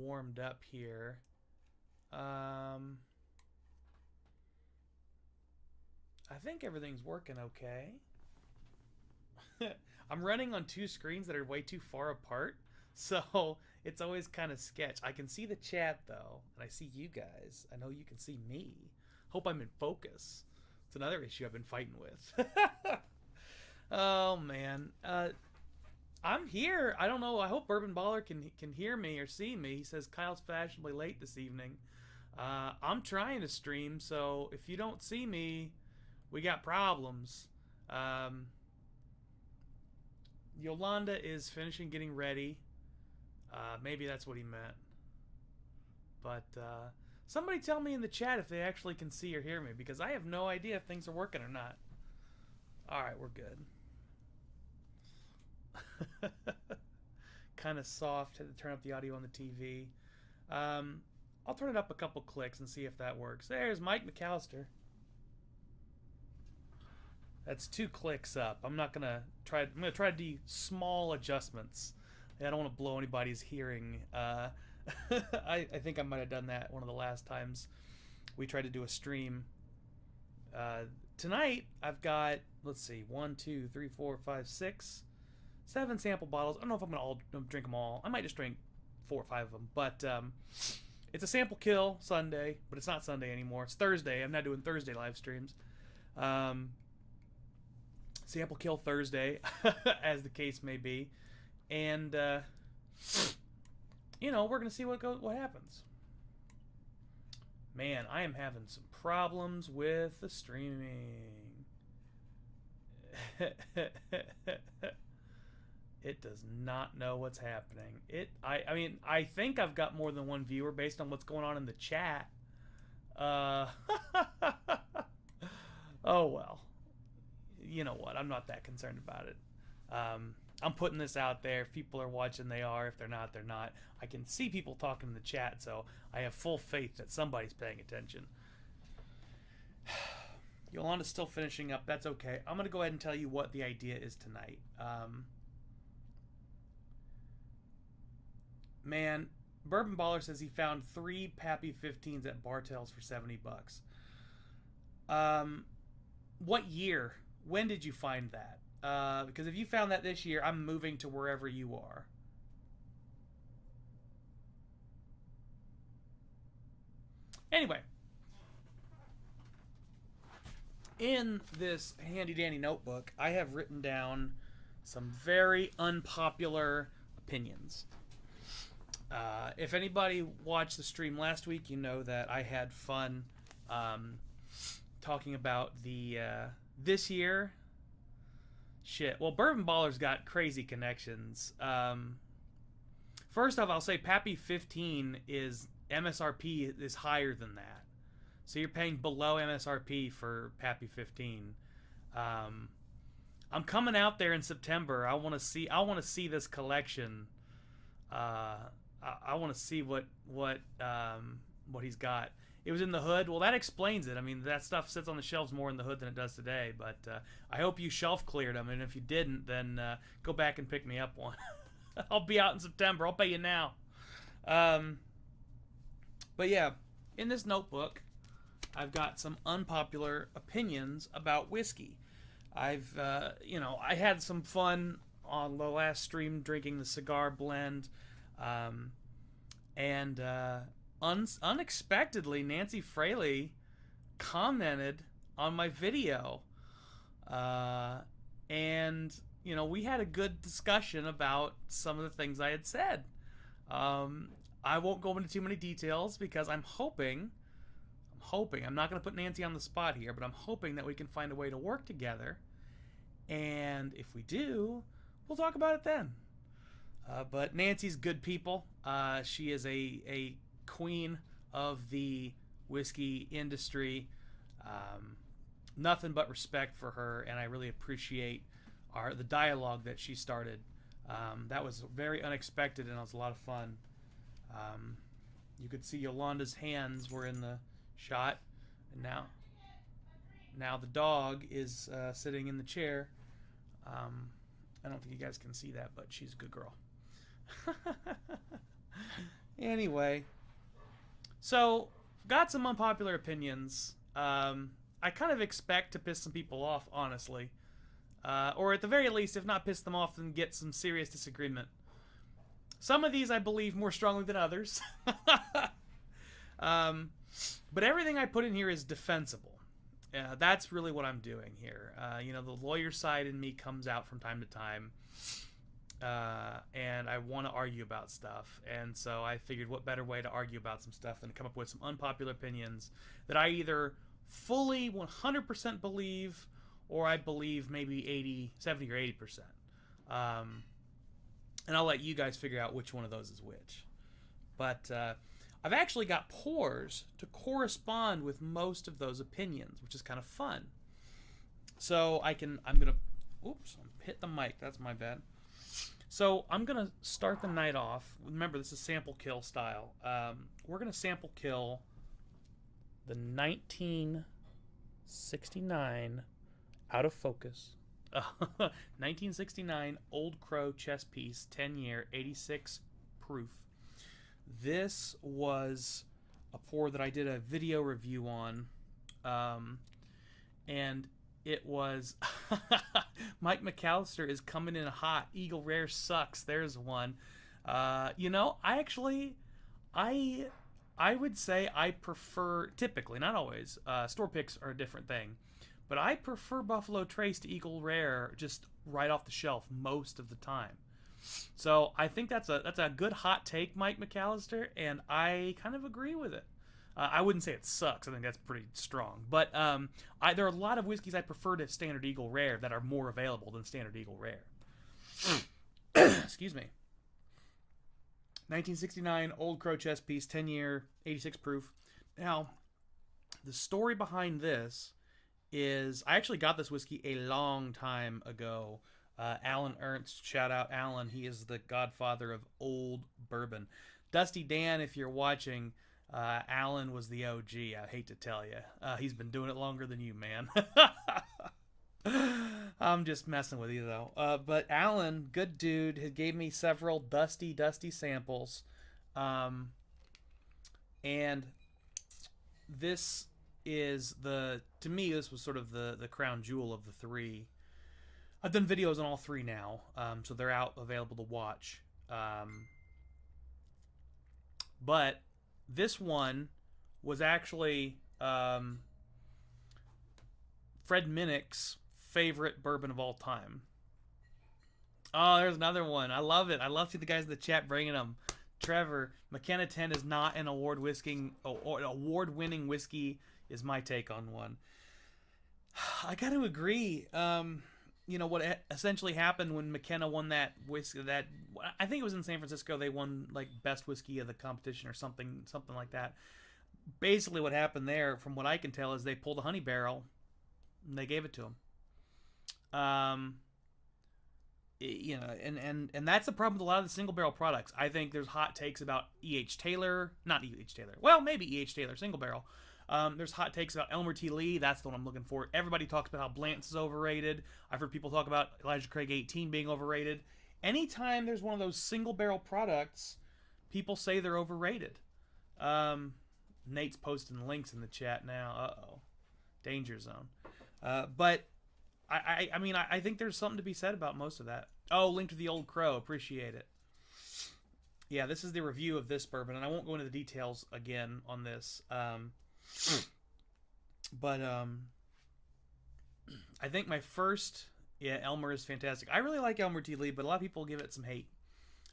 warmed up here. I think everything's working okay. I'm running on two screens that are way too far apart, so it's always kind of sketch. I can see the chat though, and I see you guys. I know you can see me. Hope I'm in focus. It's another issue I've been fighting with. Oh man, I'm here. I don't know. I hope Bourbon Baller can hear me or see me. He says Kyle's fashionably late this evening. I'm trying to stream, so if you don't see me, we got problems. Yolanda is finishing getting ready. Maybe that's what he meant. But somebody tell me in the chat if they actually can see or hear me, because I have no idea if things are working or not. Alright, we're good. Kind of soft. Had to turn up the audio on the TV. I'll turn it up a couple clicks and see if that works. There's Mike McAllister. That's 2 clicks up. I'm gonna try to do small adjustments. I don't want to blow anybody's hearing. I think I might have done that one of the last times we tried to do a stream. Tonight I've got, let's see, 1, 2, 3, 4, 5, 6, 7 sample bottles. I don't know if I'm gonna drink them all. I might just drink 4 or 5 of them. But it's a sample kill Sunday, but it's not Sunday anymore. It's Thursday. I'm not doing Thursday live streams. Sample kill Thursday, as the case may be, and you know, we're gonna see what happens. Man, I am having some problems with the streaming. It does not know what's happening. I mean, I think I've got more than one viewer based on what's going on in the chat. Oh well. You know what? I'm not that concerned about it. I'm putting this out there. If people are watching, they are. If they're not, they're not. I can see people talking in the chat, so I have full faith that somebody's paying attention. Yolanda's still finishing up. That's okay. I'm going to go ahead and tell you what the idea is tonight. Man, Bourbon Baller says he found 3 Pappy 15s at Bartell's for $70. What year? When did you find that? Because if you found that this year, I'm moving to wherever you are. Anyway, in this handy-dandy notebook, I have written down some very unpopular opinions. If anybody watched the stream last week, you know that I had fun talking about the this year. Shit. Well, Bourbon Baller's got crazy connections. First off, I'll say Pappy 15 is MSRP is higher than that. So you're paying below MSRP for Pappy 15. I'm coming out there in September. I want to see this collection. I want to see what he's got. It was in the hood. Well, that explains it. I mean, that stuff sits on the shelves more in the hood than it does today. But I hope you shelf cleared them. And if you didn't, then go back and pick me up one. I'll be out in September. I'll pay you now. But yeah, in this notebook, I've got some unpopular opinions about whiskey. I've, I had some fun on the last stream drinking the cigar blend. Unexpectedly, Nancy Fraley commented on my video. We had a good discussion about some of the things I had said. I won't go into too many details because I'm hoping, I'm not going to put Nancy on the spot here, but I'm hoping that we can find a way to work together. And if we do, we'll talk about it then. But Nancy's good people. She is a queen of the whiskey industry. Nothing but respect for her, and I really appreciate the dialogue that she started. That was very unexpected, and it was a lot of fun. You could see Yolanda's hands were in the shot, and now the dog is sitting in the chair. I don't think you guys can see that, but she's a good girl. Anyway, so got some unpopular opinions. I kind of expect to piss some people off, honestly. Or at the very least, if not piss them off, then get some serious disagreement. Some of these I believe more strongly than others. But everything I put in here is defensible. That's really what I'm doing here. The lawyer side in me comes out from time to time. And I want to argue about stuff. And so I figured what better way to argue about some stuff than to come up with some unpopular opinions that I either fully 100% believe or I believe maybe 80, 70 or 80%. And I'll let you guys figure out which one of those is which. But I've actually got pours to correspond with most of those opinions, which is kind of fun. So I'm going to, oops, hit the mic. That's my bad. So I'm going to start the night off. Remember, this is sample kill style. We're going to sample kill the 1969 out of focus 1969 Old Crow chess piece, 10-year, 86 proof. This was a pour that I did a video review on, and it was Mike McAllister is coming in hot. Eagle Rare sucks. There's one. I would say I prefer, typically, not always, store picks are a different thing, but I prefer Buffalo Trace to Eagle Rare just right off the shelf most of the time. So I think that's a good hot take, Mike McAllister, and I kind of agree with it. I wouldn't say it sucks. I think that's pretty strong. But there are a lot of whiskeys I prefer to Standard Eagle Rare that are more available than Standard Eagle Rare. Excuse me. 1969 Old Crow chess piece, 10-year, 86 proof. Now, the story behind this is I actually got this whiskey a long time ago. Alan Ernst, shout out Alan. He is the godfather of old bourbon. Dusty Dan, if you're watching, Alan was the OG. I hate to tell you. He's been doing it longer than you, man. I'm just messing with you, though. But Alan, good dude, had gave me several dusty samples. And this is to me, this was sort of the crown jewel of the three. I've done videos on all three now, so they're out available to watch. But this one was actually Fred Minnick's favorite bourbon of all time. Oh, there's another one. I love it. I love to see the guys in the chat bringing them. Trevor, McKenna 10 is not an award-winning whiskey, is my take on one. I got to agree. What essentially happened when McKenna won that whiskey, that I think it was in San Francisco, they won like best whiskey of the competition or something like that. Basically what happened there, from what I can tell, is they pulled a honey barrel and they gave it to him. And that's the problem with a lot of the single barrel products. I think there's hot takes about not E.H. Taylor. Well, maybe E.H. Taylor single barrel. There's hot takes about Elmer T. Lee. That's the one I'm looking for. Everybody talks about how Blanton's is overrated. I've heard people talk about Elijah Craig 18 being overrated. Anytime there's one of those single barrel products, people say they're overrated. Nate's posting links in the chat now. Uh-oh. Danger zone. But I think there's something to be said about most of that. Oh, Link to the Old Crow. Appreciate it. Yeah, this is the review of this bourbon, and I won't go into the details again on this. But I think my first, Elmer is fantastic. I really like Elmer T. Lee, but a lot of people give it some hate.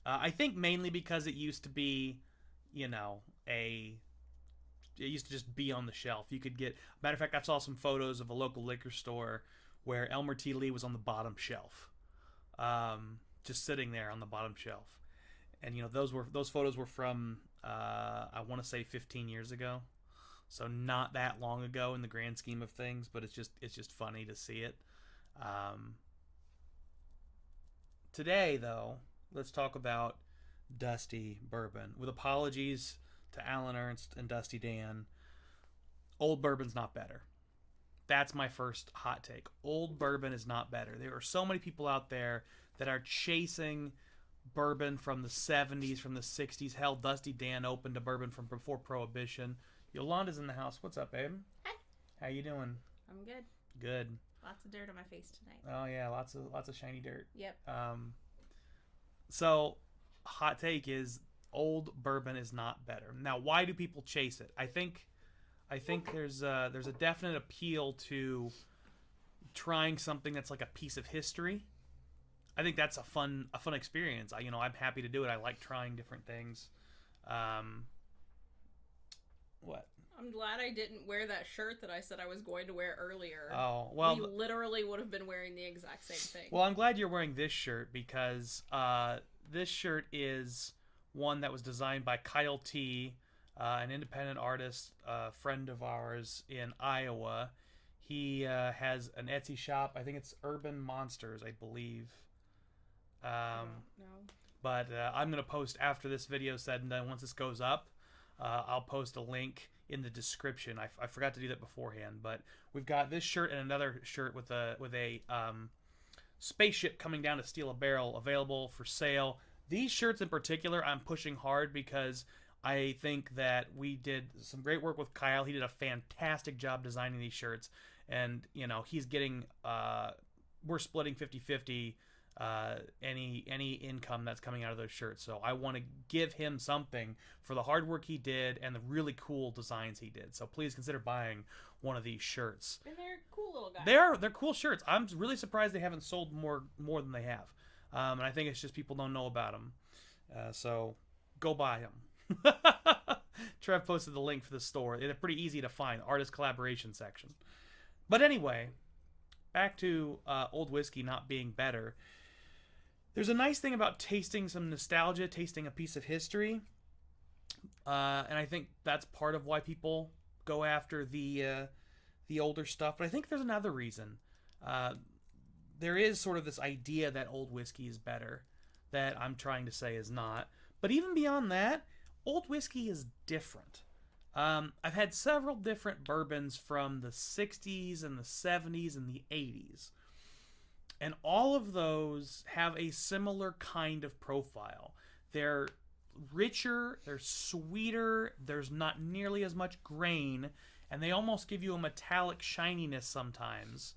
I think mainly because it used to be, it used to just be on the shelf. You could get, matter of fact, I saw some photos of a local liquor store where Elmer T. Lee was on the bottom shelf, just sitting there on the bottom shelf. And those photos were from I want to say 15 years ago. So not that long ago in the grand scheme of things, but it's just funny to see it. Today, though, let's talk about Dusty Bourbon. With apologies to Alan Ernst and Dusty Dan, old bourbon's not better. That's my first hot take. Old bourbon is not better. There are so many people out there that are chasing bourbon from the 70s, from the 60s. Hell, Dusty Dan opened a bourbon from before Prohibition. Yolanda's in the house. What's up, babe? Hi. How you doing? I'm good. Good. Lots of dirt on my face tonight. Oh yeah, lots of shiny dirt. Yep. So hot take is old bourbon is not better. Now, why do people chase it? I think there's a definite appeal to trying something that's like a piece of history. I think that's a fun experience. I'm happy to do it. I like trying different things. What? I'm glad I didn't wear that shirt that I said I was going to wear earlier. Oh, well. We literally would have been wearing the exact same thing. Well, I'm glad you're wearing this shirt because this shirt is one that was designed by Kyle T., an independent artist, friend of ours in Iowa. He has an Etsy shop. I think it's Urban Monsters, I believe. I don't know. But I'm going to post after this video said and done. Once this goes up, I'll post a link in the description. I forgot to do that beforehand, but we've got this shirt and another shirt with a spaceship coming down to steal a barrel available for sale. These shirts in particular, I'm pushing hard because I think that we did some great work with Kyle. He did a fantastic job designing these shirts, and he's getting we're splitting 50-50 any income that's coming out of those shirts. So I want to give him something for the hard work he did and the really cool designs he did. So please consider buying one of these shirts. And they're cool little guys. They're cool shirts. I'm really surprised they haven't sold more than they have. And I think it's just people don't know about them. So go buy them. Trev posted the link for the store. They're pretty easy to find. Artist collaboration section. But anyway, back to old whiskey not being better. There's a nice thing about tasting some nostalgia, tasting a piece of history. And I think that's part of why people go after the older stuff. But I think there's another reason. There is sort of this idea that old whiskey is better, that I'm trying to say is not. But even beyond that, old whiskey is different. I've had several different bourbons from the 60s and the 70s and the 80s. And all of those have a similar kind of profile. They're richer, they're sweeter, there's not nearly as much grain, and they almost give you a metallic shininess sometimes.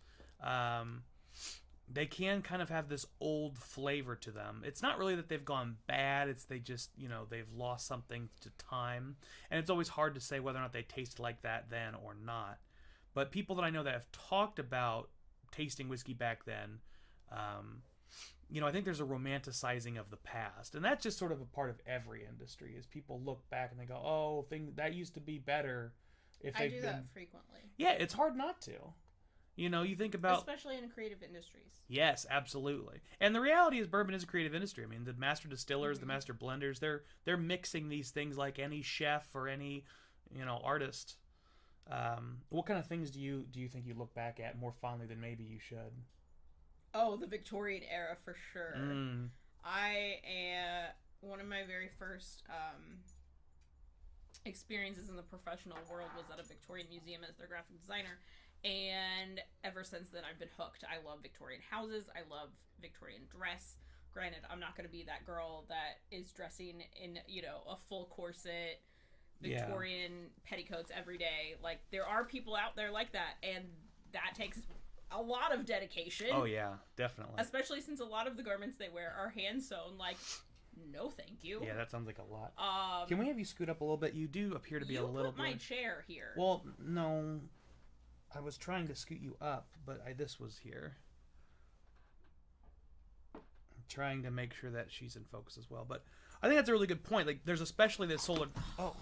They can kind of have this old flavor to them. It's not really that they've gone bad, it's they just, they've lost something to time. And it's always hard to say whether or not they tasted like that then or not. But people that I know that have talked about tasting whiskey back then, I think there's a romanticizing of the past. And that's just sort of a part of every industry, is people look back and they go, oh, that used to be better. I do that frequently. Yeah, it's hard not to. You think about... Especially in creative industries. Yes, absolutely. And the reality is bourbon is a creative industry. I mean, the master distillers, the master blenders, they're mixing these things like any chef or any, artist. What kind of things do you think you look back at more fondly than maybe you should? Oh, the Victorian era for sure. One of my very first experiences in the professional world was at a Victorian museum as their graphic designer. And ever since then, I've been hooked. I love Victorian houses. I love Victorian dress. Granted, I'm not going to be that girl that is dressing in, a full corset, Victorian petticoats every day. Like, there are people out there like that, and that takes a lot of dedication. Oh, yeah, definitely. Especially since a lot of the garments they wear are hand-sewn. Like, no thank you. Yeah, that sounds like a lot. Can we have you scoot up a little bit? You do appear to be a little bit... You put my chair here. Well, no... I was trying to scoot you up, but this was here. I'm trying to make sure that she's in focus as well. But I think that's a really good point. Like, there's especially this solar... Oh.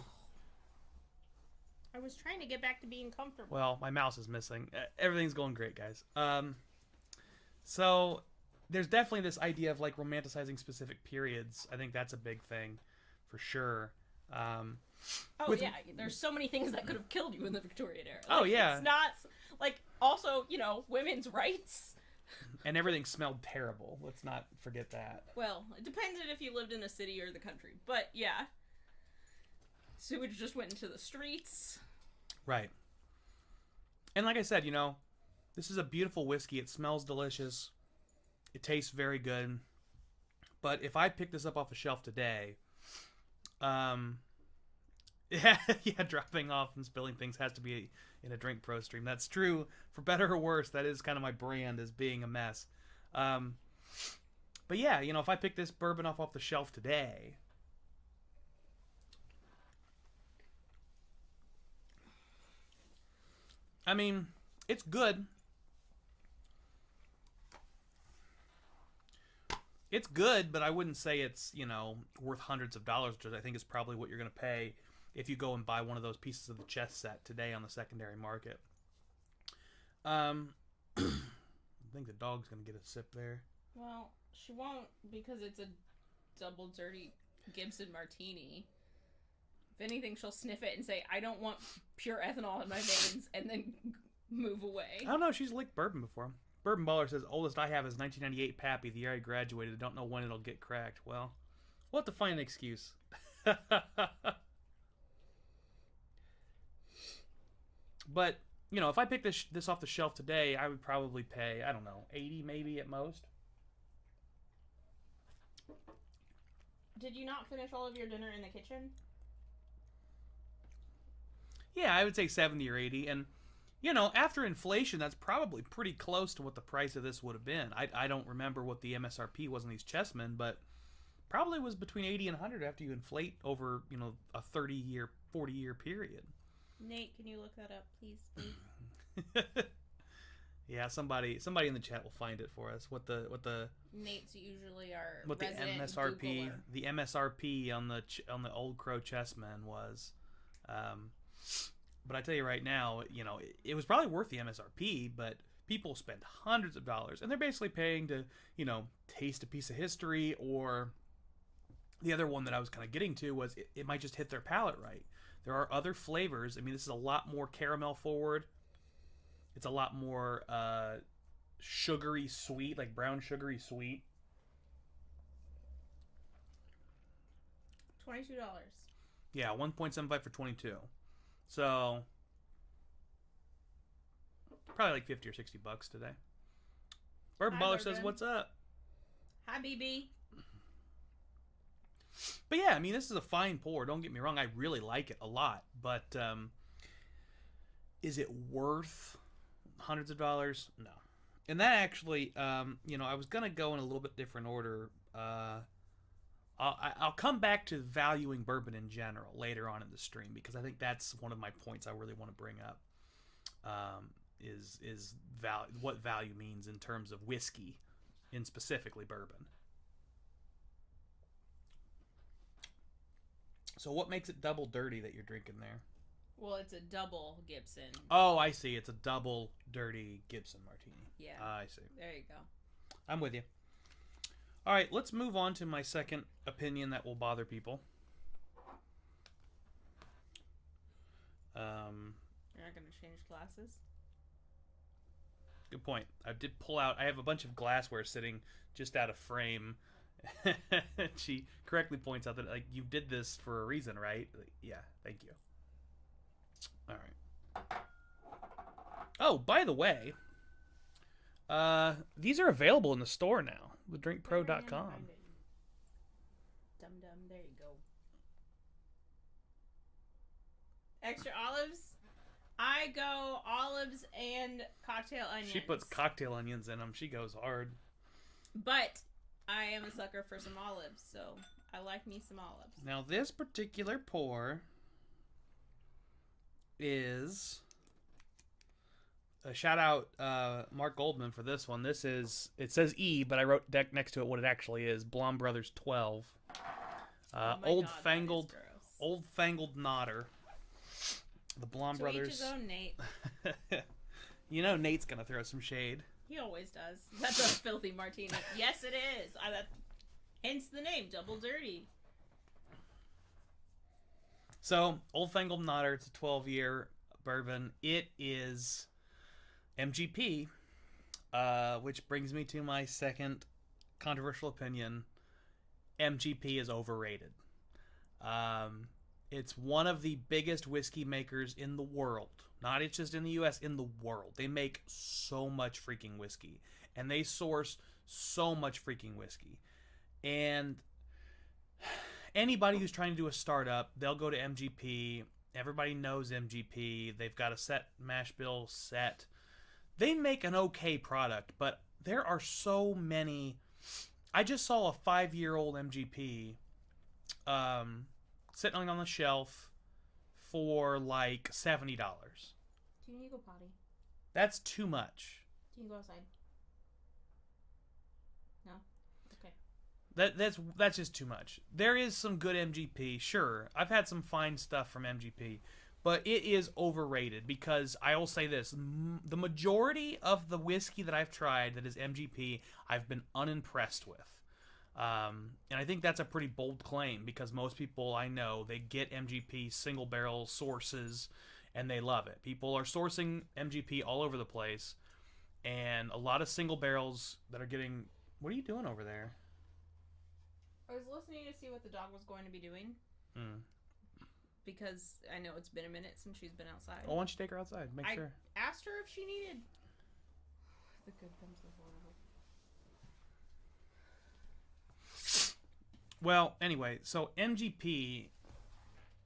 I was trying to get back to being comfortable. Well, my mouse is missing. Everything's going great, guys. So there's definitely this idea of, like, romanticizing specific periods. I think that's a big thing, for sure. There's so many things that could have killed you in the Victorian era. Like, it's not like, also, women's rights, and everything smelled terrible. Let's not forget that. Well, it depended if you lived in a city or the country, but yeah, sewage just went into the streets, right? And like I said, this is a beautiful whiskey. It smells delicious, it tastes very good, But if I pick this up off the shelf today, yeah, dropping off and spilling things has to be in a Drink Pro stream. That's true. For better or worse, that is kind of my brand, as being a mess. But yeah, if I pick this bourbon off the shelf today, I mean, it's good. It's good, but I wouldn't say it's, worth hundreds of dollars, which I think is probably what you're going to pay if you go and buy one of those pieces of the chest set today on the secondary market. I think the dog's going to get a sip there. Well, she won't, because it's a double dirty Gibson martini. If anything, she'll sniff it and say, I don't want pure ethanol in my veins, and then move away. I don't know. She's licked bourbon before. Bourbon Baller says, oldest I have is 1998 Pappy, the year I graduated. Don't know when it'll get cracked. Well, we'll have to find an excuse. But, if I pick this off the shelf today, I would probably pay, I don't know, $80 maybe at most. Did you not finish all of your dinner in the kitchen? Yeah, I would say 70 or 80. And, after inflation, that's probably pretty close to what the price of this would have been. I don't remember what the MSRP was on these Chessmen, but probably was between 80 and 100 after you inflate over, a 30-year, 40-year period. Nate, can you look that up, please? Yeah, somebody in the chat will find it for us. What the Nate's usually our what the MSRP Googler. The MSRP on the Old Crow Chessmen was. But I tell you right now, it was probably worth the MSRP, but people spend hundreds of dollars, and they're basically paying to, taste a piece of history. Or the other one that I was kind of getting to was it might just hit their palate right. There are other flavors. I mean, this is a lot more caramel forward. It's a lot more sugary sweet, like brown sugary sweet. $22. Yeah, 1.75 for 22. So probably like 50 or 60 bucks today. Bourbon Baller says, "What's up?" Hi, BB. But yeah, I mean, this is a fine pour. Don't get me wrong. I really like it a lot. But is it worth hundreds of dollars? No. And that actually, I was going to go in a little bit different order. I'll come back to valuing bourbon in general later on in the stream, because I think that's one of my points I really want to bring up. Is what value means in terms of whiskey, in specifically bourbon. So what makes it double dirty that you're drinking there? Well, it's a double Gibson. Oh, I see. It's a double dirty Gibson martini. Yeah. I see. There you go. I'm with you. All right, let's move on to my second opinion that will bother people. You're not going to change glasses? Good point. I did pull out. I have a bunch of glassware sitting just out of frame. She correctly points out that you did this for a reason, right? Yeah, thank you. All right. Oh, by the way, these are available in the store now with drinkpro.com. Dum dum, there you go. Extra olives? I go olives and cocktail onions. She puts cocktail onions in them. She goes hard. But I am a sucker for some olives, so I like me some olives. Now, this particular pour is a shout out Mark Goldman for this one. This is, it says E, but I wrote next to it what it actually is. Blonde Brothers 12. Old fangled nodder. The Blonde Brothers. Each his own, Nate. Nate's gonna throw some shade. He always does. That's a filthy martini. Yes, it is. Hence the name, Double Dirty. So, Old Fangled Nodder, it's a 12-year bourbon. It is MGP, which brings me to my second controversial opinion. MGP is overrated. It's one of the biggest whiskey makers in the world. Not just in the U.S., in the world. They make so much freaking whiskey. And they source so much freaking whiskey. And anybody who's trying to do a startup, they'll go to MGP. Everybody knows MGP. They've got a set mash bill set. They make an okay product, but there are so many. I just saw a 5-year-old MGP sitting on the shelf for like $70. Do you need to go potty? That's too much. Do you go outside? No? Okay. That's just too much. There is some good MGP, sure. I've had some fine stuff from MGP, but it is overrated because I will say this: the majority of the whiskey that I've tried that is MGP, I've been unimpressed with. And I think that's a pretty bold claim because most people I know, they get MGP single barrel sources and they love it. People are sourcing MGP all over the place, and a lot of single barrels that are getting... What are you doing over there? I was listening to see what the dog was going to be doing. Because I know it's been a minute since she's been outside. Well, why don't you take her outside? Make sure. I asked her if she needed... The good comes the horrible. Well, anyway, so MGP,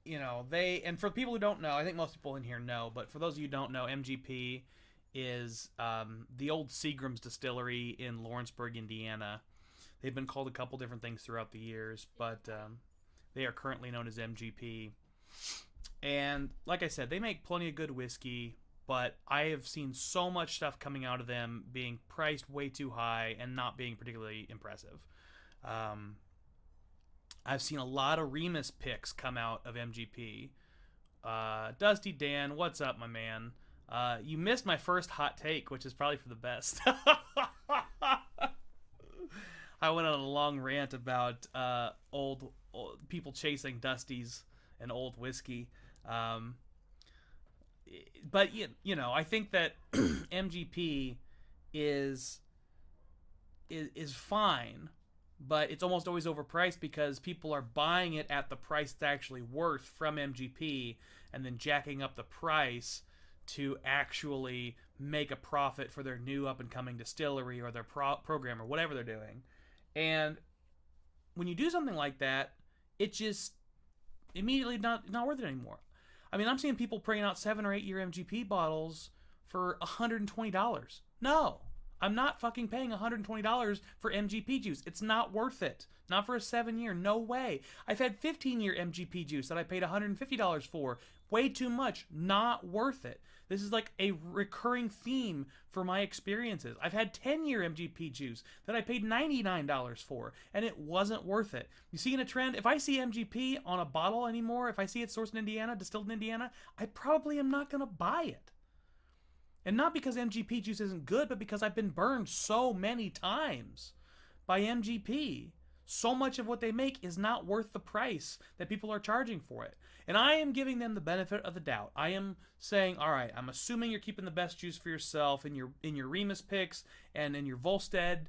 you know, and for people who don't know, I think most people in here know, but for those of you who don't know, MGP is the old Seagram's distillery in Lawrenceburg, Indiana. They've been called a couple different things throughout the years, but they are currently known as MGP. And like I said, they make plenty of good whiskey, but I have seen so much stuff coming out of them being priced way too high and not being particularly impressive. I've seen a lot of Remus picks come out of MGP. Dusty Dan, what's up, my man? You missed my first hot take, which is probably for the best. I went on a long rant about old people chasing Dusties and old whiskey. But, you know, I think that MGP is fine, but it's almost always overpriced because people are buying it at the price it's actually worth from MGP and then jacking up the price to actually make a profit for their new up-and-coming distillery or their program or whatever they're doing. And when you do something like that, it just immediately not worth it anymore. I mean, I'm seeing people bringing out 7 or 8 year MGP bottles for $120. No. I'm not fucking paying $120 for MGP juice. It's not worth it. Not for a 7-year. No way. I've had 15-year MGP juice that I paid $150 for. Way too much. Not worth it. This is like a recurring theme for my experiences. I've had 10-year MGP juice that I paid $99 for, and it wasn't worth it. You seeing a trend? If I see MGP on a bottle anymore, if I see it sourced in Indiana, distilled in Indiana, I probably am not going to buy it. And not because MGP juice isn't good, but because I've been burned so many times by MGP. So much of what they make is not worth the price that people are charging for it. And I am giving them the benefit of the doubt. I am saying, all right, I'm assuming you're keeping the best juice for yourself in your Remus picks and in your Volstead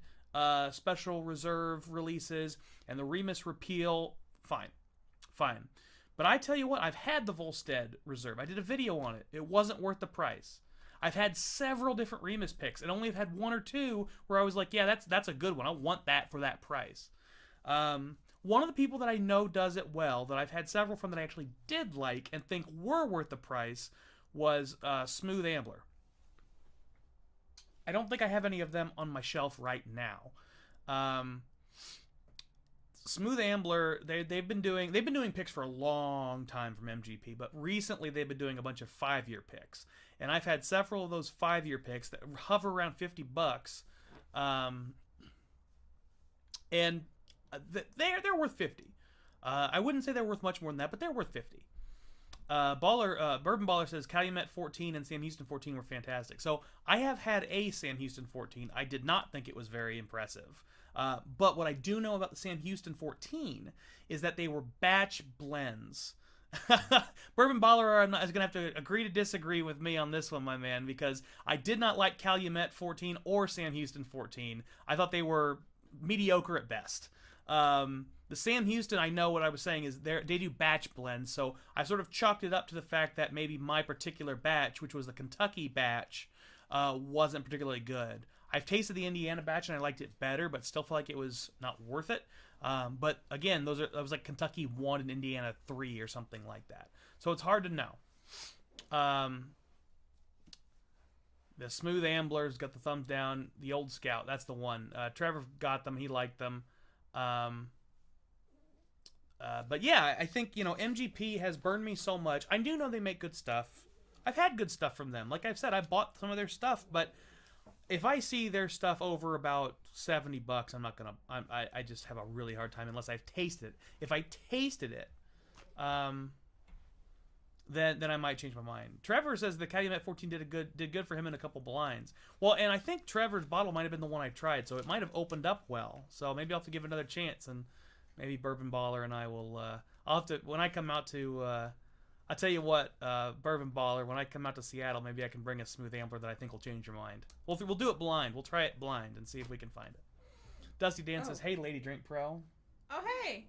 special reserve releases and the Remus repeal. Fine. But I tell you what, I've had the Volstead reserve. I did a video on it. It wasn't worth the price. I've had several different Remus picks and only have had 1 or 2 where I was like, yeah, that's a good one. I want that for that price. One of the people that I know does it well, that I've had several from that I actually did like and think were worth the price, was Smooth Ambler. I don't think I have any of them on my shelf right now. Smooth Ambler, they've been doing picks for a long time from MGP, but recently they've been doing a bunch of 5-year picks, and I've had several of those 5-year picks that hover around $50, and they're worth $50. I wouldn't say they're worth much more than that, but they're worth $50. Bourbon Baller says Calumet 14 and Sam Houston 14 were fantastic. So I have had a Sam Houston 14. I did not think it was very impressive. But what I do know about the Sam Houston 14 is that they were batch blends. Bourbon Baller is going to have to agree to disagree with me on this one, my man, because I did not like Calumet 14 or Sam Houston 14. I thought they were mediocre at best. The Sam Houston, I know what I was saying is they do batch blends, so I sort of chalked it up to the fact that maybe my particular batch, which was the Kentucky batch, wasn't particularly good. I've tasted the Indiana batch and I liked it better, but still feel like it was not worth it. But again, that was like Kentucky 1 and Indiana 3 or something like that. So it's hard to know. The Smooth Ambler's got the thumbs down. The Old Scout, that's the one. Trevor got them. He liked them. But yeah, I think, MGP has burned me so much. I do know they make good stuff. I've had good stuff from them. Like I've said, I bought some of their stuff, but if I see their stuff over about $70, I'm not gonna. I just have a really hard time unless I've tasted it. If I tasted it, then I might change my mind. Trevor says the Calumet 14 did good for him in a couple blinds. Well, and I think Trevor's bottle might have been the one I tried, so it might have opened up well. So maybe I'll have to give it another chance, and maybe Bourbon Baller and I will. I'll have to when I come out to. I'll tell you what, Bourbon Baller, when I come out to Seattle, maybe I can bring a Smooth Ambler that I think will change your mind. We'll do it blind. We'll try it blind and see if we can find it. Dusty Dan says, hey, Lady Drink Pro. Oh, hey.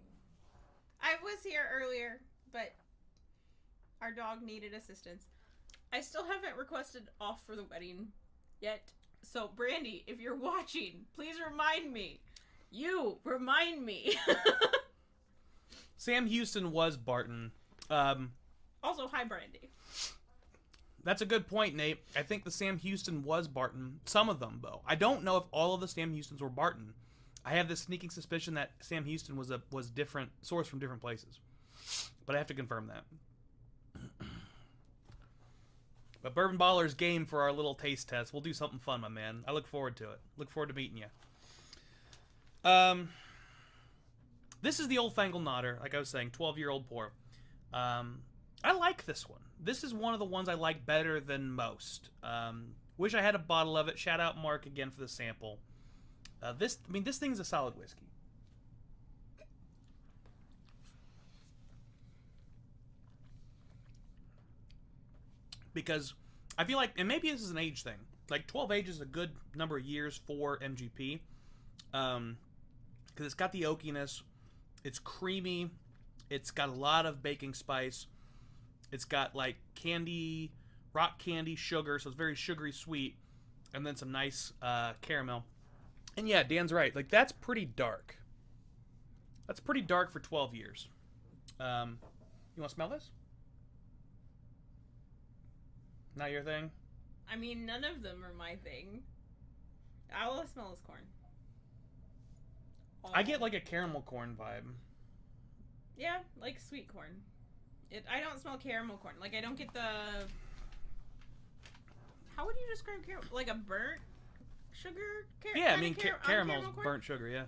I was here earlier, but our dog needed assistance. I still haven't requested off for the wedding yet. So, Brandy, if you're watching, please remind me. You, remind me. Sam Houston was Barton. Also, hi, Brandy. That's a good point, Nate. I think the Sam Houston was Barton. Some of them, though. I don't know if all of the Sam Houstons were Barton. I have this sneaking suspicion that Sam Houston was different, sourced from different places. But I have to confirm that. But Bourbon Baller's game for our little taste test. We'll do something fun, my man. I look forward to it. Look forward to meeting you. This is the Old Fangled Nodder, like I was saying, 12-year-old pour. I like this one. This is one of the ones I like better than most. Wish I had a bottle of it. Shout out Mark again for the sample. This thing's a solid whiskey. Because I feel like, and maybe this is an age thing, like 12 age is a good number of years for MGP. Because it's got the oakiness, it's creamy, it's got a lot of baking spice, it's got like candy, rock candy, sugar, so it's very sugary sweet, and then some nice caramel. And yeah, Dan's right, like that's pretty dark. That's pretty dark for 12 years. You want to smell this? Not your thing? I mean, none of them are my thing. All I smell is corn. I get like a caramel corn vibe. Yeah, like sweet corn. I don't smell caramel corn. Like I don't get the. How would you describe caramel? Like a burnt sugar? Yeah, I mean caramel's burnt sugar. Yeah.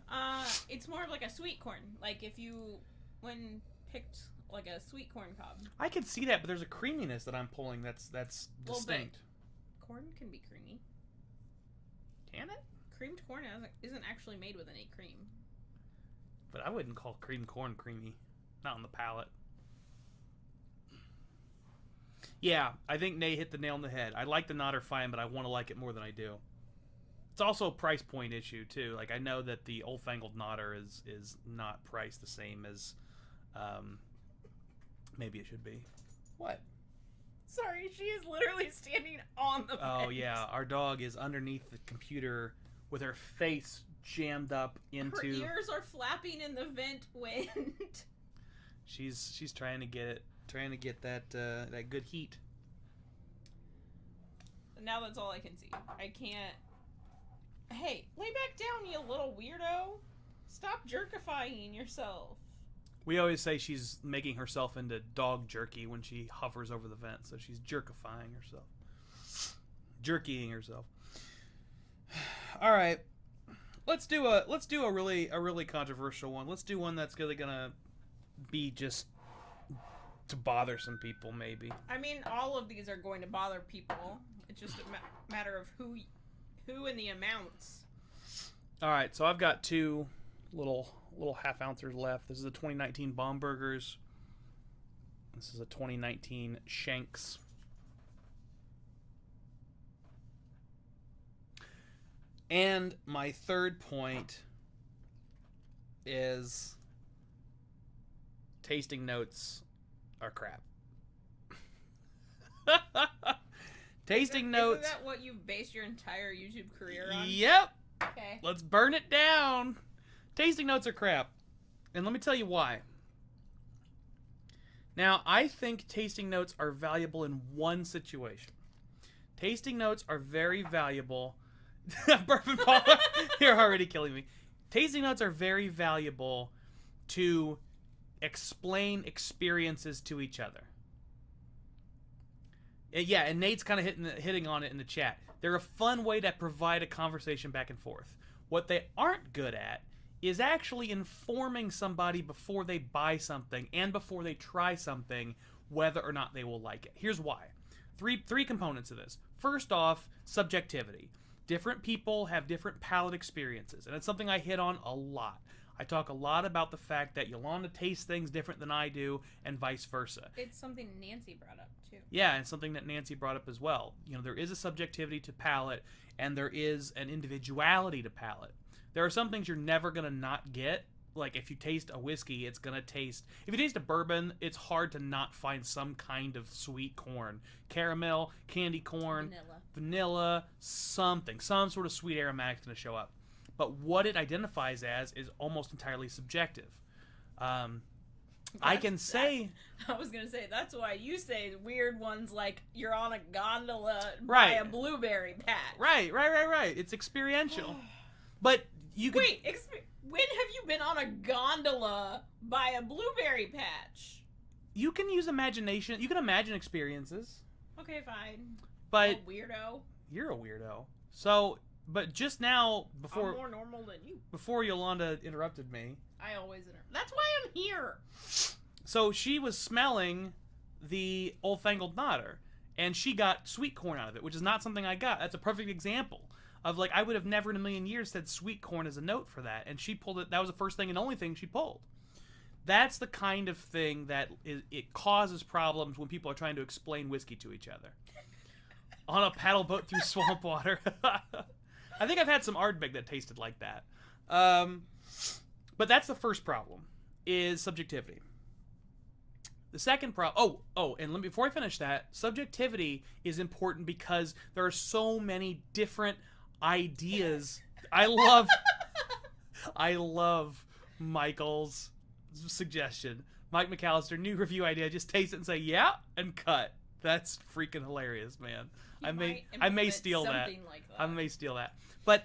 It's more of like a sweet corn. Like if you picked like a sweet corn cob. I can see that, but there's a creaminess that I'm pulling that's distinct. Corn can be creamy. Can it? Creamed corn isn't actually made with any cream. But I wouldn't call creamed corn creamy. Not on the palate. Yeah, I think Nate hit the nail on the head. I like the Nodder fine, but I want to like it more than I do. It's also a price point issue, too. Like, I know that the Old Fangled Nodder is not priced the same as maybe it should be. What? Sorry, she is literally standing on the Oh, vent. yeah. Our dog is underneath the computer with her face jammed up into... Her ears are flapping in the vent wind. She's trying to get that that good heat. Now that's all I can see. I can't... Hey, lay back down, you little weirdo. Stop jerkifying yourself. We always say she's making herself into dog jerky when she hovers over the vent, so she's jerkifying herself. Jerkying herself. All right. Let's do a really controversial one. Let's do one that's really gonna be just to bother some people, maybe. I mean, all of these are going to bother people. It's just a matter of who and the amounts. All right, so I've got two little half ounces left. This is a 2019 Baumburgers. This is a 2019 Shanks. And my third point is tasting notes are crap. Tasting notes. Isn't that what you based your entire YouTube career on? Yep. Okay. Let's burn it down. Tasting notes are crap. And let me tell you why. Now, I think tasting notes are valuable in one situation. Tasting notes are very valuable. Bourbon Paula, you're already killing me. Tasting notes are very valuable to explain experiences to each other. Yeah, and Nate's kind of hitting on it in the chat. They're a fun way to provide a conversation back and forth. What they aren't good at is actually informing somebody before they buy something and before they try something whether or not they will like it. Here's why. Three components of this. First off, subjectivity. Different people have different palate experiences, and it's something I hit on a lot. I talk a lot about the fact that Yolanda tastes things different than I do, and vice versa. It's something Nancy brought up, too. Yeah, and something that Nancy brought up as well. You know, there is a subjectivity to palate, and there is an individuality to palate. There are some things you're never going to not get. Like, if you taste a whiskey, it's going to taste... If you taste a bourbon, it's hard to not find some kind of sweet corn. Caramel, candy corn, vanilla, something. Some sort of sweet aromatic is going to show up. But what it identifies as is almost entirely subjective. I can say... I was going to say, that's why you say weird ones like you're on a gondola by a blueberry patch. Right. It's experiential. But you could... Wait, when have you been on a gondola by a blueberry patch? You can use imagination. You can imagine experiences. Okay, fine. But... weirdo. You're a weirdo. So... But just now, before... I'm more normal than you. Before Yolanda interrupted me... I always interrupt. That's why I'm here! So she was smelling the Old Fangled Nodder, and she got sweet corn out of it, which is not something I got. That's a perfect example of, like, I would have never in a million years said sweet corn as a note for that, and she pulled it. That was the first thing and only thing she pulled. That's the kind of thing that it causes problems when people are trying to explain whiskey to each other. On a paddle boat through swamp water. I think I've had some Ardbeg that tasted like that. But that's the first problem, is subjectivity. The second problem... and before I finish that, subjectivity is important because there are so many different ideas. I love Michael's suggestion. Mike McAllister, new review idea, just taste it and say, yeah, and cut. That's freaking hilarious, man. I may steal that. Like that. I may steal that. But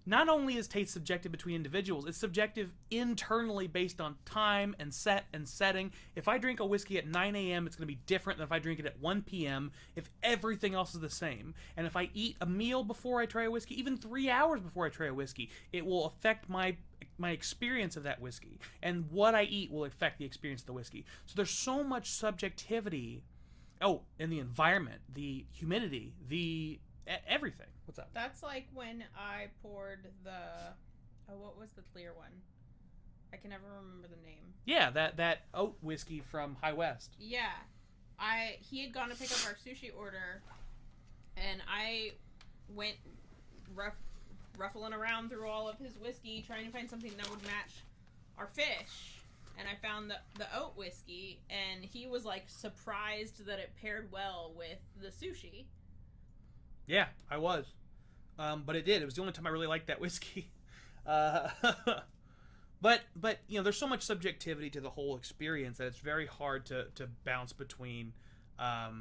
not only is taste subjective between individuals, it's subjective internally based on time and setting. If I drink a whiskey at 9 a.m., it's going to be different than if I drink it at 1 p.m. if everything else is the same. And if I eat a meal before I try a whiskey, even 3 hours before I try a whiskey, it will affect my experience of that whiskey. And what I eat will affect the experience of the whiskey. So there's so much subjectivity. Oh, and the environment, the humidity, the everything. What's up? That's like when I poured what was the clear one? I can never remember the name. Yeah, that oat whiskey from High West. Yeah. He had gone to pick up our sushi order, and I went ruffling around through all of his whiskey, trying to find something that would match our fish. And I found the oat whiskey, and he was, like, surprised that it paired well with the sushi. Yeah, I was. But it did. It was the only time I really liked that whiskey. But you know, there's so much subjectivity to the whole experience that it's very hard to bounce between how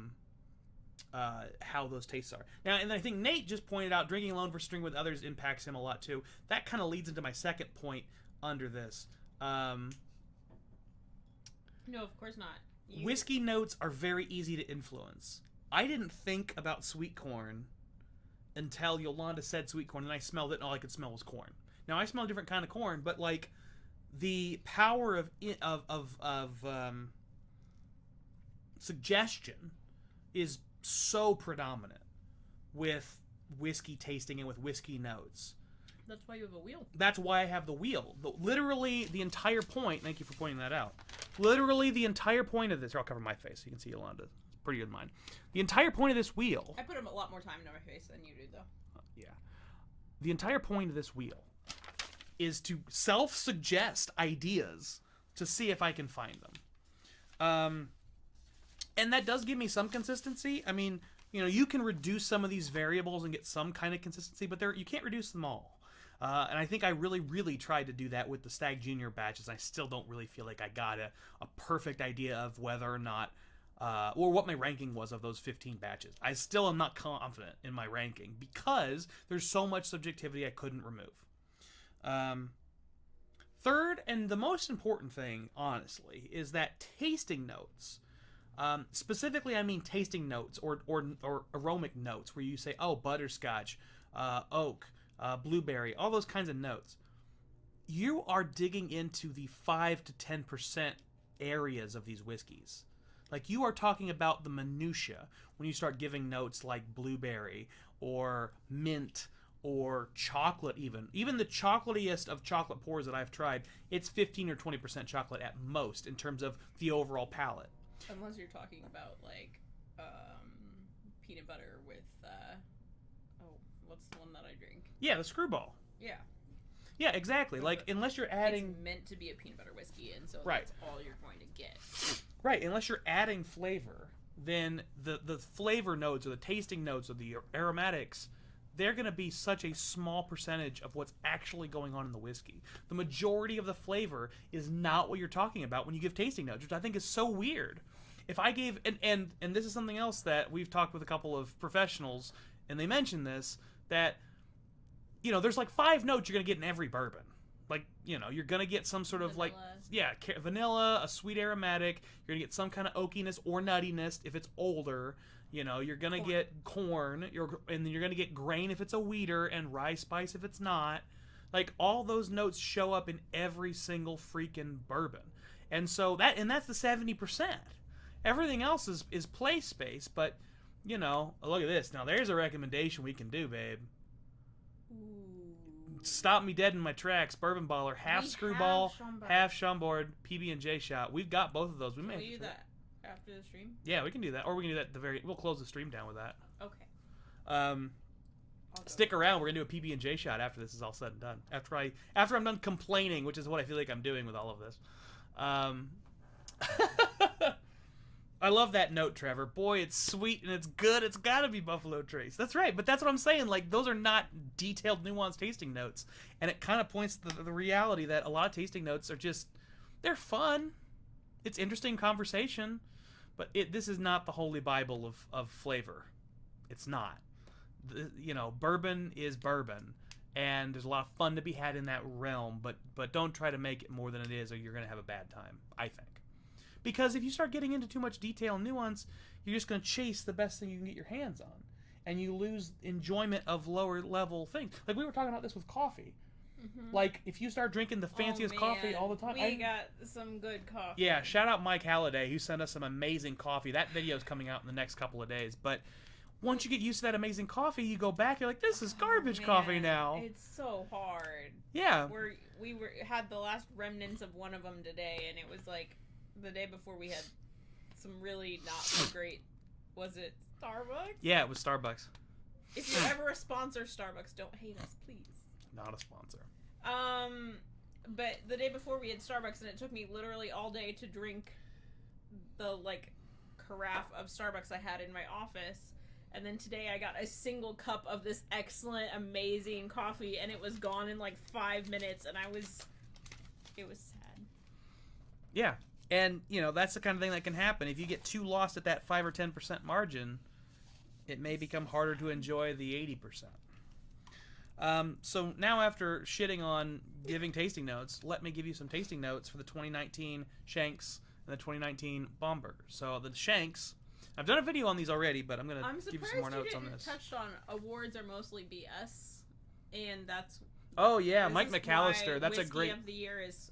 those tastes are. Now, and I think Nate just pointed out drinking alone versus drinking with others impacts him a lot, too. That kind of leads into my second point under this. No, of course not. Whiskey notes are very easy to influence. I didn't think about sweet corn until Yolanda said sweet corn, and I smelled it, and all I could smell was corn. Now, I smell a different kind of corn, but, like, the power of suggestion is so predominant with whiskey tasting and with whiskey notes. That's why you have a wheel. That's why I have the wheel. Literally, the entire point... Thank you for pointing that out. Literally, the entire point of this... Here, I'll cover my face so you can see Yolanda. It's pretty good mine. The entire point of this wheel... I put a lot more time into my face than you do, though. Yeah. The entire point of this wheel is to self-suggest ideas to see if I can find them. And that does give me some consistency. I mean, you know, you can reduce some of these variables and get some kind of consistency, but you can't reduce them all. And I think I really, really tried to do that with the Stag Junior batches. I still don't really feel like I got a perfect idea of whether or not, or what my ranking was of those 15 batches. I still am not confident in my ranking because there's so much subjectivity I couldn't remove. Third, and the most important thing, honestly, is that tasting notes. Specifically, I mean tasting notes or aromatic notes, where you say, oh, butterscotch, oak, blueberry, all those kinds of notes. You are digging into the 5 to 10% areas of these whiskeys. Like, you are talking about the minutia when you start giving notes like blueberry or mint or chocolate even. Even the chocolatiest of chocolate pours that I've tried, it's 15 or 20% chocolate at most in terms of the overall palate. Unless you're talking about, like, peanut butter with, what's the one that I drink? Yeah, the Screwball. Yeah. Yeah, exactly. Like, unless you're adding... It's meant to be a peanut butter whiskey, and so right. That's all you're going to get. Right, unless you're adding flavor, then the flavor notes or the tasting notes or the aromatics, they're going to be such a small percentage of what's actually going on in the whiskey. The majority of the flavor is not what you're talking about when you give tasting notes, which I think is so weird. If I gave, and this is something else that we've talked with a couple of professionals, and they mentioned this, that, you know, there's like 5 notes you're going to get in every bourbon. Like, you know, you're going to get some sort of vanilla. Vanilla, a sweet aromatic. You're going to get some kind of oakiness or nuttiness if it's older. You know, you're going to get corn, and then you're going to get grain if it's a wheater, and rye spice if it's not. Like, all those notes show up in every single freaking bourbon. And so that's the 70%. Everything else is place space, but, you know, look at this. Now, there's a recommendation we can do, babe. Stop me dead in my tracks. Bourbon Baller, half Screwball, half Chambord, PB&J shot. We've got both of those. We may do that after the stream. Yeah, we can do that, or we can do that at the very. We'll close the stream down with that. Okay. Stick around. We're gonna do a PB&J shot after this is all said and done. After I'm done complaining, which is what I feel like I'm doing with all of this. I love that note, Trevor. Boy, it's sweet and it's good. It's got to be Buffalo Trace. That's right, but that's what I'm saying. Like, those are not detailed, nuanced tasting notes. And it kind of points to the reality that a lot of tasting notes are just, they're fun. It's interesting conversation. But this is not the holy Bible of flavor. It's not. You know, bourbon is bourbon. And there's a lot of fun to be had in that realm. But don't try to make it more than it is, or you're going to have a bad time, I think. Because if you start getting into too much detail and nuance, you're just going to chase the best thing you can get your hands on. And you lose enjoyment of lower level things. Like, we were talking about this with coffee. Mm-hmm. Like, if you start drinking the fanciest coffee all the time. We got some good coffee. Yeah, shout out Mike Halliday, who sent us some amazing coffee. That video is coming out in the next couple of days. But once you get used to that amazing coffee, you go back, you're like, this is garbage coffee now. It's so hard. Yeah. We had the last remnants of one of them today, and it was like, the day before we had some really not so great. Was it Starbucks? Yeah, it was Starbucks. If you're ever a sponsor, Starbucks, don't hate us, please. Not a sponsor. But the day before we had Starbucks, and it took me literally all day to drink the, like, carafe of Starbucks I had in my office. And then today I got a single cup of this excellent, amazing coffee, and it was gone in like 5 minutes, and it was sad. Yeah. And, you know, that's the kind of thing that can happen. If you get too lost at that 5 or 10% margin, it may become harder to enjoy the 80%. So now, after shitting on giving tasting notes, let me give you some tasting notes for the 2019 Shanks and the 2019 Bomberger. So the Shanks, I've done a video on these already, but I'm going to give you some more notes on this. Touched on awards are mostly BS, and that's... Oh, yeah, Mike McAllister. That's a great... Whiskey of the Year is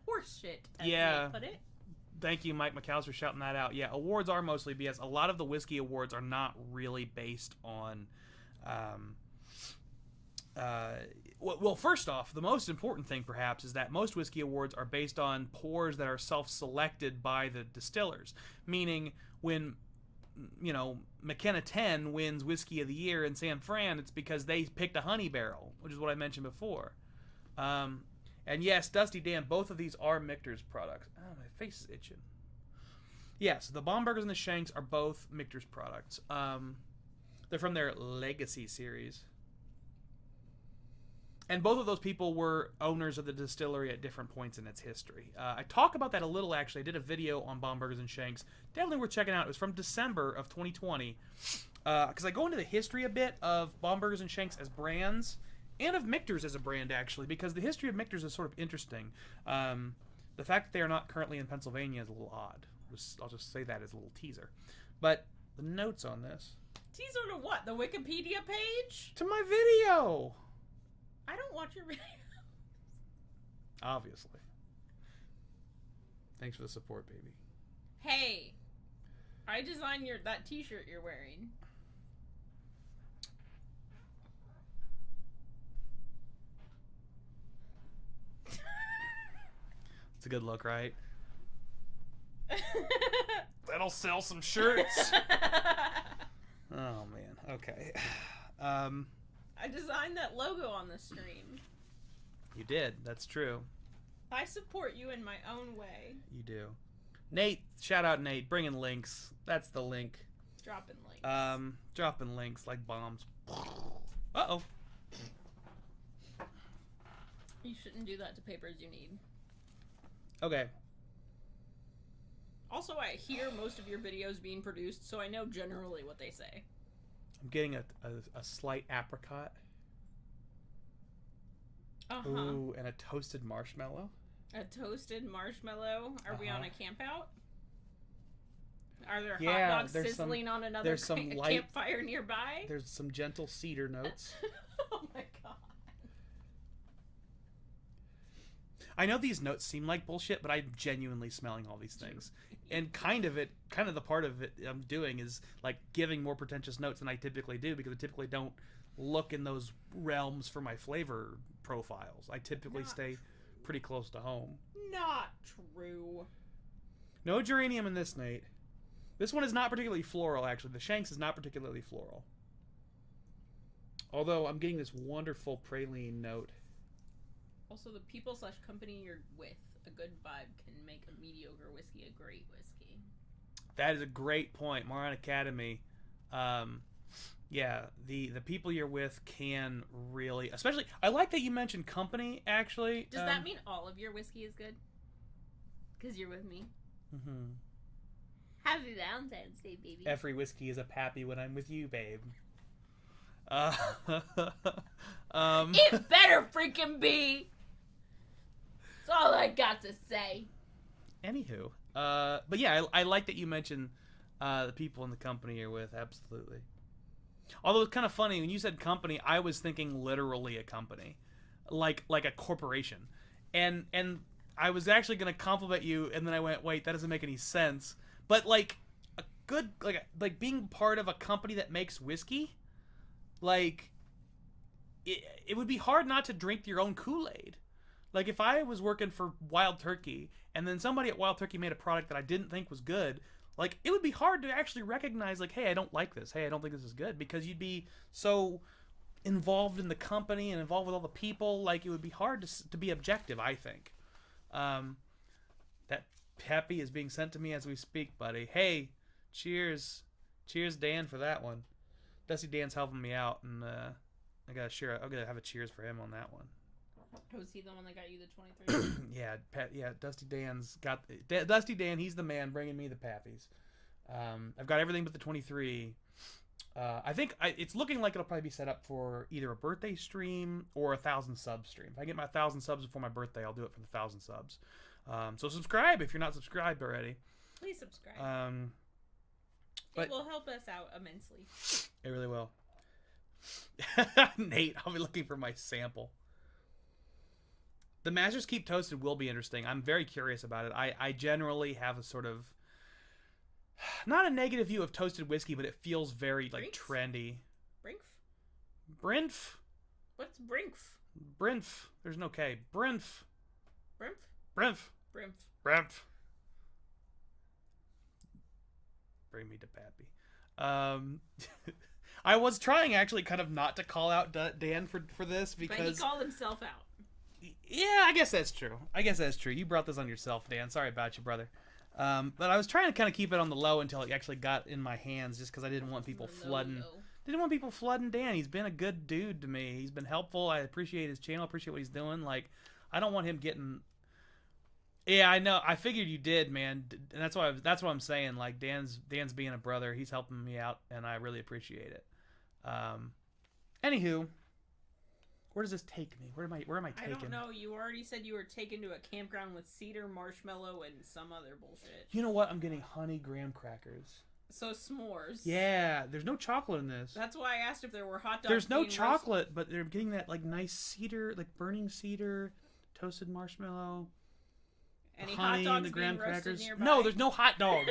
horseshit, as they put it. Thank you, Mike McAllister, shouting that out. Yeah, awards are mostly BS. A lot of the whiskey awards are not really based on... well, first off, the most important thing, perhaps, is that most whiskey awards are based on pours that are self-selected by the distillers. Meaning, when, you know, McKenna 10 wins Whiskey of the Year in San Fran, it's because they picked a honey barrel, which is what I mentioned before. And yes, Dusty Dan, both of these are Michter's products. Oh, my face is itching. Yes, the Bombergers and the Shanks are both Michter's products. They're from their Legacy series. And both of those people were owners of the distillery at different points in its history. I talk about that a little, actually. I did a video on Bombergers and Shanks. Definitely worth checking out. It was from December of 2020. Because I go into the history a bit of Bombergers and Shanks as brands, and of Michter's as a brand, actually, because the history of Michter's is sort of interesting. The fact that they are not currently in Pennsylvania is a little odd. I'll just say that as a little teaser. But the notes on this. Teaser to what? The Wikipedia page? To my video! I don't watch your video. Obviously. Thanks for the support, baby. Hey, I designed that t-shirt you're wearing. It's a good look, right? That'll sell some shirts. Oh, man. Okay. I designed that logo on the stream. You did. That's true. I support you in my own way. You do. Nate, shout out Nate. Bringing links. That's the link. Dropping links. Dropping links like bombs. Uh-oh. You shouldn't do that to papers you need. Okay. Also, I hear most of your videos being produced, so I know generally what they say. I'm getting a slight apricot. Uh-huh. Ooh, and a toasted marshmallow. A toasted marshmallow? Are we on a camp out? Are there Yeah, hot dogs there's sizzling on another campfire nearby? There's some gentle cedar notes. Oh my god. I know these notes seem like bullshit, but I'm genuinely smelling all these things. And kind of the part of it I'm doing is like giving more pretentious notes than I typically do, because I typically don't look in those realms for my flavor profiles. I typically stay pretty close to home. Not true. No geranium in this, Nate. This one is not particularly floral, actually. The Shanks is not particularly floral. Although I'm getting this wonderful praline note. Also, the people/company you're with, a good vibe can make a mediocre whiskey a great whiskey. That is a great point. Moron Academy. Yeah, the people you're with can really, especially, I like that you mentioned company, actually. Does that mean all of your whiskey is good? Because you're with me? Mm-hmm. Happy Valentine's Day, baby. Every whiskey is a pappy when I'm with you, babe. It better freaking be! That's all I got to say. Anywho. But yeah, I like that you mentioned the people in the company you're with, absolutely. Although it's kind of funny, when you said company, I was thinking literally a company. Like a corporation. And I was actually going to compliment you, and then I went, wait, that doesn't make any sense. But like a good, like being part of a company that makes whiskey, like it would be hard not to drink your own Kool-Aid. Like if I was working for Wild Turkey, and then somebody at Wild Turkey made a product that I didn't think was good, like it would be hard to actually recognize, like, hey, I don't like this. Hey, I don't think this is good, because you'd be so involved in the company and involved with all the people. Like it would be hard to be objective, I think. That Peppy is being sent to me as we speak, buddy. Hey, cheers, Dan, for that one. Dusty Dan's helping me out, and I gotta have a cheers for him on that one. Was he the one that got you the 23? Yeah, Dusty Dan's got Dusty Dan. He's the man bringing me the pappies. I've got everything but the 23. I think it's looking like it'll probably be set up for either a birthday stream or a 1,000 sub stream. If I get my 1,000 subs before my birthday, I'll do it for the 1,000 subs. So subscribe if you're not subscribed already. Please subscribe. But it will help us out immensely. It really will. Nate, I'll be looking for my sample. The Masters Keep Toasted will be interesting. I'm very curious about it. I generally have a sort of, not a negative view of toasted whiskey, but it feels very like trendy. Brinf? What's Brinf? Brinf. There's no K. Brinf. Brinf. Bring me to Pappy. I was trying actually kind of not to call out Dan for this, because but he called himself out. Yeah, I guess that's true. You brought this on yourself, Dan. Sorry about you, brother. But I was trying to kind of keep it on the low until it actually got in my hands, just because I didn't want people flooding Didn't want people flooding Dan. He's been a good dude to me. He's been helpful. I appreciate his channel. Appreciate what he's doing. Like, I don't want him getting. Yeah, I know. I figured you did, man. And that's what I'm saying. Like, Dan's being a brother. He's helping me out, and I really appreciate it. Anywho, where does this take me? Where am I taken? I don't know. You already said you were taken to a campground with cedar, marshmallow, and some other bullshit. You know what? I'm getting honey graham crackers. So s'mores. Yeah, there's no chocolate in this. That's why I asked if there were hot dogs. There's no chocolate, but they're getting that like nice cedar, like burning cedar, toasted marshmallow. Any honey hot dogs and the graham being roasted crackers. nearby? No, there's no hot dogs.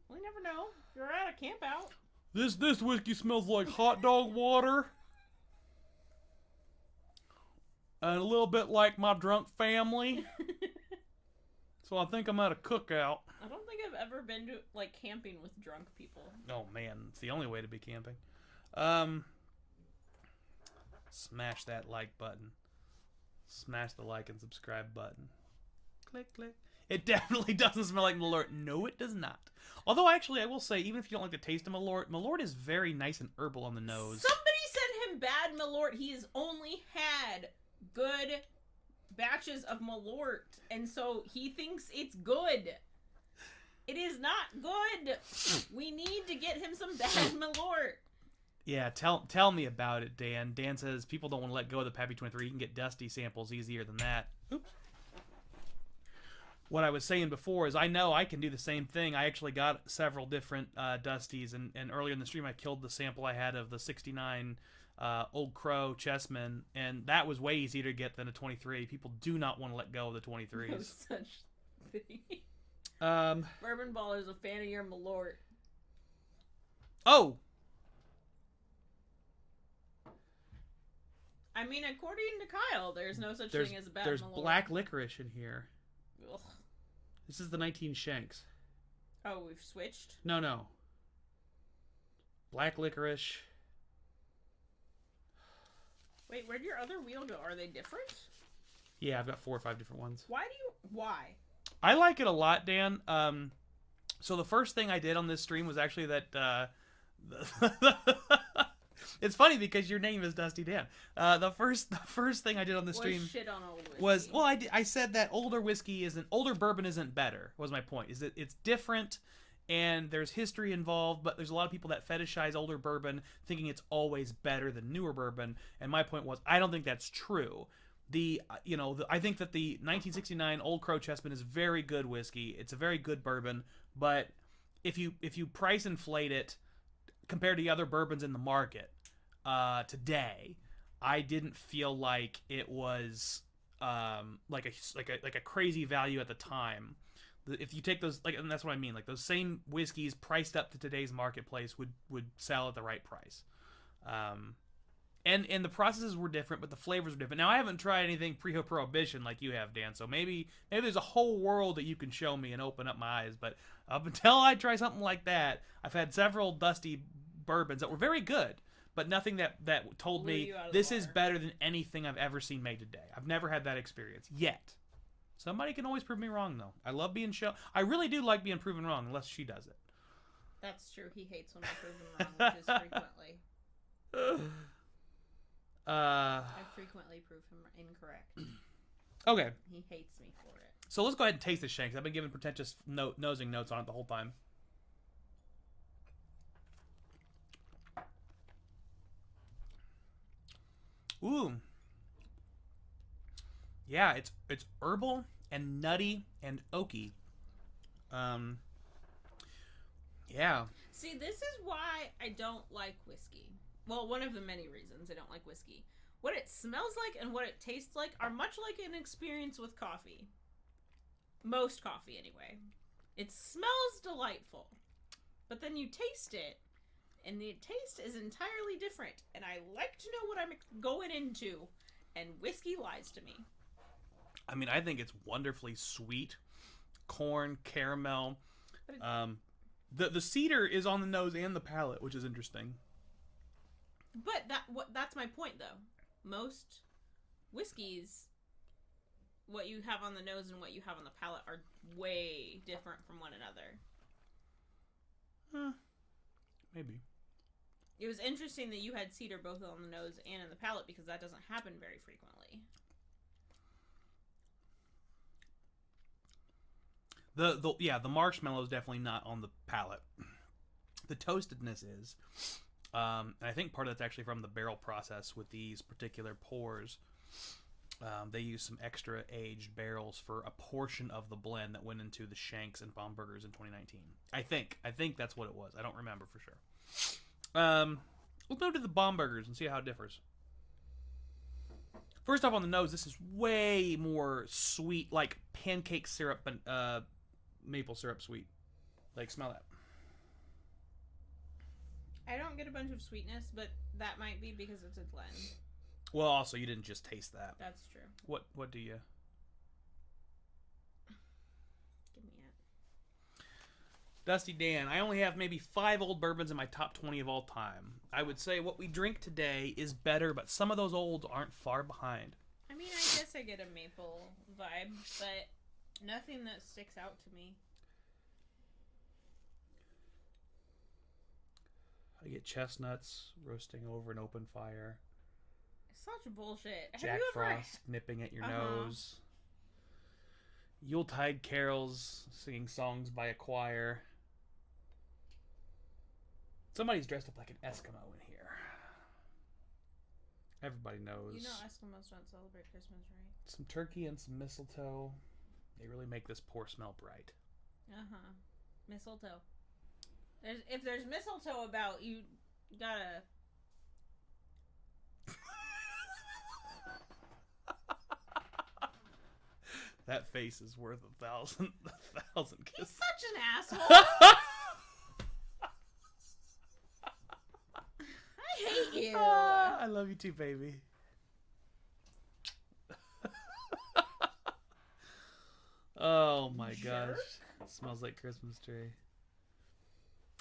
We never know. If you're at a camp out. This whiskey smells like hot dog water. And a little bit like my drunk family. So I think I'm at a cookout. I don't think I've ever been to like camping with drunk people. Oh man, it's the only way to be camping. Smash that like button. Smash the like and subscribe button. Click, click. It definitely doesn't smell like Malort. No, it does not. Although, actually, I will say, even if you don't like the taste of Malort, Malort is very nice and herbal on the nose. Somebody sent him bad Malort. He has only had good batches of Malort, and so he thinks it's good. It is not good. We need to get him some bad Malort. Yeah, tell me about it, Dan. Dan says people don't want to let go of the Pappy 23. You can get dusty samples easier than that. Oops. What I was saying before is I know I can do the same thing. I actually got several different Dusties, and earlier in the stream I killed the sample I had of the 69 Old Crow Chessman, and that was way easier to get than a 23. People do not want to let go of the 23s. No such thing. Bourbon Ball is a fan of your Malort. Oh! I mean, according to Kyle, there's no such thing as a bad There's Malort. black licorice in here. Ugh. This is the 19 Shanks. Oh, we've switched? No. Black licorice. Wait, where'd your other wheel go? Are they different? Yeah, I've got 4 or 5 different ones. Why? I like it a lot, Dan. So the first thing I did on this stream was actually that, it's funny because your name is Dusty Dan. The first thing I did on the stream shit on old whiskey. was, well, I said that older bourbon isn't better, was my point. Is that it's different and there's history involved, but there's a lot of people that fetishize older bourbon thinking it's always better than newer bourbon, and my point was I don't think that's true. I think that the 1969 Old Crow Chessman is very good whiskey. It's a very good bourbon, but if you price inflate it compared to the other bourbons in the market today, I didn't feel like it was like a crazy value at the time. If you take those, like, and that's what I mean, like those same whiskeys priced up to today's marketplace would sell at the right price. And the processes were different, but the flavors were different. Now I haven't tried anything pre-prohibition like you have, Dan. So maybe there's a whole world that you can show me and open up my eyes. But up until I try something like that, I've had several Dusty bourbons that were very good, but nothing that told me this is better than anything I've ever seen made today. I've never had that experience yet. Somebody can always prove me wrong, though. I love being shown. I really do like being proven wrong, unless she does it. That's true. He hates when I prove him wrong, which is frequently. I frequently prove him incorrect. Okay. He hates me for it. So let's go ahead and taste this Shanks. I've been giving pretentious nosing notes on it the whole time. Ooh. Yeah, it's herbal and nutty and oaky. Yeah. See, this is why I don't like whiskey. Well, one of the many reasons I don't like whiskey. What it smells like and what it tastes like are much like an experience with coffee. Most coffee, anyway. It smells delightful. But then you taste it, and the taste is entirely different. And I like to know what I'm going into, and whiskey lies to me. I mean, I think it's wonderfully sweet. Corn, caramel. The cedar is on the nose and the palate, which is interesting. But that's my point, though. Most whiskeys, what you have on the nose and what you have on the palate are way different from one another. maybe. It was interesting that you had cedar both on the nose and in the palate because that doesn't happen very frequently. The marshmallow is definitely not on the palate. The toastedness is, and I think part of that's actually from the barrel process with these particular pours. They used some extra aged barrels for a portion of the blend that went into the Shanks and Baumburgers in 2019. I think that's what it was. I don't remember for sure. We'll move to the Baumburgers and see how it differs. First off, on the nose, this is way more sweet, like pancake syrup and maple syrup sweet. Like, smell that. I don't get a bunch of sweetness, but that might be because it's a blend. Well, also, you didn't just taste that. That's true. What do you? Give me it. Dusty Dan, I only have maybe 5 old bourbons in my top 20 of all time. I would say what we drink today is better, but some of those olds aren't far behind. I mean, I guess I get a maple vibe, but nothing that sticks out to me. I get chestnuts roasting over an open fire. Such bullshit. Jack Frost nipping at your nose. Yuletide carols, singing songs by a choir. Somebody's dressed up like an Eskimo in here. Everybody knows. You know Eskimos don't celebrate Christmas, right? Some turkey and some mistletoe. They really make this pour smell bright. Uh-huh. Mistletoe. If there's mistletoe about, you gotta... That face is worth 1,000 kisses. He's such an asshole. I hate you. I love you too, baby. Oh my gosh. It smells like Christmas tree.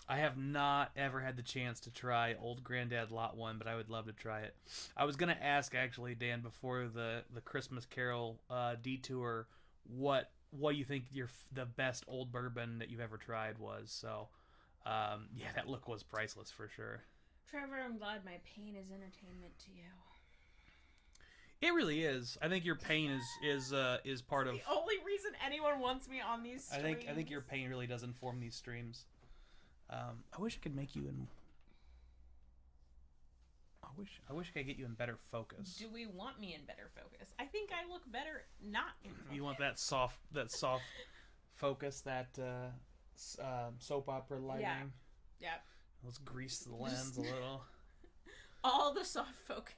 I have not ever had the chance to try Old Granddad Lot 1, but I would love to try it. I was going to ask, actually, Dan, before the Christmas Carol detour, what you think the best old bourbon that you've ever tried was. So, yeah, that look was priceless for sure. Trevor, I'm glad my pain is entertainment to you. It really is. I think your pain is part of... the only reason anyone wants me on these streams. I think your pain really does inform these streams. I wish I could make you in... I wish I could get you in better focus. Do we want me in better focus? I think I look better not in focus. You want that soft focus, that soap opera lighting? Yeah. Let's grease the lens a little. All the soft focus.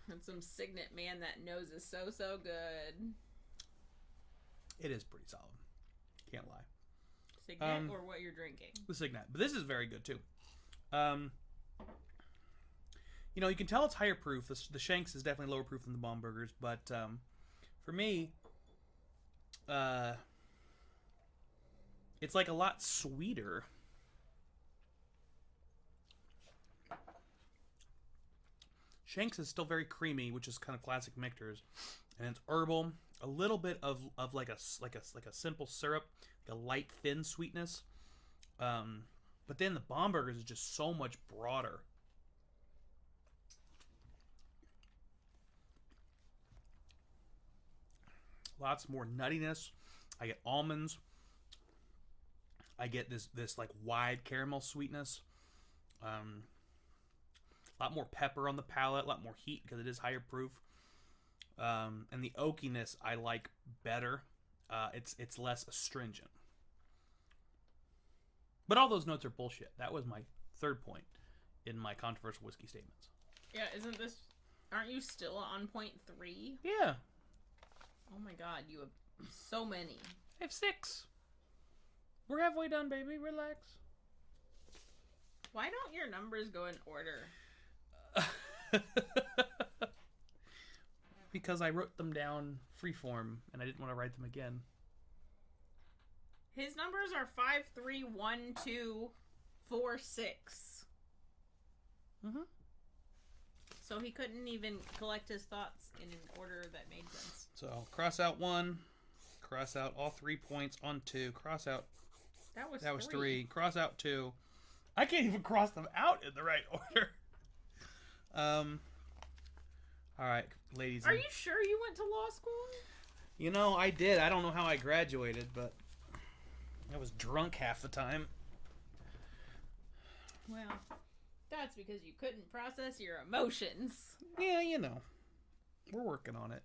And some Signet, man, that nose is so good. It is pretty solid. Can't lie. Signet or what you're drinking? The Signet. But this is very good, too. You know, you can tell it's higher proof. The Shanks is definitely lower proof than the Baumburgers. But for me, it's like a lot sweeter. Shanks is still very creamy, which is kind of classic Michter's, and it's herbal. A little bit of like a simple syrup, like a light thin sweetness. But then the Baumburgers is just so much broader. Lots more nuttiness. I get almonds. I get this like wide caramel sweetness. A lot more pepper on the palate, a lot more heat because it is higher proof. And the oakiness I like better. It's less astringent. But all those notes are bullshit. That was my third point in my controversial whiskey statements. Yeah, aren't you still on point 3? Yeah. Oh my god, you have so many. I have 6. We're halfway done, baby. Relax. Why don't your numbers go in order? Because I wrote them down freeform and I didn't want to write them again. His numbers are 5, 3, 1, 2, 4, 6. Mm-hmm. So he couldn't even collect his thoughts in an order that made sense. So cross out 1, cross out all 3 points on 2, cross out That was three. Cross out 2. I can't even cross them out in the right order. All right, ladies. Are you sure you went to law school? You know, I did. I don't know how I graduated, but I was drunk half the time. Well, that's because you couldn't process your emotions. Yeah, you know. We're working on it.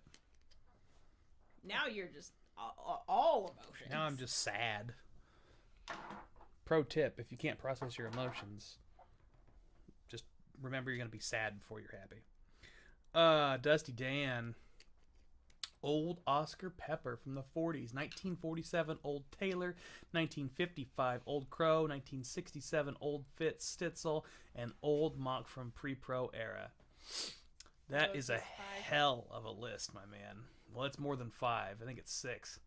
Now you're just all emotions. Now I'm just sad. Pro tip, if you can't process your emotions, just remember you're going to be sad before you're happy. Dusty Dan. Old Oscar Pepper from the 40s. 1947, Old Taylor. 1955, Old Crow. 1967, Old Fitz Stitzel. And Old Mock from pre-pro era. That is a hell of a list, my man. Well, it's more than 5. I think it's 6.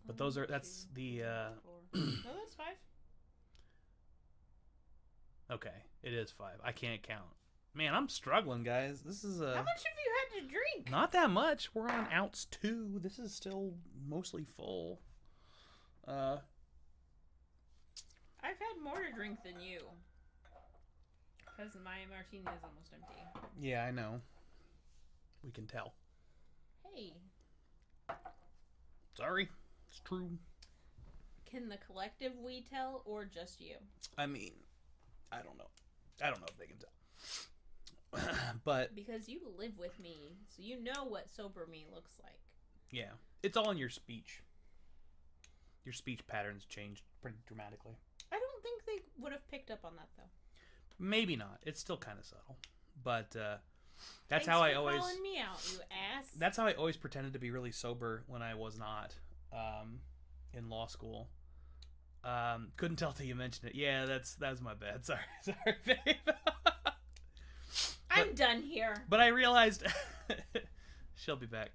But that's the... No, that's 5. Okay, it is 5. I can't count. Man, I'm struggling, guys. This is How much have you had to drink? not that much. We're on ounce 2. This is still mostly full. I've had more to drink than you. Because my martini is almost empty. Yeah, I know. We can tell. Hey. Sorry. It's true. Can the collective we tell or just you? I mean, I don't know. I don't know if they can tell. But because you live with me, so you know what sober me looks like. Yeah. It's all in your speech. Your speech patterns changed pretty dramatically. I don't think they would have picked up on that, though. Maybe not. It's still kind of subtle. But that's Thanks how I for always... calling me out, you ass. That's how I always pretended to be really sober when I was not in law school. Couldn't tell till you mentioned it. Yeah, that's my bad. Sorry, babe. I'm done here. But I realized she'll be back.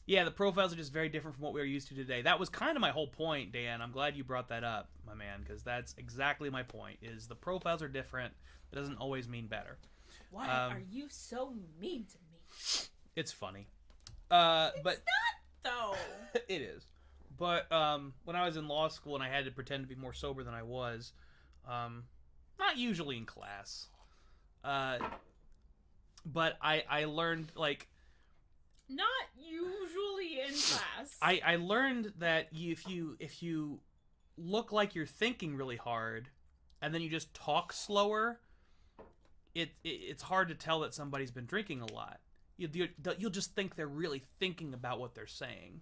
Yeah, the profiles are just very different from what we are used to today. That was kind of my whole point, Dan. I'm glad you brought that up, my man, because that's exactly my point. Is the profiles are different. It doesn't always mean better. Why are you so mean to me? It's funny. It's but not, though. It is. But when I was in law school and I had to pretend to be more sober than I was, not usually in class, but I learned, like... Not usually in class. I learned that if you look like you're thinking really hard and then you just talk slower, it's hard to tell that somebody's been drinking a lot. You'll just think they're really thinking about what they're saying.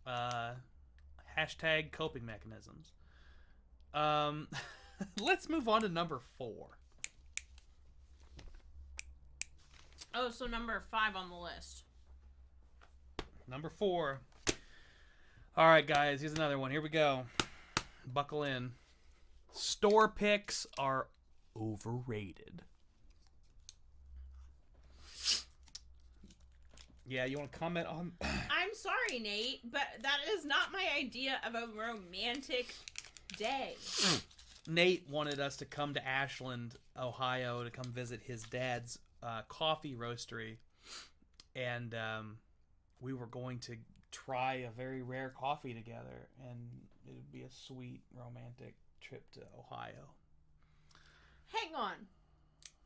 Hashtag coping mechanisms. Let's move on to number 4. Oh, so number 5 on the list. Number 4. All right, guys, here's another one. Here we go. Buckle in. Store picks are overrated. Yeah, you want to comment on... I'm sorry, Nate, but that is not my idea of a romantic day. Nate wanted us to come to Ashland, Ohio, to come visit his dad's coffee roastery. And we were going to try a very rare coffee together. And it would be a sweet, romantic trip to Ohio. Hang on.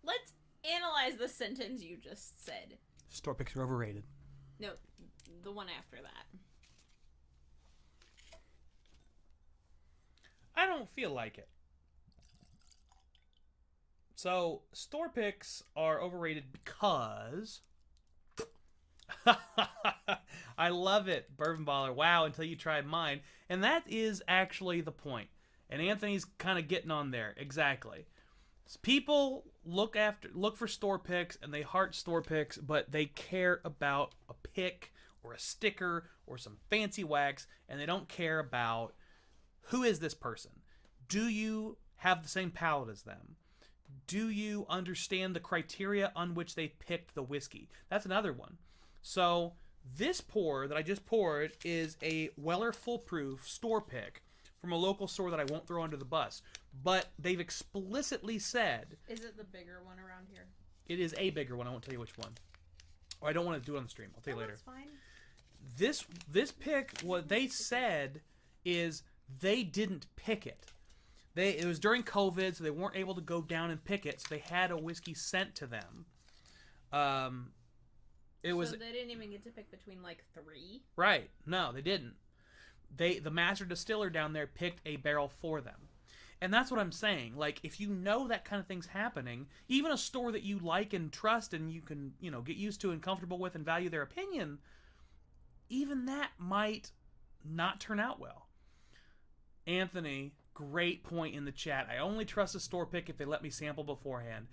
Let's analyze the sentence you just said. Store picks are overrated. No, the one after that. I don't feel like it. So, store picks are overrated because... I love it, Bourbon Baller. Wow, until you tried mine. And that is actually the point. And Anthony's kind of getting on there. Exactly. People look for store picks and they heart store picks, but they care about a pick or a sticker or some fancy wax, and they don't care about who is this person. Do you have the same palate as them? Do you understand the criteria on which they picked the whiskey? That's another one. So this pour that I just poured is a Weller Full Proof store pick from a local store that I won't throw under the bus. But they've explicitly said... Is it the bigger one around here? It is a bigger one. I won't tell you which one. Or I don't want to do it on the stream. I'll tell you later. That's fine. This pick, what they said is they didn't pick it. It was during COVID, so they weren't able to go down and pick it, so they had a whiskey sent to them. It was So they didn't even get to pick between like 3? right. No, they didn't. The master distiller down there picked a barrel for them. And that's what I'm saying. Like, if you know that kind of thing's happening, even a store that you like and trust and you can, get used to and comfortable with and value their opinion, even that might not turn out well. Anthony, great point in the chat. I only trust a store pick if they let me sample beforehand.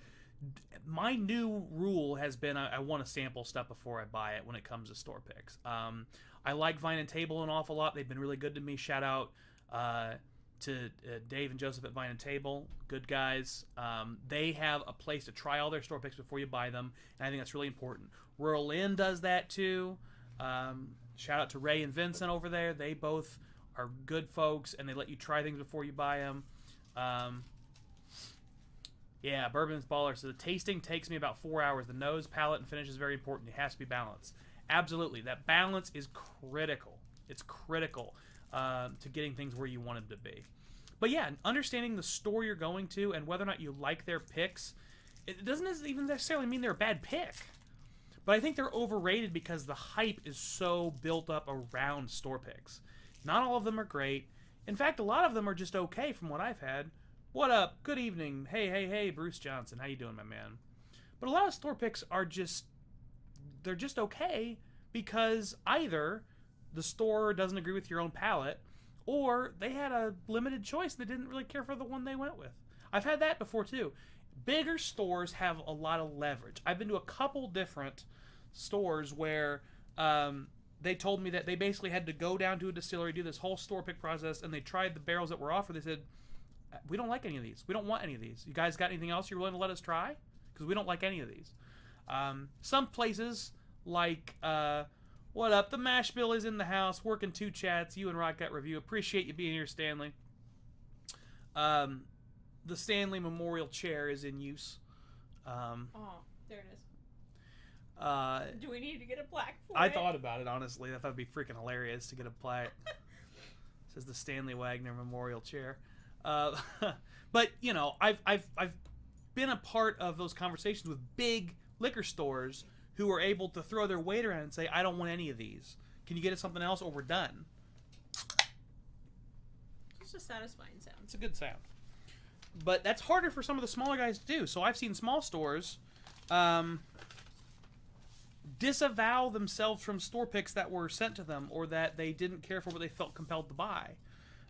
My new rule has been I want to sample stuff before I buy it when it comes to store picks. I like Vine and Table an awful lot. They've been really good to me. Shout out to Dave and Joseph at Vine and Table. Good guys. They have a place to try all their store picks before you buy them, and I think that's really important. Rural Inn does that too. Shout out to Ray and Vincent over there. They both are good folks, and they let you try things before you buy them. Yeah, Bourbon's Baller. So the tasting takes me about 4 hours. The nose, palate, and finish is very important. It has to be balanced. Absolutely. That balance is critical. It's critical to getting things where you want them to be. But yeah, understanding the store you're going to and whether or not you like their picks, it doesn't even necessarily mean they're a bad pick. But I think they're overrated because the hype is so built up around store picks. Not all of them are great. In fact, a lot of them are just okay from what I've had. What up? Good evening. Hey, Bruce Johnson. How you doing, my man? But a lot of store picks are they're just okay because either the store doesn't agree with your own palate or they had a limited choice and they didn't really care for the one they went with. I've had that before too. Bigger stores have a lot of leverage. I've been to a couple different stores where they told me that they basically had to go down to a distillery, do this whole store pick process, and they tried the barrels that were offered. They said, we don't like any of these. We don't want any of these. You guys got anything else you're willing to let us try? Because we don't like any of these. Some places, like, what up? The mash bill is in the house. Working 2 chats. You and Rock Got Review. Appreciate you being here, Stanley. The Stanley Memorial Chair is in use. Oh, there it is. Do we need to get a plaque for it? I thought about it, honestly. I thought it'd be freaking hilarious to get a plaque. It says the Stanley Wagner Memorial Chair. But I've been a part of those conversations with big liquor stores who are able to throw their weight around and say, I don't want any of these. Can you get us something else or we're done? It's a satisfying sound. It's a good sound. But that's harder for some of the smaller guys to do. So I've seen small stores disavow themselves from store picks that were sent to them or that they didn't care for but they felt compelled to buy.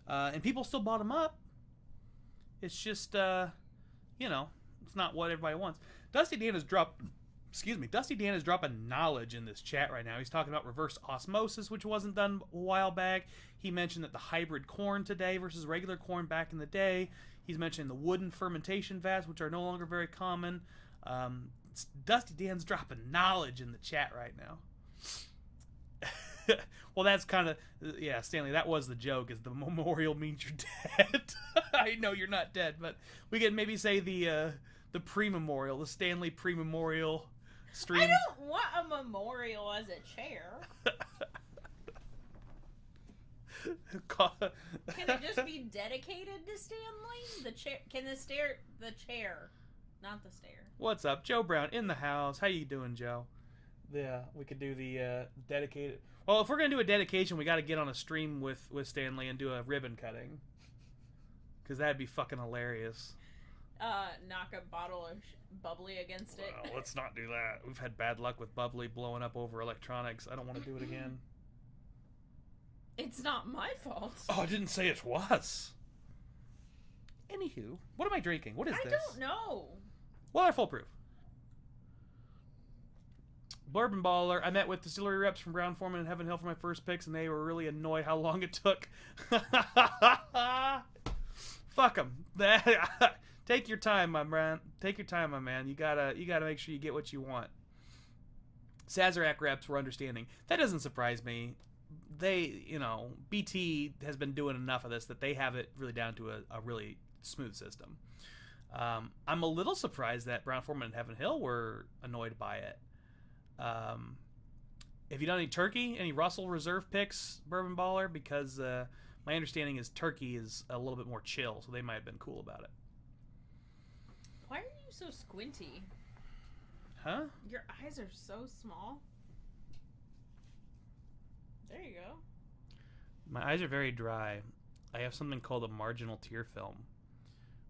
And people still bought them up. It's just, it's not what everybody wants. Dusty Dan is dropping knowledge in this chat right now. He's talking about reverse osmosis, which wasn't done a while back. He mentioned that the hybrid corn today versus regular corn back in the day. He's mentioning the wooden fermentation vats, which are no longer very common. Dusty Dan's dropping knowledge in the chat right now. Well, that's kind of, yeah, Stanley, that was the joke, is the memorial means you're dead. I know you're not dead, but we can maybe say the pre-memorial, the Stanley pre-memorial stream. I don't want a memorial as a chair. Can it just be dedicated to Stanley? The chair, the chair, not the stair. What's up, Joe Brown in the house? How you doing, Joe? Yeah, we could do the dedicated. Well, if we're gonna do a dedication, we got to get on a stream with Stanley and do a ribbon cutting, because that'd be fucking hilarious. Knock a bottle of bubbly against it. Well, let's not do that. We've had bad luck with bubbly blowing up over electronics. I don't want to do it again. It's not my fault. Oh, I didn't say it was. Anywho, what am I drinking? What is this? I don't know. Well, they're foolproof. Bourbon Baller. I met with distillery reps from Brown Forman and Heaven Hill for my first picks, and they were really annoyed how long it took. Fuck them. Take your time, my man. Take your time, my man. You gotta make sure you get what you want. Sazerac reps were understanding. That doesn't surprise me. They, BT has been doing enough of this that they have it really down to a really smooth system. I'm a little surprised that Brown Forman and Heaven Hill were annoyed by it. Have you done any turkey? Any Russell Reserve picks, Bourbon Baller? Because My understanding is Turkey is a little bit more chill, so they might have been cool about it. Why are you so squinty? Huh? Your eyes are so small. There you go. My eyes are very dry. I have something called a marginal tear film,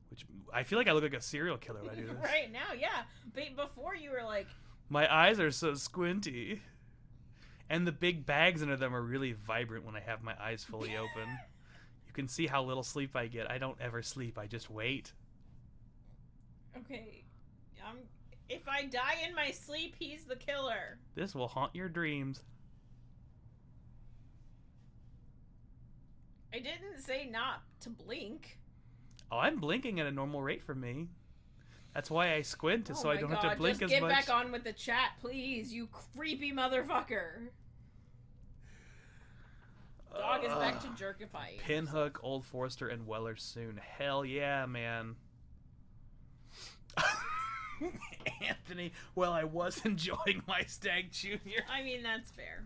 which I feel like I look like a serial killer when I do this. Right now, yeah. But before you were like... My eyes are so squinty. And the big bags under them are really vibrant when I have my eyes fully open. You can see how little sleep I get. I don't ever sleep. I just wait. Okay. If I die in my sleep, he's the killer. This will haunt your dreams. I didn't say not to blink. Oh, I'm blinking at a normal rate for me. That's why I squint, so I don't have to blink just as much. get back on with the chat, please, you creepy motherfucker. Dog is back to jerkifying. Pinhook, Old Forester, and Weller soon. Hell yeah, man. Anthony, well, I was enjoying my Stag Junior. I mean, that's fair.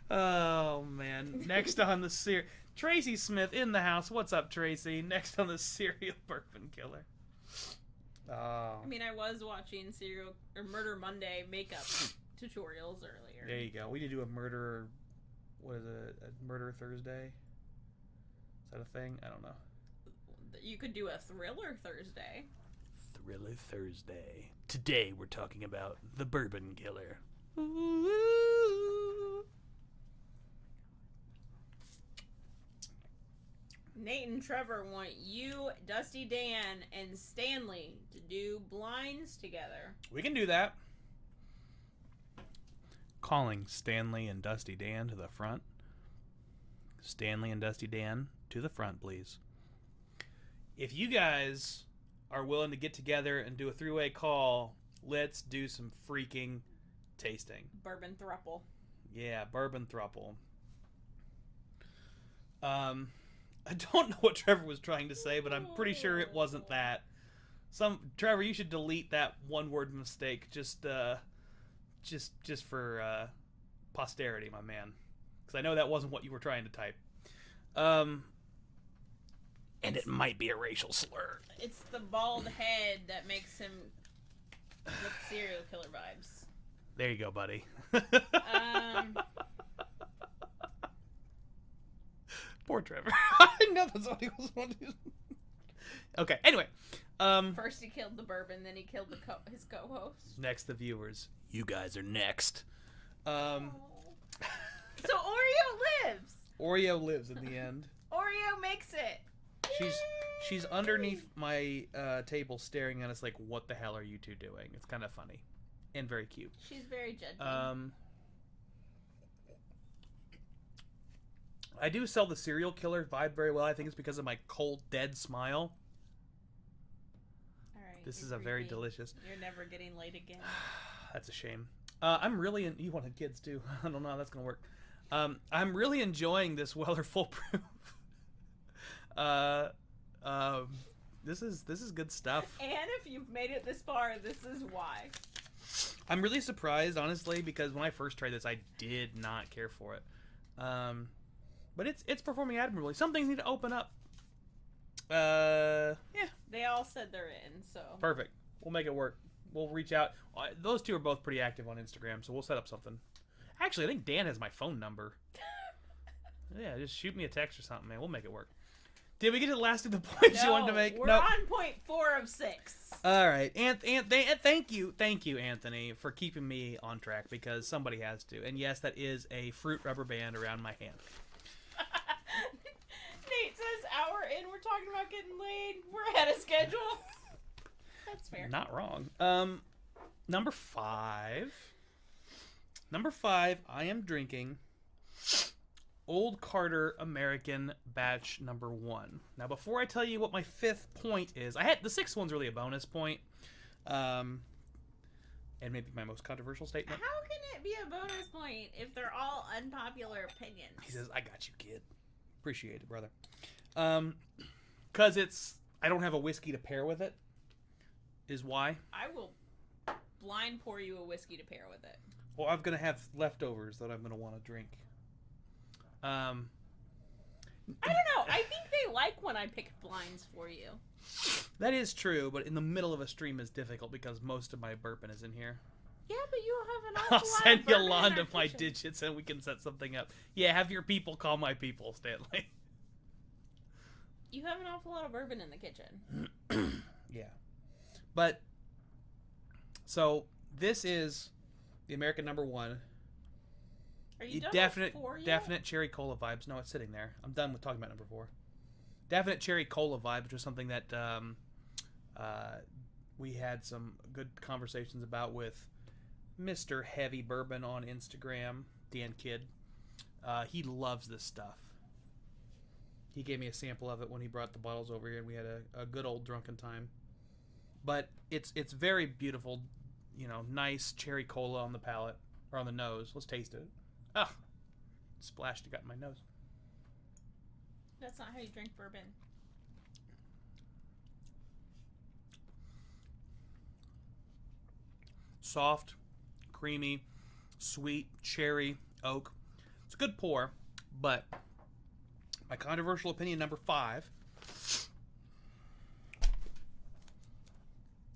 Oh, man. Next on the series, Tracy Smith in the house. What's up, Tracy? Next on the serial bourbon killer. Oh. I mean, I was watching Murder Monday makeup tutorials earlier. There you go. We need to do a murder. What is it? A Murder Thursday? Is that a thing? I don't know. You could do a Thriller Thursday. Thriller Thursday. Today we're talking about the bourbon killer. Nate and Trevor want you, Dusty Dan, and Stanley to do blinds together. We can do that. Calling Stanley and Dusty Dan to the front. Stanley and Dusty Dan to the front, please. If you guys are willing to get together and do a three-way call, let's do some freaking tasting. Bourbon thruple. Yeah, bourbon thruple. I don't know what Trevor was trying to say, but I'm pretty sure it wasn't that. Trevor, you should delete that one-word mistake just for posterity, my man, because I know that wasn't what you were trying to type. And it might be a racial slur. It's the bald head that makes him look serial killer vibes. There you go, buddy. Poor Trevor. I know that's what he was wanting. Okay, anyway. First he killed the bourbon, then he killed his co-host. Next, the viewers. You guys are next. So Oreo lives. Oreo lives in the end. Oreo makes it. She's underneath my table staring at us like, what the hell are you two doing? It's kind of funny. And very cute. She's very judgy. I do sell the serial killer vibe very well. I think it's because of my cold, dead smile. All right. This is a very delicious. You're never getting laid again. That's a shame. I'm really you wanted kids too. I don't know how that's gonna work. I'm really enjoying this Weller Foolproof. This is good stuff. And if you've made it this far, this is why. I'm really surprised, honestly, because when I first tried this, I did not care for it. But it's performing admirably. Some things need to open up. Yeah. They all said they're in, so. Perfect. We'll make it work. We'll reach out. Those two are both pretty active on Instagram, so we'll set up something. Actually, I think Dan has my phone number. Yeah, just shoot me a text or something, man. We'll make it work. Did we get to the last of the points you wanted to make? We're on point 4 of 6. All right. Thank you, Anthony, for keeping me on track, because somebody has to. And yes, that is a fruit rubber band around my hand. Nate says, hour in, we're talking about getting laid. We're ahead of schedule. That's fair. Not wrong. Number 5. I am drinking Old Carter American Batch number 1. Now, before I tell you what my 5th point is, the 6th one's really a bonus point. And maybe my most controversial statement. How can it be a bonus point if they're all unpopular opinions? He says, I got you, kid. Appreciate it, brother. Because I don't have a whiskey to pair with it, is why. I will blind pour you a whiskey to pair with it. Well, I'm going to have leftovers that I'm going to want to drink. I don't know. I think they like when I pick blinds for you. That is true, but in the middle of a stream is difficult because most of my bourbon is in here. Yeah, but you have an I'll awful lot send of bourbon in Yolanda our my kitchen. digits and we can set something up. Yeah, have your people call my people, Stanley. You have an awful lot of bourbon in the kitchen. Yeah. But, so, this is the American number 1. Are you done Definite, with 4 yet? definite cherry cola vibes. No, it's sitting there. I'm done with talking about number 4. Definite cherry cola vibes, which was something that we had some good conversations about with Mr. Heavy Bourbon on Instagram, Dan Kidd. He loves this stuff. He gave me a sample of it when he brought the bottles over here, and we had a good old drunken time. But it's very beautiful, nice cherry cola on the palate, or on the nose. Let's taste it. Ah, splashed it, got in my nose. That's not how you drink bourbon. Soft, creamy, sweet, cherry, oak. It's a good pour, but my controversial opinion number 5.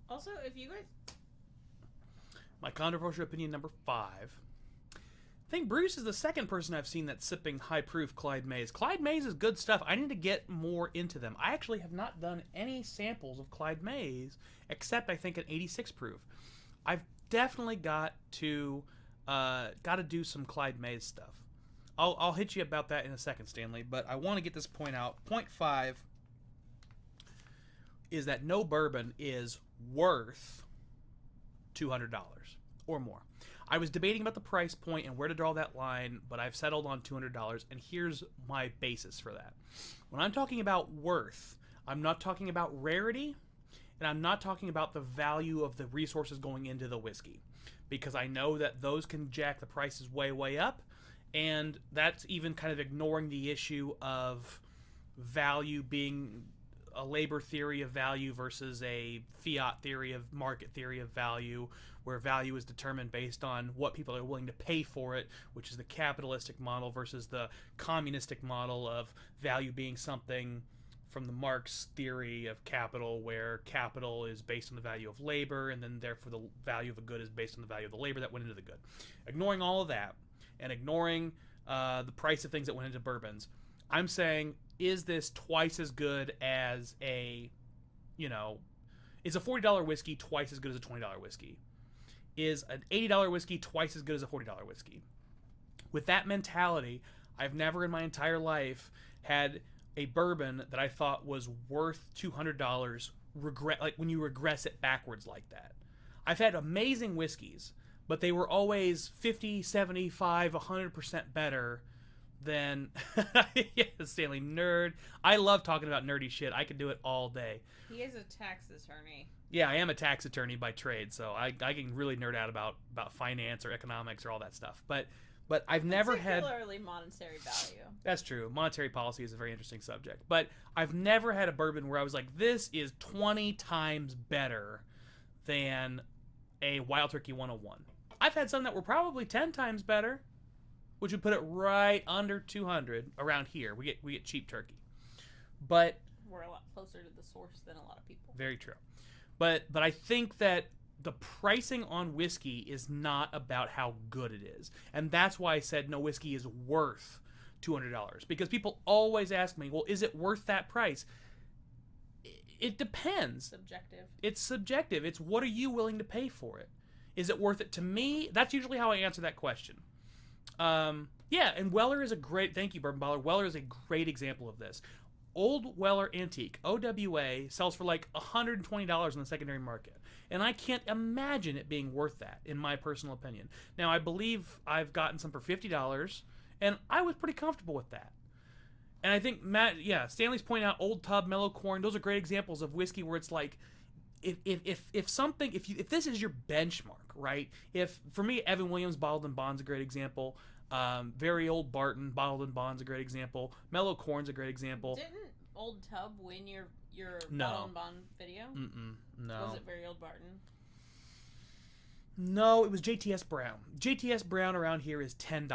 Also, if you guys... My controversial opinion number 5. I think Bruce is the second person I've seen that's sipping high-proof Clyde Mays. Clyde Mays is good stuff. I need to get more into them. I actually have not done any samples of Clyde Mays, except I think an 86 proof. I've definitely got to do some Clyde Mays stuff. I'll hit you about that in a second, Stanley, but I want to get this point out. Point 5 is that no bourbon is worth $200 or more. I was debating about the price point and where to draw that line, but I've settled on $200, and here's my basis for that. When I'm talking about worth, I'm not talking about rarity, and I'm not talking about the value of the resources going into the whiskey, because I know that those can jack the prices way, way up, and that's even kind of ignoring the issue of value being a labor theory of value versus a fiat theory of market theory of value, where value is determined based on what people are willing to pay for it, which is the capitalistic model versus the communistic model of value being something from the Marx theory of capital, where capital is based on the value of labor, and then therefore the value of a good is based on the value of the labor that went into the good. Ignoring all of that, and ignoring the price of things that went into bourbons, I'm saying, is this twice as good as is a $40 whiskey twice as good as a $20 whiskey? Is an $80 whiskey twice as good as a $40 whiskey? With that mentality, I've never in my entire life had a bourbon that I thought was worth $200 when you regress it backwards like that. I've had amazing whiskeys, but they were always 50, 75, 100% better than yeah, Stanley, nerd. I love talking about nerdy shit. I could do it all day. He is a tax attorney. Yeah, I am a tax attorney by trade, so I can really nerd out about finance or economics or all that stuff. But I've never had... Particularly monetary value. That's true. Monetary policy is a very interesting subject. But I've never had a bourbon where I was like, this is 20 times better than a Wild Turkey 101. I've had some that were probably 10 times better, which would put it right under 200 around here. We get cheap turkey. But we're a lot closer to the source than a lot of people. Very true. But I think that the pricing on whiskey is not about how good it is. And that's why I said no whiskey is worth $200. Because people always ask me, well, is it worth that price? It depends. Subjective. It's subjective. It's what are you willing to pay for it? Is it worth it to me? That's usually how I answer that question. Yeah, and Weller is a great... Thank you, Bourbon Baller. Weller is a great example of this. Old Weller Antique, OWA, sells for like $120 in the secondary market. And I can't imagine it being worth that, in my personal opinion. Now, I believe I've gotten some for $50, and I was pretty comfortable with that. And I think, Stanley's pointing out Old Tub, Mellow Corn, those are great examples of whiskey where it's like, if this is your benchmark, right? For me, Evan Williams Bottled in Bond's a great example. Very Old Barton Bottled in Bond's a great example. Mellow Corn's a great example. Didn't Old Tub win your No. Bottled in Bond video? No. Was it Very Old Barton? No, it was JTS Brown. JTS Brown around here is $10.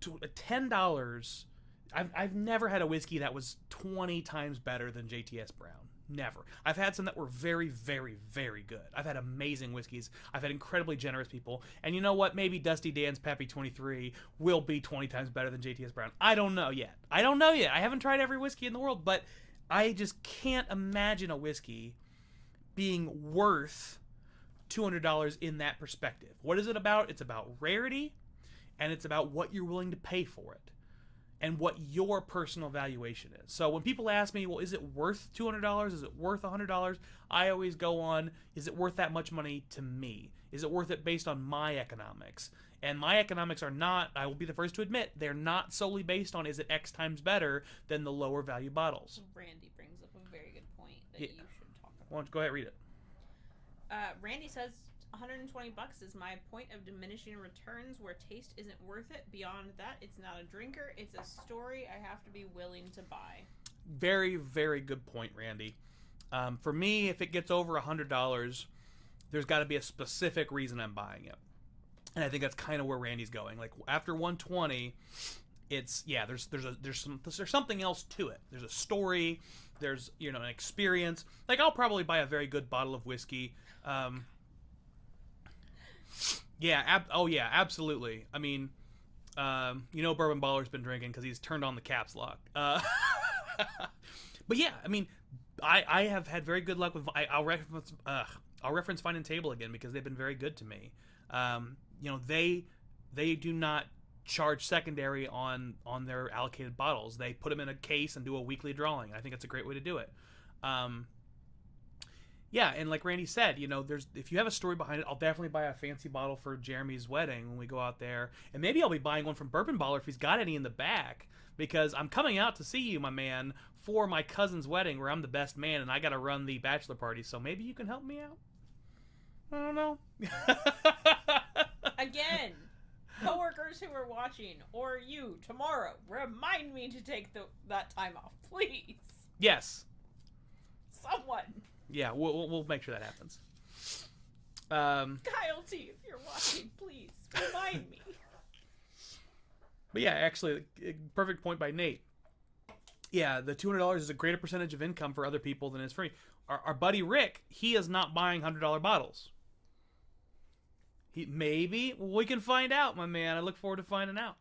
$10. I've never had a whiskey that was 20 times better than JTS Brown. Never. I've had some that were very, very, very good. I've had amazing whiskeys. I've had incredibly generous people. And you know what? Maybe Dusty Dan's Pappy 23 will be 20 times better than JTS Brown. I don't know yet. I haven't tried every whiskey in the world, but I just can't imagine a whiskey being worth $200 in that perspective. What is it about? It's about rarity, and it's about what you're willing to pay for it, and what your personal valuation is. So when people ask me, well, is it worth $200? Is it worth $100? I always go on, is it worth that much money to me? Is it worth it based on my economics? And my economics are not, I will be the first to admit, they're not solely based on is it X times better than the lower value bottles. Randy brings up a very good point that you should talk about. Why don't you go ahead and read it? Randy says, $120 is my point of diminishing returns where taste isn't worth it. Beyond that, it's not a drinker, it's a story I have to be willing to buy. Very, very good point, Randy. For me, if it gets over $100, there's got to be a specific reason I'm buying it. And I think that's kind of where Randy's going. Like after 120, it's there's something else to it. There's a story, there's an experience. Like I'll probably buy a very good bottle of whiskey. Absolutely. I mean, Bourbon Baller's been drinking because he's turned on the caps lock. But yeah, I mean, I have had very good luck with. I'll reference Fine and Table again because they've been very good to me. They do not charge secondary on their allocated bottles. They put them in a case and do a weekly drawing. I think it's a great way to do it. Yeah, and like Randy said, if you have a story behind it, I'll definitely buy a fancy bottle for Jeremy's wedding when we go out there. And maybe I'll be buying one from Bourbon Baller if he's got any in the back, because I'm coming out to see you, my man, for my cousin's wedding where I'm the best man and I got to run the bachelor party. So maybe you can help me out? I don't know. Again, coworkers who are watching, or you tomorrow, remind me to take that time off, please. Yes. Someone. Yeah, we'll make sure that happens. Kyle T, if you're watching, please remind me. But yeah, actually, perfect point by Nate. Yeah, the $200 is a greater percentage of income for other people than is for me. Our buddy Rick, he is not buying $100 bottles. Maybe we can find out, my man. I look forward to finding out.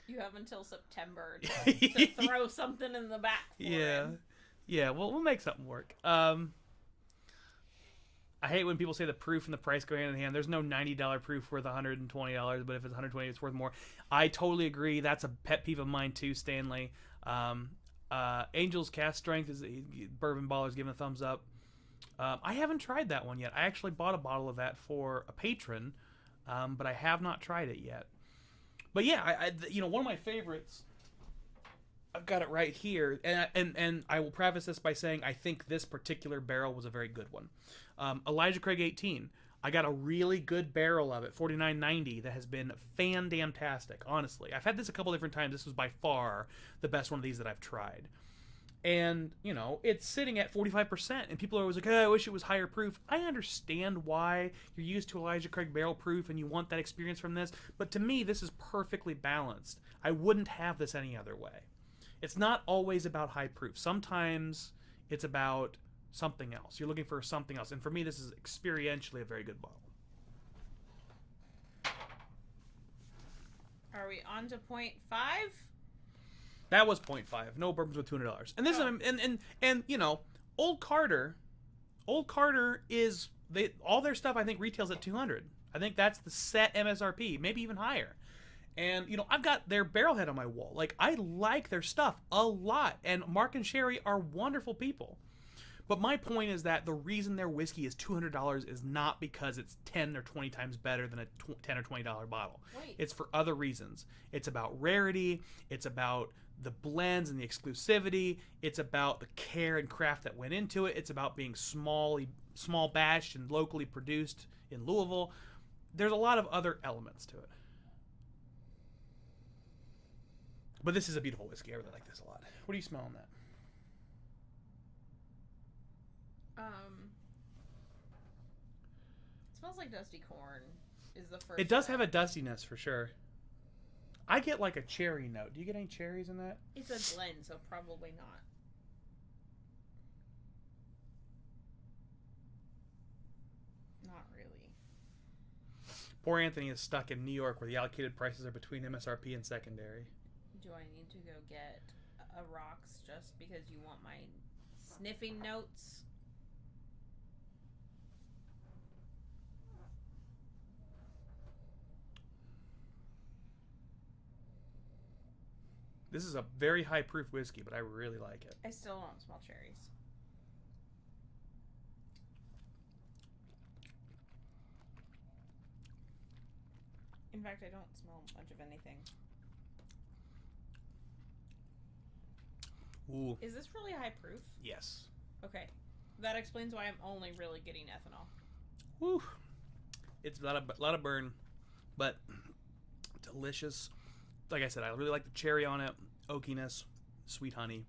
You have until September to throw something in the back for him. Yeah, we'll make something work. I hate when people say the proof and the price go hand in hand. There's no $90 proof worth $120, but if it's $120, it's worth more. I totally agree. That's a pet peeve of mine too, Stanley. Angel's Cast Strength is Bourbon Baller's giving a thumbs up. I haven't tried that one yet. I actually bought a bottle of that for a patron, but I have not tried it yet. But yeah, one of my favorites. I've got it right here, and I will preface this by saying I think this particular barrel was a very good one. Elijah Craig 18. I got a really good barrel of it, 49.90, that has been fan-damn-tastic, honestly. I've had this a couple different times. This was by far the best one of these that I've tried. And, it's sitting at 45%, and people are always like, oh, I wish it was higher proof. I understand why you're used to Elijah Craig barrel proof and you want that experience from this, but to me, this is perfectly balanced. I wouldn't have this any other way. It's not always about high proof. Sometimes it's about something else. You're looking for something else. And for me, this is experientially a very good bottle. Are we on to point 5? That was 0.5. No bourbons with $200. And this is, Old Carter is all their stuff I think retails at $200. I think that's the set MSRP, maybe even higher. And, I've got their barrelhead on my wall. Like, I like their stuff a lot. And Mark and Sherry are wonderful people. But my point is that the reason their whiskey is $200 is not because it's 10 or 20 times better than a $10 or $20 bottle. Wait. It's for other reasons. It's about rarity. It's about the blends and the exclusivity. It's about the care and craft that went into it. It's about being small batched and locally produced in Louisville. There's a lot of other elements to it. But this is a beautiful whiskey. I really like this a lot. What do you smell on that? It smells like dusty corn is the first. It does have a dustiness for sure. I get like a cherry note. Do you get any cherries in that? It's a blend, so probably not. Not really. Poor Anthony is stuck in New York where the allocated prices are between MSRP and secondary. Do I need to go get a rocks just because you want my sniffing notes? This is a very high proof whiskey, but I really like it. I still don't smell cherries. In fact, I don't smell much of anything. Ooh. Is this really high proof? Yes. Okay. That explains why I'm only really getting ethanol. Woo. It's a lot of burn, but delicious. Like I said, I really like the cherry on it, oakiness, sweet honey.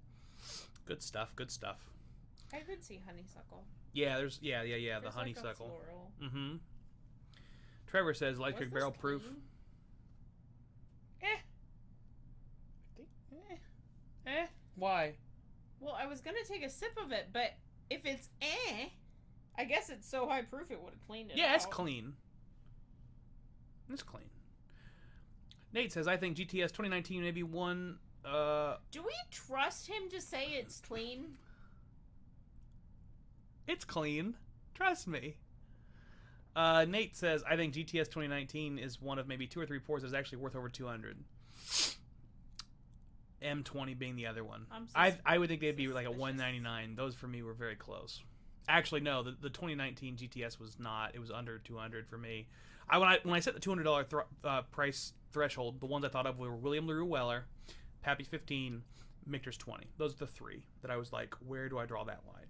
Good stuff. Good stuff. I could see honeysuckle. Yeah, there's the There's honeysuckle. Like a floral. Mm-hmm. Trevor says electric barrel proof. Why? Well, I was gonna take a sip of it, but if it's I guess it's so high proof it would have cleaned it out. Yeah, it's clean. It's clean. Nate says, I think GTS 2019 maybe one. Do we trust him to say it's clean? It's clean. Trust me. Nate says, I think GTS 2019 is one of maybe 2 or 3 pours that's actually worth over 200. M20 being the other one. I would think they'd be like a 199. Those for me were very close. Actually, no, the 2019 GTS was not. It was under 200 for me. When I set the $200 price threshold, the ones I thought of were William LaRue Weller, Pappy 15, Michter's 20. Those are the 3 that I was like, where do I draw that line?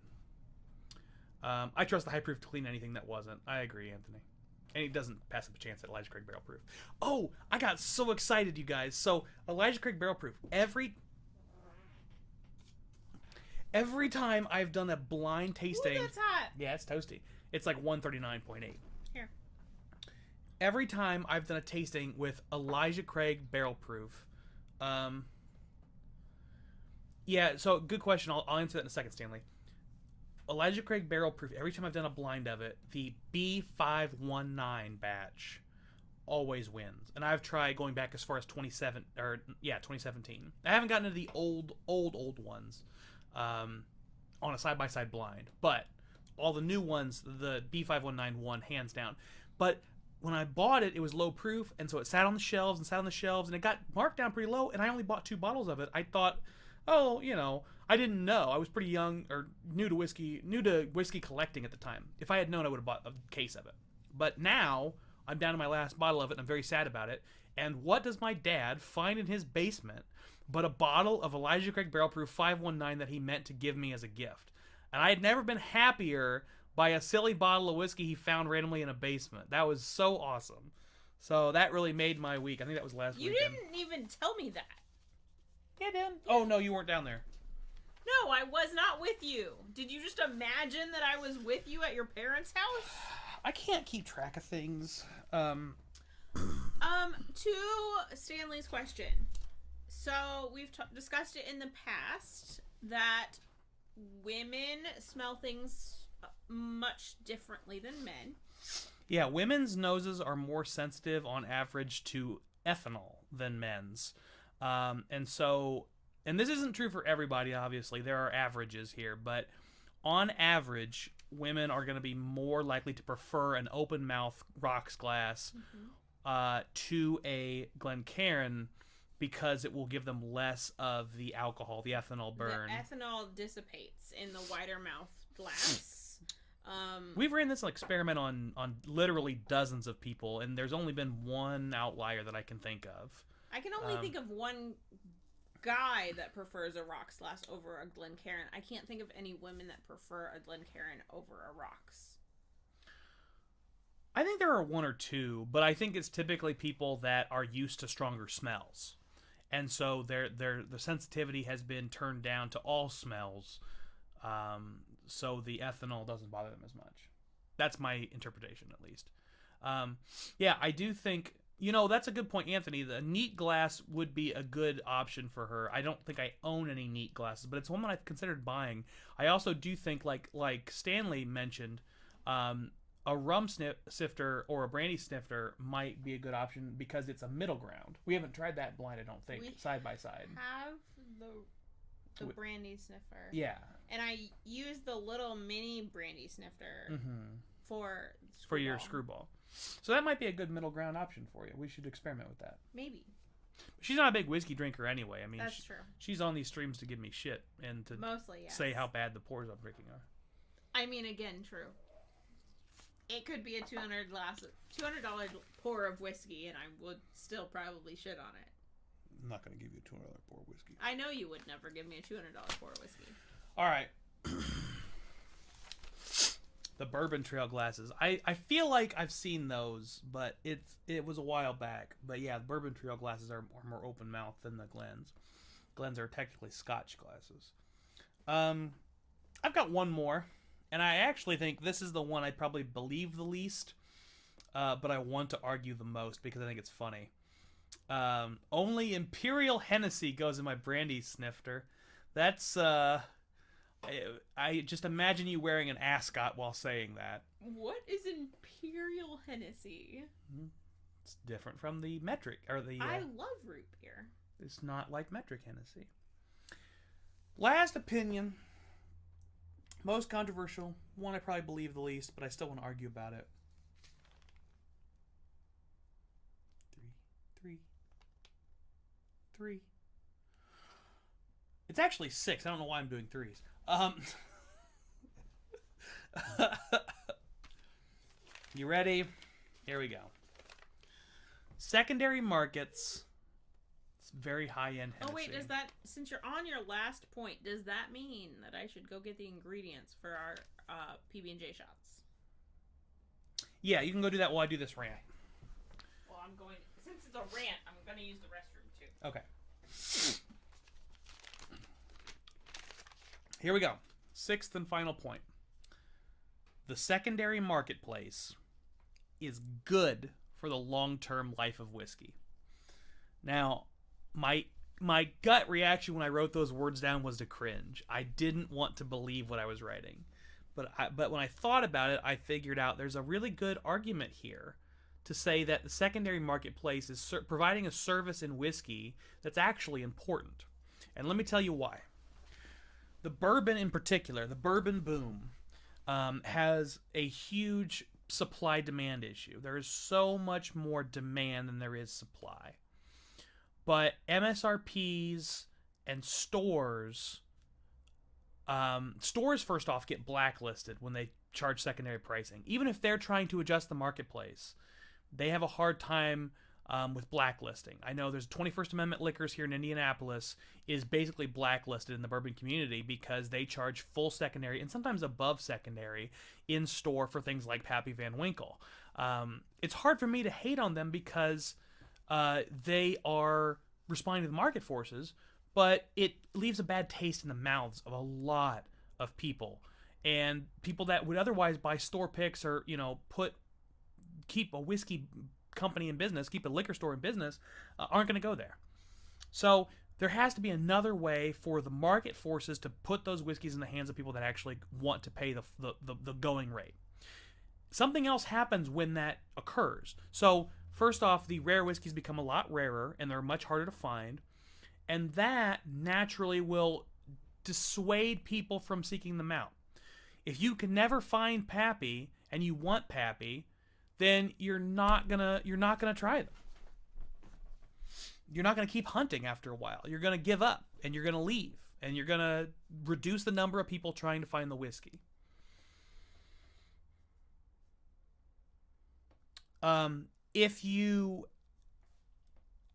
I trust the high proof to clean anything that wasn't. I agree, Anthony. And he doesn't pass up a chance at Elijah Craig Barrel Proof. Oh, I got so excited, you guys. So, Elijah Craig Barrel Proof. Every time I've done a blind tasting... Ooh, that's hot. Yeah, it's toasty. It's like 139.8. Here. Every time I've done a tasting with Elijah Craig Barrel Proof... yeah, so good question. I'll answer that in a second, Stanley. Elijah Craig Barrel Proof, every time I've done a blind of it, the B519 batch always wins. And I've tried going back as far as 2017. I haven't gotten into the old ones on a side-by-side blind. But all the new ones, the B519 won hands down. But when I bought it, it was low proof, and so it sat on the shelves, and it got marked down pretty low, and I only bought 2 bottles of it. I thought, oh, I didn't know. I was pretty young or new to whiskey collecting at the time. If I had known, I would have bought a case of it. But now I'm down to my last bottle of it, and I'm very sad about it. And what does my dad find in his basement but a bottle of Elijah Craig Barrel Proof 519 that he meant to give me as a gift? And I had never been happier by a silly bottle of whiskey he found randomly in a basement. That was so awesome. So that really made my week. I think that was last weekend. You didn't even tell me that. Yeah, Dan. Oh, no, you weren't down there. No, I was not with you. Did you just imagine that I was with you at your parents' house? I can't keep track of things. To Stanley's question. So, we've discussed it in the past that women smell things much differently than men. Yeah, women's noses are more sensitive on average to ethanol than men's. And this isn't true for everybody, obviously. There are averages here, but on average, women are going to be more likely to prefer an open mouth rocks glass to a Glencairn because it will give them less of the alcohol, the ethanol burn. The ethanol dissipates in the wider mouth glass. We've ran this experiment on literally dozens of people, and there's only been one outlier that I can think of. I can only think of one guy that prefers a rocks glass over a Glencairn. I can't think of any women that prefer a Glencairn over a rocks. I think there are 1 or 2, but I think it's typically people that are used to stronger smells. And so the sensitivity has been turned down to all smells, so the ethanol doesn't bother them as much. That's my interpretation, at least. Yeah, I do think That's a good point, Anthony. The neat glass would be a good option for her. I don't think I own any neat glasses, but it's one that I've considered buying. I also do think, like Stanley mentioned, a rum sifter or a brandy snifter might be a good option because it's a middle ground. We haven't tried that blind, I don't think, side by side. Have the brandy sniffer. Yeah. And I use the little mini brandy snifter for your screwball. So that might be a good middle ground option for you. We should experiment with that. Maybe. She's not a big whiskey drinker anyway. I mean, that's true. She's on these streams to give me shit and to mostly say how bad the pours I'm drinking are. I mean, again, true. It could be a $200 pour of whiskey, and I would still probably shit on it. I'm not going to give you a $200 pour of whiskey. I know you would never give me a $200 pour of whiskey. All right. The Bourbon Trail glasses. I feel like I've seen those, but it was a while back. But yeah, the Bourbon Trail glasses are more open mouth than the Glens. Glens are technically Scotch glasses. I've got one more, and I actually think this is the one I probably believe the least, but I want to argue the most because I think it's funny. Only Imperial Hennessy goes in my brandy snifter. That's I just imagine you wearing an ascot while saying that. What is Imperial Hennessy? It's different from the metric or the. I love root beer. It's not like metric Hennessy. Last opinion. Most controversial. One I probably believe the least, but I still want to argue about it. Three. It's actually 6. I don't know why I'm doing 3s. You ready? Here we go. Secondary markets. It's very high-end Hennessy. Oh, wait, since you're on your last point, does that mean that I should go get the ingredients for our PB&J shots? Yeah, you can go do that while I do this rant. Well, since it's a rant, I'm going to use the restroom, too. Okay. Here we go. 6th and final point. The secondary marketplace is good for the long-term life of whiskey. Now, my gut reaction when I wrote those words down was to cringe. I didn't want to believe what I was writing. But when I thought about it, I figured out there's a really good argument here to say that the secondary marketplace is providing a service in whiskey that's actually important. And let me tell you why. The bourbon in particular, the bourbon boom, has a huge supply-demand issue. There is so much more demand than there is supply. But MSRPs and stores first off get blacklisted when they charge secondary pricing. Even if they're trying to adjust the marketplace, they have a hard time with blacklisting. I know there's 21st Amendment Liquors here in Indianapolis is basically blacklisted in the bourbon community because they charge full secondary and sometimes above secondary in store for things like Pappy Van Winkle. It's hard for me to hate on them because they are responding to the market forces, but it leaves a bad taste in the mouths of a lot of people. And people that would otherwise buy store picks or, keep a whiskey company in business, keep a liquor store in business, aren't going to go there. So there has to be another way for the market forces to put those whiskeys in the hands of people that actually want to pay the going rate. Something else happens when that occurs. So first off, the rare whiskeys become a lot rarer and they're much harder to find. And that naturally will dissuade people from seeking them out. If you can never find Pappy and you want Pappy, then you're not gonna try them. You're not gonna keep hunting after a while. You're gonna give up and you're gonna leave and you're gonna reduce the number of people trying to find the whiskey. If you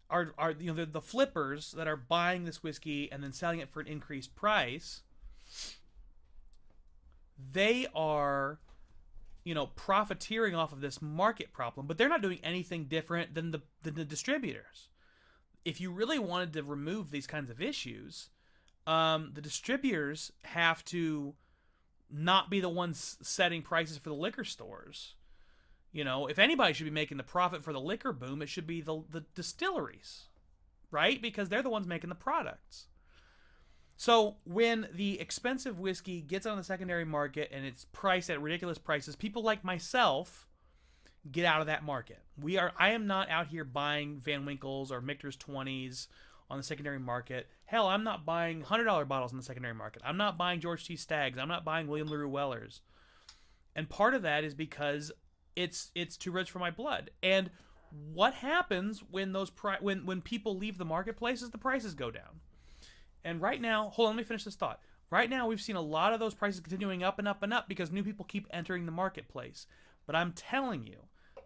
are the flippers that are buying this whiskey and then selling it for an increased price, they are profiteering off of this market problem, but they're not doing anything different than the distributors. If you really wanted to remove these kinds of issues, the distributors have to not be the ones setting prices for the liquor stores. You know, if anybody should be making the profit for the liquor boom, it should be the distilleries, right? Because they're the ones making the products. So when the expensive whiskey gets on the secondary market and it's priced at ridiculous prices, people like myself get out of that market. I am not out here buying Van Winkles or Michter's 20s on the secondary market. Hell, I'm not buying $100 bottles on the secondary market. I'm not buying George T. Staggs. I'm not buying William LaRue Wellers. And part of that is because it's too rich for my blood. And what happens when when people leave the marketplace is the prices go down. And right now, hold on, let me finish this thought. Right now, we've seen a lot of those prices continuing up and up and up because new people keep entering the marketplace. But I'm telling you,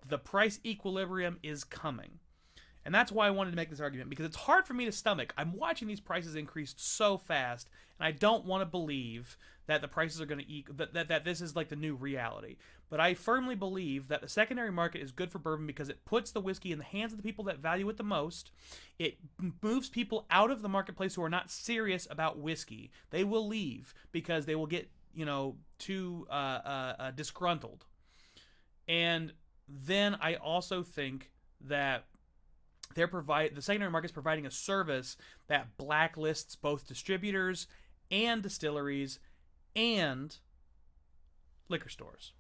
the price equilibrium is coming. And that's why I wanted to make this argument, because it's hard for me to stomach. I'm watching these prices increase so fast, and I don't want to believe that the prices are going to that this is like the new reality. But I firmly believe that the secondary market is good for bourbon because it puts the whiskey in the hands of the people that value it the most. It moves people out of the marketplace who are not serious about whiskey. They will leave because they will get, too disgruntled. And then I also think that the secondary market is providing a service that blacklists both distributors and distilleries and liquor stores.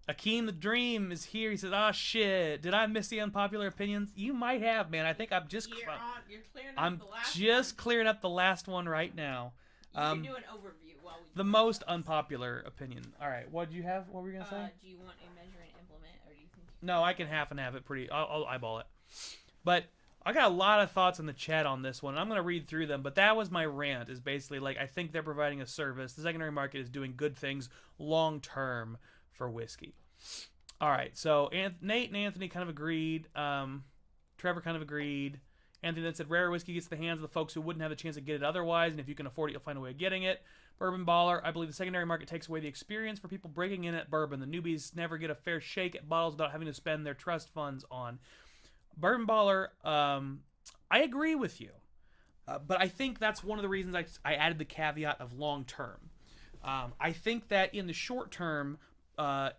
Akeem the Dream is here. He says, "Oh shit, did I miss the unpopular opinions?" You might have, man. I think I'm just You're clearing up the last one. Clearing up the last one right now. You can do an overview while we the most unpopular opinion. All right, what did you have? What were you gonna say? Do you want a measure and implement, or do you think? No, I can half and have it pretty. I'll eyeball it. But I got a lot of thoughts in the chat on this one. I'm going to read through them, but that was my rant, is basically like, I think they're providing a service. The secondary market is doing good things long term for whiskey. All right, so Nate and Anthony kind of agreed. Trevor kind of agreed. Anthony then said, rare whiskey gets to the hands of the folks who wouldn't have the chance to get it otherwise, and if you can afford it, you'll find a way of getting it. Bourbon Baller, I believe the secondary market takes away the experience for people breaking in at bourbon. The newbies never get a fair shake at bottles without having to spend their trust funds on. Bourbon Baller, I agree with you. But I think that's one of the reasons I added the caveat of long term. I think that in the short term,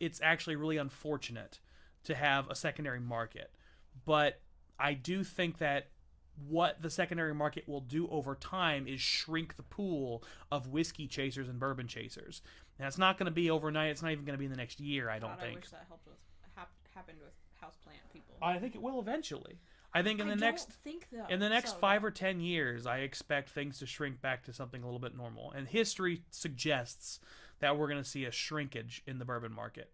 it's actually really unfortunate to have a secondary market. But I do think that what the secondary market will do over time is shrink the pool of whiskey chasers and bourbon chasers. And it's not going to be overnight. It's not even going to be in the next year, I don't think. I wish that happened with houseplant people. I think it will eventually. I think in the next 5 or 10 years, I expect things to shrink back to something a little bit normal. And history suggests that we're going to see a shrinkage in the bourbon market.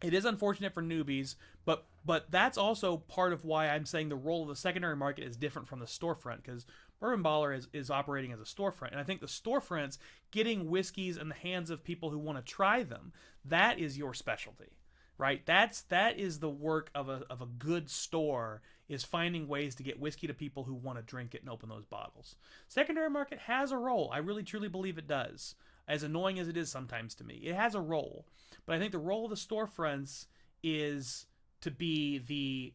It is unfortunate for newbies, but that's also part of why I'm saying the role of the secondary market is different from the storefront, because Bourbon Baller is operating as a storefront. And I think the storefronts, getting whiskeys in the hands of people who want to try them, that is your specialty. Right, that is the work of a good store, is finding ways to get whiskey to people who want to drink it and open those bottles. Secondary market has a role. I really truly believe it does. As annoying as it is sometimes to me, it has a role. But I think the role of the storefronts is to be the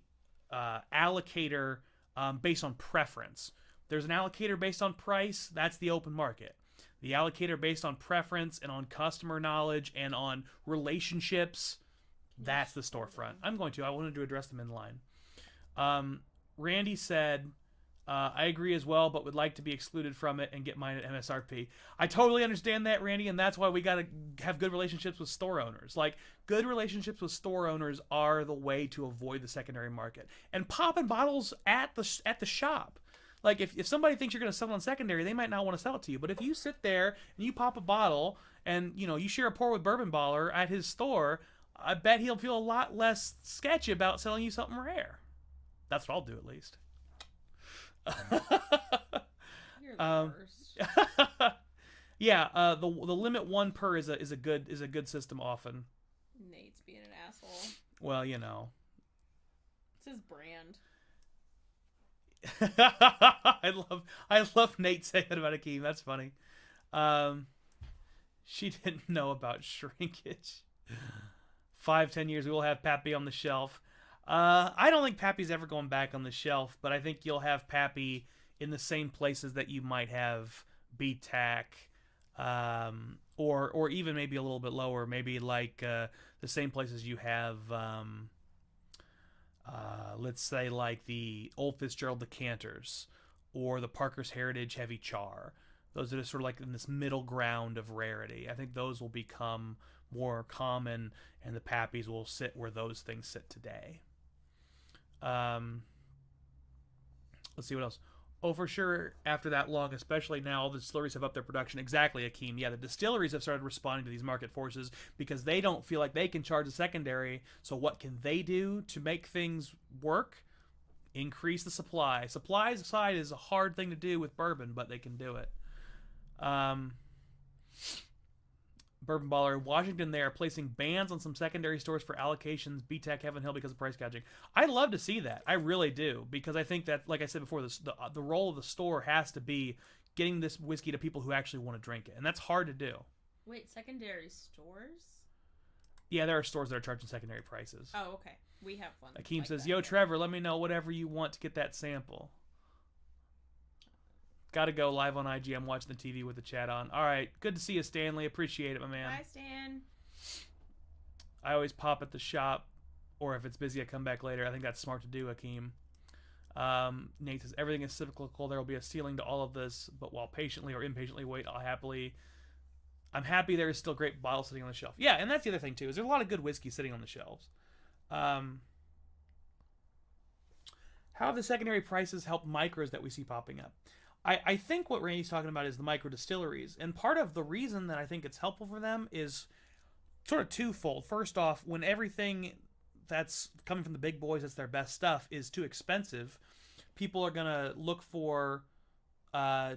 allocator based on preference. There's an allocator based on price. That's the open market. The allocator based on preference and on customer knowledge and on relationships. That's the storefront. I wanted to address them in line. Randy said, I agree as well, but would like to be excluded from it and get mine at MSRP. I totally understand that, Randy, and that's why we got to have good relationships with store owners. Like, good relationships with store owners are the way to avoid the secondary market. And popping bottles at the shop. Like, if somebody thinks you're going to sell on secondary, they might not want to sell it to you. But if you sit there and you pop a bottle and, you share a pour with Bourbon Baller at his store, I bet he'll feel a lot less sketchy about selling you something rare. That's what I'll do, at least. You're the worst. Yeah, the limit one per is a good system often. Nate's being an asshole. Well, It's his brand. I love Nate saying that about Akeem. That's funny. She didn't know about shrinkage. 5-10 years, we will have Pappy on the shelf. I don't think Pappy's ever going back on the shelf, but I think you'll have Pappy in the same places that you might have BTAC, or even maybe a little bit lower, maybe like the same places you have, let's say like the Old Fitzgerald decanters or the Parker's Heritage Heavy Char. Those are just sort of like in this middle ground of rarity. I think those will become more common, and the Pappies will sit where those things sit today. Let's see what else. Oh, for sure, after that long, especially now, all the distilleries have upped their production. Exactly, Akeem. Yeah, the distilleries have started responding to these market forces because they don't feel like they can charge a secondary. So what can they do to make things work? Increase the supply. Supply side is a hard thing to do with bourbon, but they can do it. Bourbon Baller, Washington, they are placing bans on some secondary stores for allocations, BTEC, Heaven Hill, because of price gouging. I love to see that. I really do, because I think that, like I said before, the role of the store has to be getting this whiskey to people who actually want to drink it, and that's hard to do. Wait, secondary stores? Yeah, there are stores that are charging secondary prices. Oh, okay. We have one. Akeem like says, that "Yo, here. Trevor, let me know whatever you want to get that sample." Gotta go live on IG. I'm watching the TV with the chat on. All right. Good to see you, Stanley. Appreciate it, my man. Bye, Stan. I always pop at the shop, or if it's busy, I come back later. I think that's smart to do, Akeem. Nate says, everything is cyclical. There will be a ceiling to all of this, but while patiently or impatiently wait, I'm happy there is still great bottles sitting on the shelf. Yeah, and that's the other thing, too, is there's a lot of good whiskey sitting on the shelves. How have the secondary prices helped micros that we see popping up? I think what Randy's talking about is the micro distilleries, and part of the reason that I think it's helpful for them is sort of twofold. First off, when everything that's coming from the big boys, that's their best stuff, is too expensive, people are gonna look for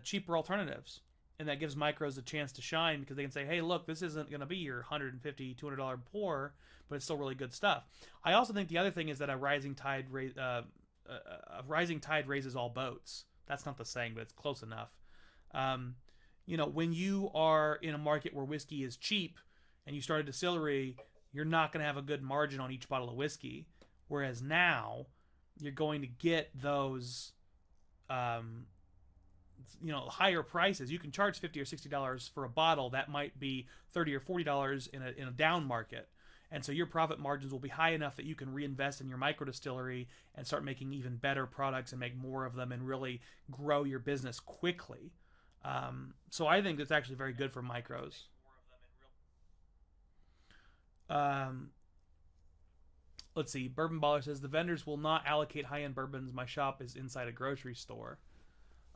cheaper alternatives, and that gives micros a chance to shine because they can say, hey, look, this isn't gonna be your $150, $200 pour, but it's still really good stuff. I also think the other thing is that a rising tide raises all boats. That's not the saying, but it's close enough. When you are in a market where whiskey is cheap and you start a distillery, you're not going to have a good margin on each bottle of whiskey. Whereas now, you're going to get those, higher prices. You can charge $50 or $60 for a bottle. That might be $30 or $40 in a down market. And so your profit margins will be high enough that you can reinvest in your micro distillery and start making even better products and make more of them and really grow your business quickly. So I think it's actually very good for micros. Let's see. Bourbon Baller says, the vendors will not allocate high-end bourbons. My shop is inside a grocery store.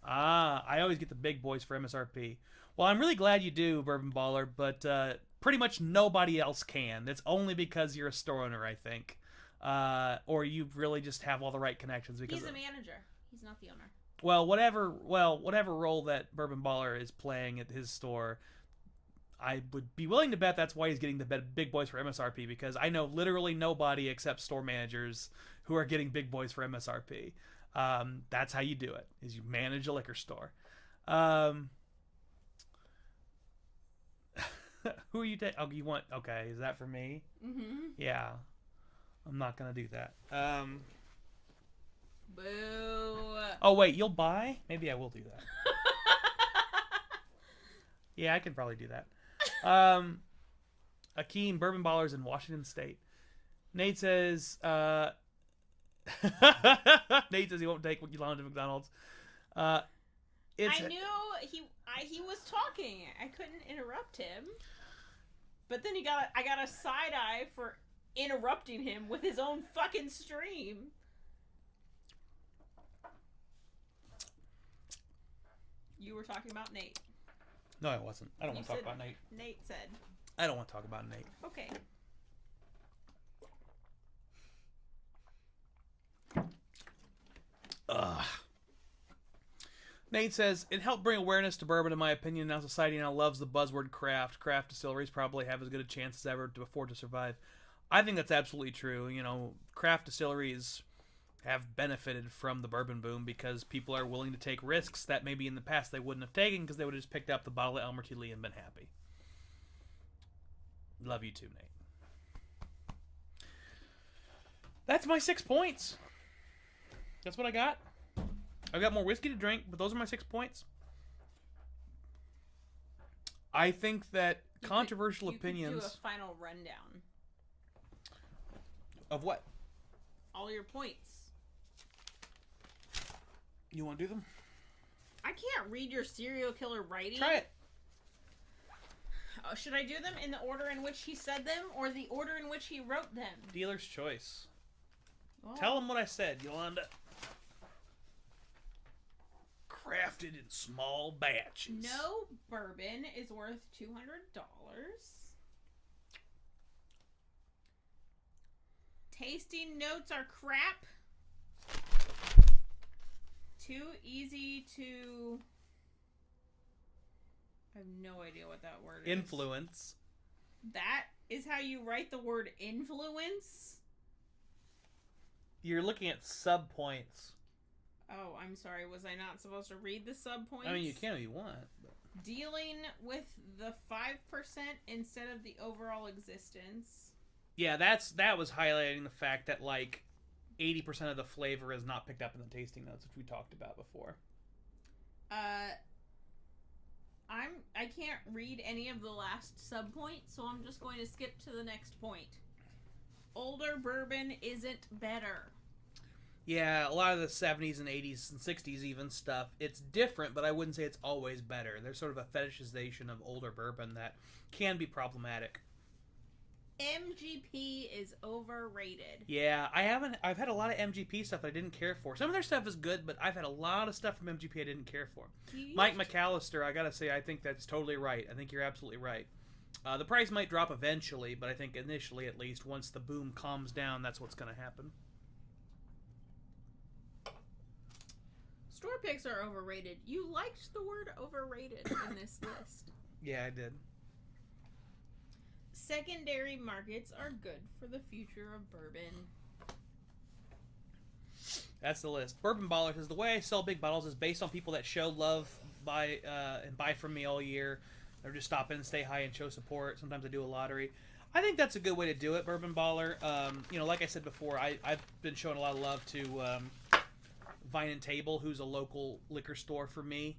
I always get the big boys for MSRP. Well, I'm really glad you do, Bourbon Baller, but pretty much nobody else can. It's only because you're a store owner, I think. Or you really just have all the right connections. Because he's a manager. He's not the owner. Well, whatever role that Bourbon Baller is playing at his store, I would be willing to bet that's why he's getting the big boys for MSRP, because I know literally nobody except store managers who are getting big boys for MSRP. That's how you do it, is you manage a liquor store. Who are you taking? Oh, you want... Okay, is that for me? Mm-hmm. Yeah. I'm not going to do that. Boo. Oh, wait, you'll buy? Maybe I will do that. Yeah, I can probably do that. Akeem, Bourbon Ballers in Washington State. Nate says... Nate says he won't take Yolanda to McDonald's. I knew he was talking. I couldn't interrupt him. But then I got a side eye for interrupting him with his own fucking stream. You were talking about Nate. No, I wasn't. I don't want to talk about Nate. Nate said. I don't want to talk about Nate. Okay. Ugh. Nate says, it helped bring awareness to bourbon, in my opinion. Now society now loves the buzzword craft. Craft distilleries probably have as good a chance as ever to afford to survive. I think that's absolutely true. Craft distilleries have benefited from the bourbon boom because people are willing to take risks that maybe in the past they wouldn't have taken because they would have just picked up the bottle of Elmer T. Lee and been happy. Love you too, Nate. That's my 6 points. That's what I got. I've got more whiskey to drink, but those are my 6 points. I think that controversial you could opinions. do a final rundown. Of what? All your points. You want to do them? I can't read your serial killer writing. Try it. Oh, should I do them in the order in which he said them, or the order in which he wrote them? Dealer's choice. Well, Tell him what I said, Yolanda. Crafted in small batches. No bourbon is worth $200. Tasting notes are crap. Too easy to... I have no idea what that word is. Influence. That is how you write the word influence? You're looking at sub-points. Oh, I'm sorry. Was I not supposed to read the sub-points? I mean, you can if you want. But... Dealing with the 5% instead of the overall existence. Yeah, that was highlighting the fact that, like, 80% of the flavor is not picked up in the tasting notes, which we talked about before. I can't read any of the last sub-point, so I'm just going to skip to the next point. Older bourbon isn't better. Yeah, a lot of the 70s and 80s and 60s even stuff, it's different, but I wouldn't say it's always better. There's sort of a fetishization of older bourbon that can be problematic. MGP is overrated. Yeah, I've had a lot of MGP stuff I didn't care for. Some of their stuff is good, but I've had a lot of stuff from MGP I didn't care for. Mike McAllister, I gotta say, I think that's totally right. I think you're absolutely right. The price might drop eventually, but I think initially, at least, once the boom calms down, that's what's gonna happen. Store picks are overrated. You liked the word overrated in this list. Yeah, I did. Secondary markets are good for the future of bourbon. That's the list. Bourbon Baller says, the way I sell big bottles is based on people that show love and buy from me all year. Or just stop in and stay high and show support. Sometimes I do a lottery. I think that's a good way to do it, Bourbon Baller. Like I said before, I've been showing a lot of love to Vine and Table, who's a local liquor store for me.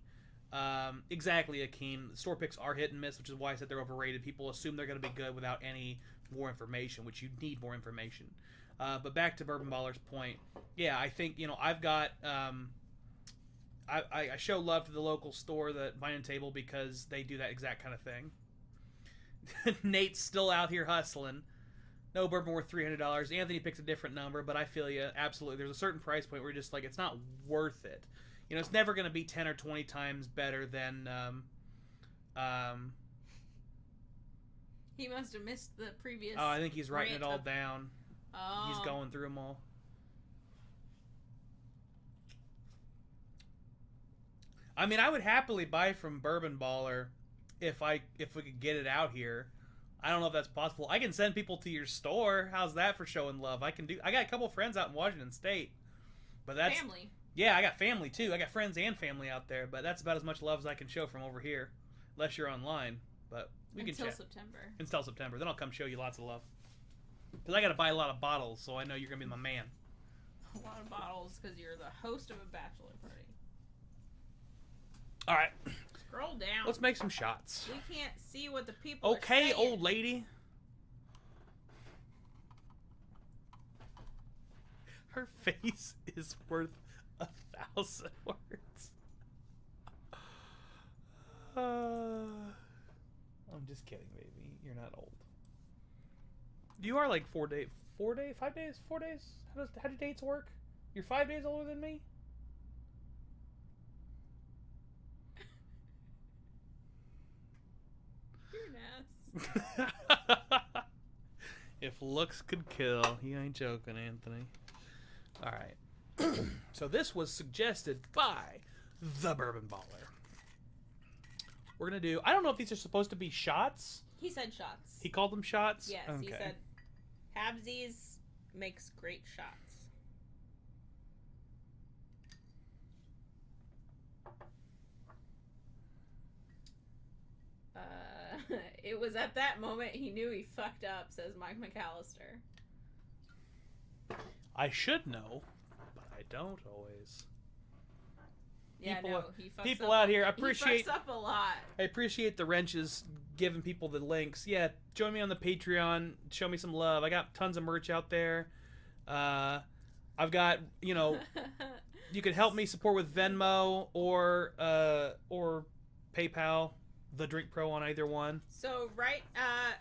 Exactly, Akeem. Store picks are hit and miss, which is why I said they're overrated. People assume they're going to be good without any more information, which you need more information. But back to Bourbon Baller's point, yeah, I think I've got I show love to the local store, the Vine and Table, because they do that exact kind of thing. Nate's still out here hustling. No bourbon worth $300. Anthony picks a different number, but I feel you absolutely. There's a certain price point where you're just like, it's not worth it. It's never going to be 10 or 20 times better than. He must have missed the previous. Oh, I think he's writing it all down. Oh. He's going through them all. I mean, I would happily buy from Bourbon Baller if we could get it out here. I don't know if that's possible. I can send people to your store. How's that for showing love? I got a couple friends out in Washington State, but that's family. Yeah, I got family too. I got friends and family out there, but that's about as much love as I can show from over here, unless you're online. But we can chat until September. Then I'll come show you lots of love. Because I got to buy a lot of bottles, so I know you're gonna be my man. A lot of bottles, because you're the host of a bachelor party. All right. Scroll down. Let's make some shots. We can't see what the people are Okay, saying. old lady. Her face is worth 1,000 words. I'm just kidding, baby. You're not old. You are like 5 days? How do dates work? You're 5 days older than me? You're an ass. If looks could kill, you ain't joking, Anthony. All right. So this was suggested by the Bourbon Baller. We're gonna do. I don't know if these are supposed to be shots. He said shots. He called them shots. Yes, okay. He said Habsies makes great shots. It was at that moment he knew he fucked up, says Mike McAllister. I should know, but I don't always. Yeah, people, no, he fucks people up. out here. He fucks up a lot. I appreciate the wrenches giving people the links. Yeah, join me on the Patreon. Show me some love. I got tons of merch out there. I've got, you can help me support with Venmo or PayPal. The Drink Pro on either one. So,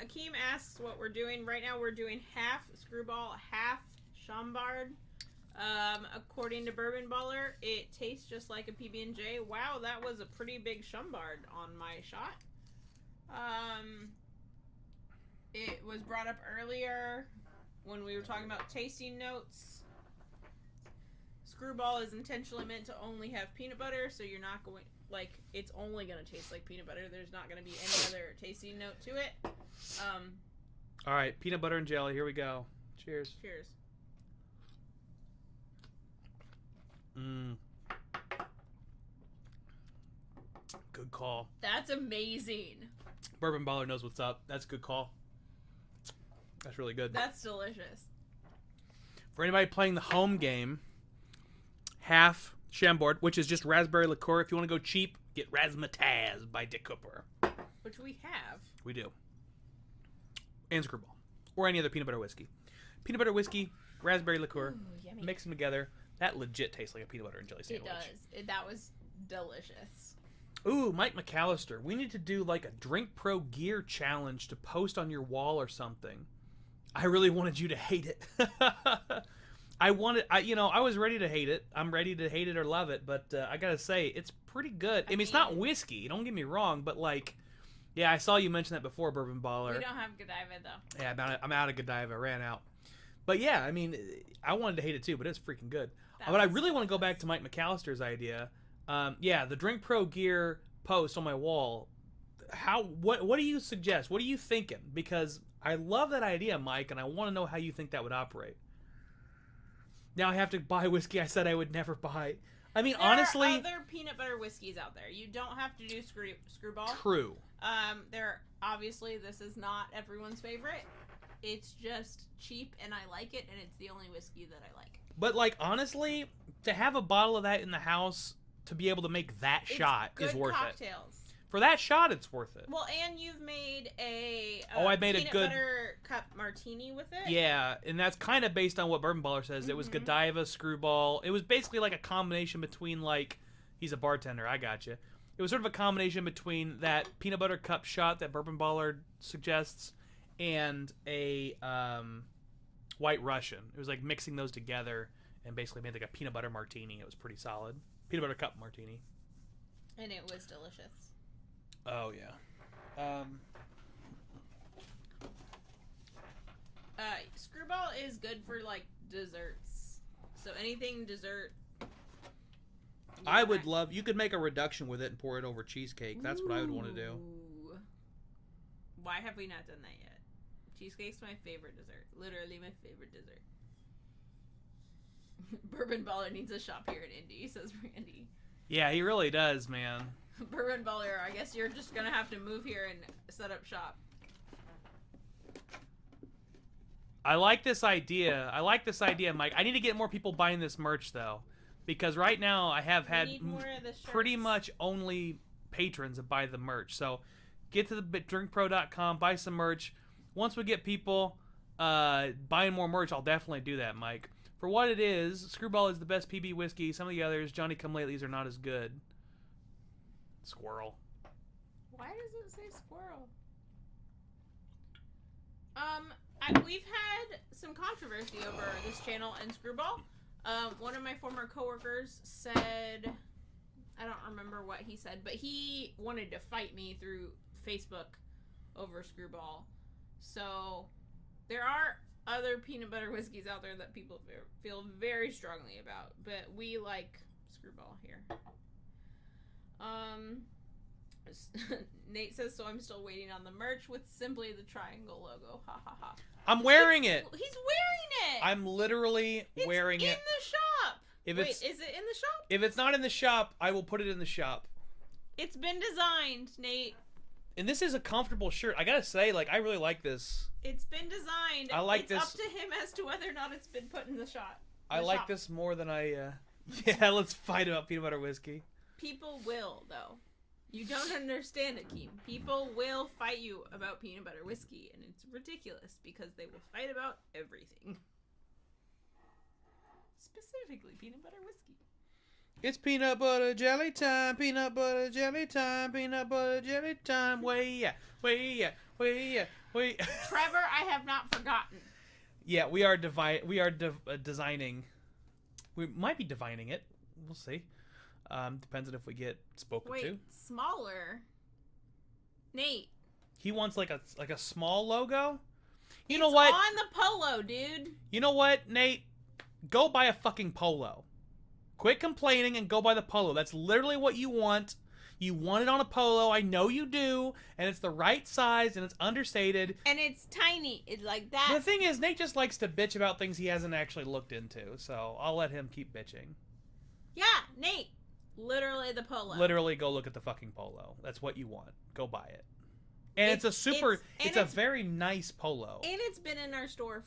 Akeem asks what we're doing. Right now we're doing half Screwball, half Chambord. According to Bourbon Baller, it tastes just like a PB&J. Wow, that was a pretty big Chambord on my shot. It was brought up earlier when we were talking about tasting notes. Screwball is intentionally meant to only have peanut butter, so you're not going... it's only going to taste like peanut butter. There's not going to be any other tasting note to it. All right, peanut butter and jelly. Here we go. Cheers. Cheers. Good call. That's amazing. Bourbon Baller knows what's up. That's a good call. That's really good. That's delicious. For anybody playing the home game, half Chambord, which is just raspberry liqueur. If you want to go cheap, get Razzmatazz by Dick Cooper. Which we have. We do. And Screwball. Or any other peanut butter whiskey. Peanut butter whiskey, raspberry liqueur, Ooh, mix them together. That legit tastes like a peanut butter and jelly sandwich. It does. That was delicious. Ooh, Mike McAllister. We need to do like a Drink Pro gear challenge to post on your wall or something. I really wanted you to hate it. I was ready to hate it. I'm ready to hate it or love it, but I gotta say, it's pretty good. I mean, it's not whiskey, don't get me wrong, but yeah, I saw you mention that before, Bourbon Baller. We don't have Godiva, though. Yeah, I'm out of Godiva. I ran out. But yeah, I mean, I wanted to hate it too, but it's freaking good. But I really want to go back to Mike McAllister's idea. The Drink Pro gear post on my wall. What do you suggest? What are you thinking? Because I love that idea, Mike, and I want to know how you think that would operate. Now I have to buy whiskey I said I would never buy. I mean, honestly, there are other peanut butter whiskeys out there. You don't have to do Screwball. True. Obviously, this is not everyone's favorite. It's just cheap, and I like it, and it's the only whiskey that I like. But honestly, to have a bottle of that in the house to be able to make that shot is worth cocktails. it. For that shot, it's worth it. Well, and you've made I made a good butter cup martini with it. Yeah, and that's kind of based on what Bourbon Baller says. Mm-hmm. It was Godiva, Screwball. It was basically like a combination between he's a bartender. I gotcha. It was sort of a combination between that peanut butter cup shot that Bourbon Baller suggests and a White Russian. It was like mixing those together and basically made like a peanut butter martini. It was pretty solid. Peanut butter cup martini. And it was delicious. Oh, yeah. Screwball is good for, desserts. So anything dessert. I would love... You could make a reduction with it and pour it over cheesecake. That's what I would want to do. Why have we not done that yet? Cheesecake's my favorite dessert. Literally my favorite dessert. Bourbon Baller needs a shop here in Indy, says Randy. Yeah, he really does, man. Bourbon Baller, I guess you're just gonna have to move here and set up shop. I like this idea, Mike. I need to get more people buying this merch, though. Because right now I have had pretty much only patrons that buy the merch. So get to the drinkpro.com, buy some merch. Once we get people buying more merch, I'll definitely do that, Mike. For what it is, Screwball is the best PB whiskey. Some of the others, Johnny Come Latelys, are not as good. Squirrel. Why does it say squirrel? We've had some controversy over this channel and Screwball. One of my former coworkers said, I don't remember what he said, but he wanted to fight me through Facebook over Screwball. So there are other peanut butter whiskeys out there that people feel very strongly about, but we like Screwball here. Nate says, so I'm still waiting on the merch with simply the triangle logo. Ha ha ha. I'm wearing it. He's wearing it. I'm literally wearing it. It's in the shop. Wait, is it in the shop? If it's not in the shop, I will put it in the shop. It's been designed, Nate. And this is a comfortable shirt. I gotta say, I really like this. It's been designed. I like this. It's up to him as to whether or not it's been put in the shop. I like this more than I... Yeah, let's fight about peanut butter whiskey. People will, though. You don't understand it, Keem. People will fight you about peanut butter whiskey, and it's ridiculous because they will fight about everything. Specifically, peanut butter whiskey. It's peanut butter jelly time, peanut butter jelly time, peanut butter jelly time. Way yeah, way yeah, way yeah, way. Trevor, I have not forgotten. Yeah, we are designing. We might be divining it. We'll see. Depends on if we get spoken to. Wait, smaller. Nate. He wants like a small logo. You know It's what? on the polo, dude. You know what, Nate? Go buy a fucking polo. Quit complaining and go buy the polo. That's literally what you want. You want it on a polo. I know you do. And it's the right size and it's understated. And it's tiny. It's like that. The thing is, Nate just likes to bitch about things he hasn't actually looked into. So I'll let him keep bitching. Yeah, Nate. Literally the polo. Literally go look at the fucking polo. That's what you want. Go buy it. And it's a very nice polo. And it's been in our store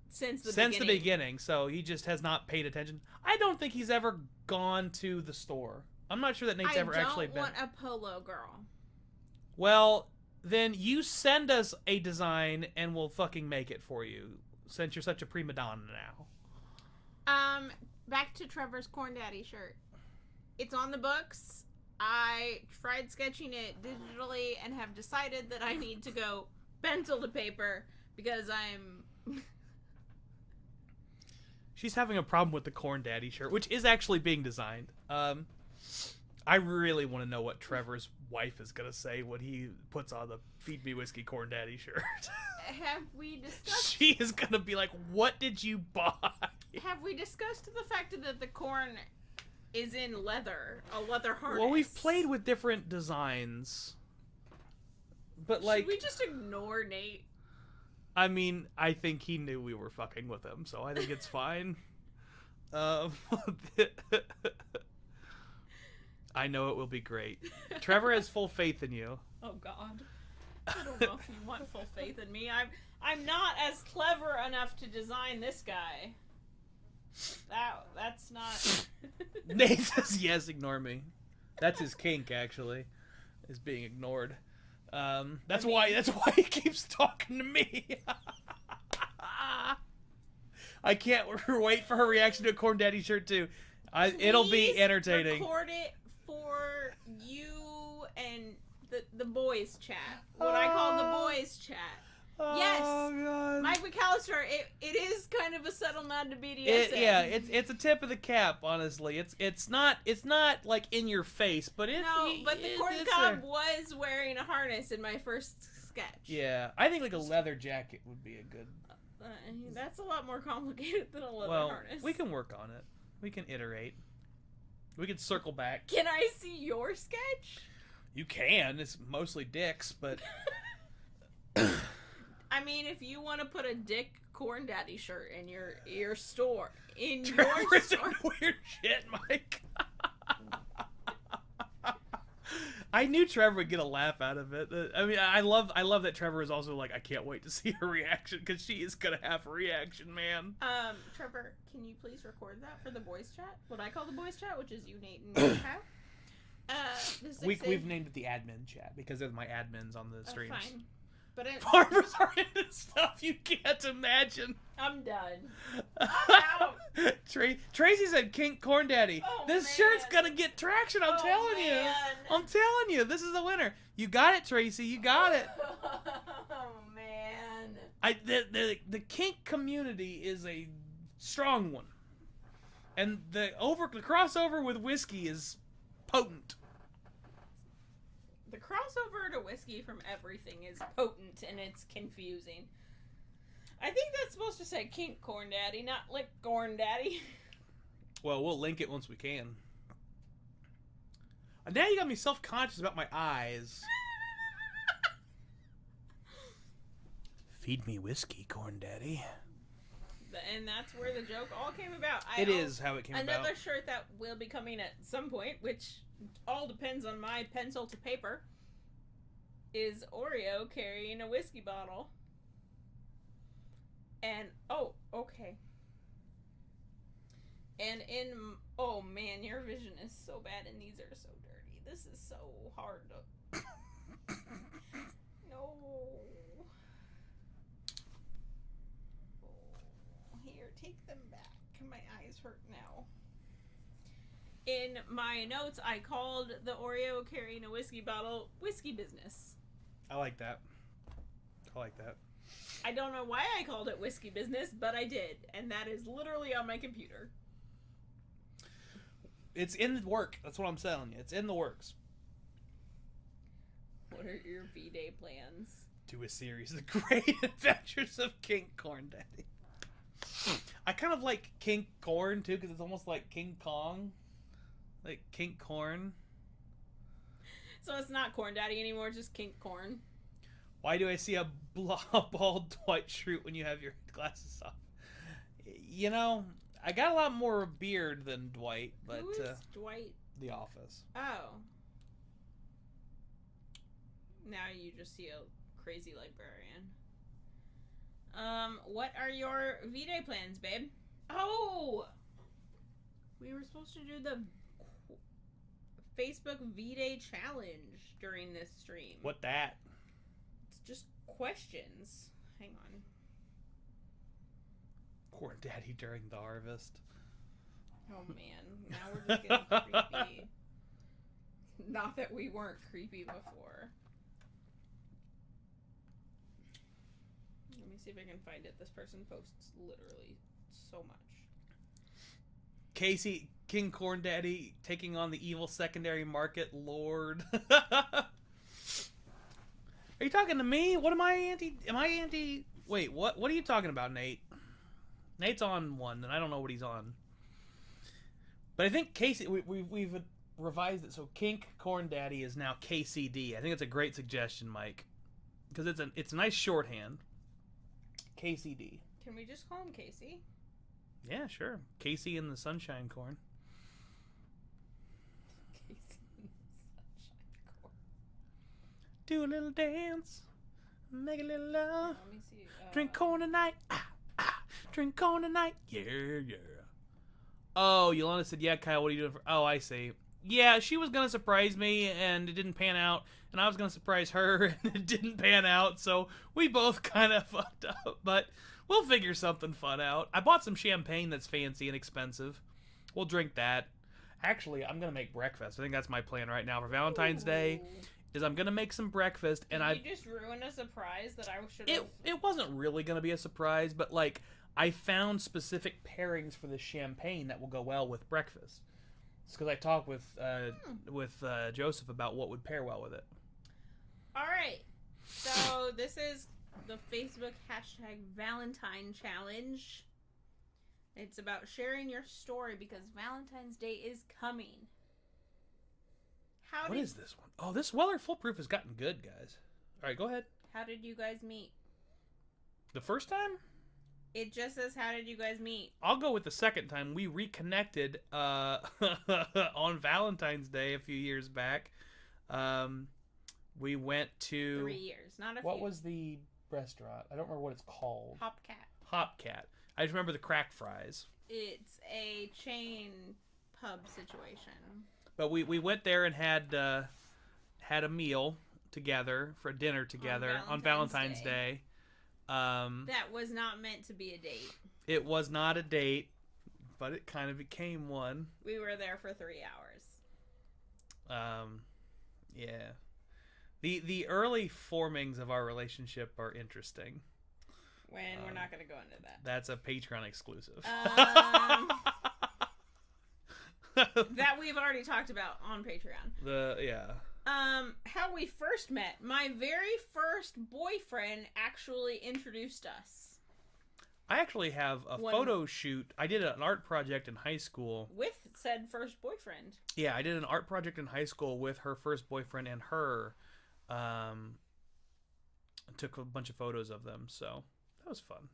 since the beginning, so he just has not paid attention. I don't think he's ever gone to the store. I'm not sure that Nate's ever actually been. I don't want a polo girl. Well, then you send us a design and we'll fucking make it for you, since you're such a prima donna now. Back to Trevor's Corn Daddy shirt. It's on the books. I tried sketching it digitally and have decided that I need to go pencil to paper because I'm... She's having a problem with the Corn Daddy shirt, which is actually being designed. I really want to know what Trevor's wife is going to say when he puts on the Feed Me Whiskey Corn Daddy shirt. Have we discussed... She is going to be like, what did you buy? Have we discussed the fact that the corn is in leather, a leather harness? Well, we've played with different designs. But like... Should we just ignore Nate? I mean, I think he knew we were fucking with him, so I think it's fine. I know it will be great. Trevor has full faith in you. Oh God, I don't know if you want full faith in me. I'm not as clever enough to design this guy. That's not. Nate says yes. Ignore me. That's his kink, actually, is being ignored. That's why he keeps talking to me. I can't wait for her reaction to a Corn Daddy shirt too. It'll be entertaining. Record it for you and the boys chat. What I call the boys chat. Yes, God. Mike McAllister. It is kind of a subtle nod to BDSM. It's a tip of the cap. Honestly, it's not like in your face, but it's but the corn cob was wearing a harness in my first sketch. Yeah, I think like a leather jacket would be a good. That's a lot more complicated than a leather harness. We can work on it. We can iterate. We can circle back. Can I see your sketch? You can. It's mostly dicks, but. I mean, if you want to put a Dick Corn Daddy shirt in your store, Trevor's saying weird shit, Mike. I knew Trevor would get a laugh out of it. I mean, I love that Trevor is also like, I can't wait to see her reaction because she is gonna have a reaction, man. Trevor, can you please record that for the boys chat? What I call the boys chat, which is you, Nate, and chat. We've named it the admin chat because they're my admins on the streams. Fine. But farmers are into stuff you can't imagine. I'm done. I'm out. Tracy said Kink Corn Daddy. Oh, this shirt's gonna get traction, I'm telling you. I'm telling you, this is a winner. You got it, Tracy. You got it. Oh man. The kink community is a strong one. And the crossover with whiskey is potent. The crossover to whiskey from everything is potent and it's confusing. I think that's supposed to say Kink Corn Daddy, not Lick Corn Daddy. Well, we'll link it once we can. Now you got me self-conscious about my eyes. Feed me whiskey, Corn Daddy. And that's where the joke all came about. It is how it came about. Another shirt that will be coming at some point, which all depends on my pencil to paper, is Oreo carrying a whiskey bottle. And, oh, okay. And oh man, your vision is so bad and these are so dirty. This is so hard to... No. Oh, here, take them back. My eyes hurt now. In my notes, I called the Oreo carrying a whiskey bottle whiskey business. I like that. I don't know why I called it whiskey business, but I did. And that is literally on my computer. It's in the work. That's what I'm telling you. It's in the works. What are your V-Day plans? Do a series, The Great Adventures of King Corn Daddy. I kind of like King Corn, too, because it's almost like King Kong. Like King Corn. So it's not Corn Daddy anymore, just King Corn. Why do I see a bald Dwight Schrute when you have your glasses off? You know, I got a lot more beard than Dwight, but... Who is Dwight? The Office. Oh. Now you just see a crazy librarian. What are your V-Day plans, babe? Oh! We were supposed to do the Facebook V-Day challenge during this stream. What that? It's just questions. Hang on. Corn Daddy during the harvest. Oh man, now we're just getting creepy. Not that we weren't creepy before. Let me see if I can find it. This person posts literally so much. Casey, King Corn Daddy taking on the evil secondary market lord. Are you talking to me? What am I anti? Am I anti? Wait, what are you talking about, Nate? Nate's on one, and I don't know what he's on. But I think Casey, we've revised it, so King Corn Daddy is now KCD. I think it's a great suggestion, Mike, because it's a nice shorthand. KCD. Can we just call him Casey? Yeah, sure. Casey and the Sunshine Corn. Casey and the Sunshine Corn. Do a little dance, make a little love. Let me see. Drink corn tonight. Drink corn tonight. Yeah, yeah. Oh, Yolanda said, yeah, Kyle, what are you doing for... Oh, I see. Yeah, she was going to surprise me, and it didn't pan out. And I was going to surprise her, and it didn't pan out. So we both kind of fucked up. But we'll figure something fun out. I bought some champagne that's fancy and expensive. We'll drink that. Actually, I'm going to make breakfast. I think that's my plan right now for Valentine's Day. Is I'm going to make some breakfast. And Did you just ruin a surprise that I should have... It wasn't really going to be a surprise, but, like... I found specific pairings for the champagne that will go well with breakfast. It's because I talked with Joseph about what would pair well with it. All right. So this is the Facebook #Valentine Challenge. It's about sharing your story because Valentine's Day is coming. What is this one? Oh, this Weller Foolproof has gotten good, guys. All right, go ahead. How did you guys meet? The first time? It just says, how did you guys meet? I'll go with the second time. We reconnected on Valentine's Day a few years back. We went to... 3 years, not a few. What was the restaurant? I don't remember what it's called. Hopcat. I just remember the crack fries. It's a chain pub situation. But we went there and had a meal together for dinner together on Valentine's Day. That was not meant to be a date. It was not a date, but it kind of became one. We were there for 3 hours. Yeah. The early formings of our relationship are interesting. We're not going to go into that. That's a Patreon exclusive. That we've already talked about on Patreon. How we first met. My very first boyfriend actually introduced us. I actually have a photo shoot. I did an art project in high school. With said first boyfriend. Yeah, I did an art project in high school with her first boyfriend and her. Took a bunch of photos of them, so that was fun.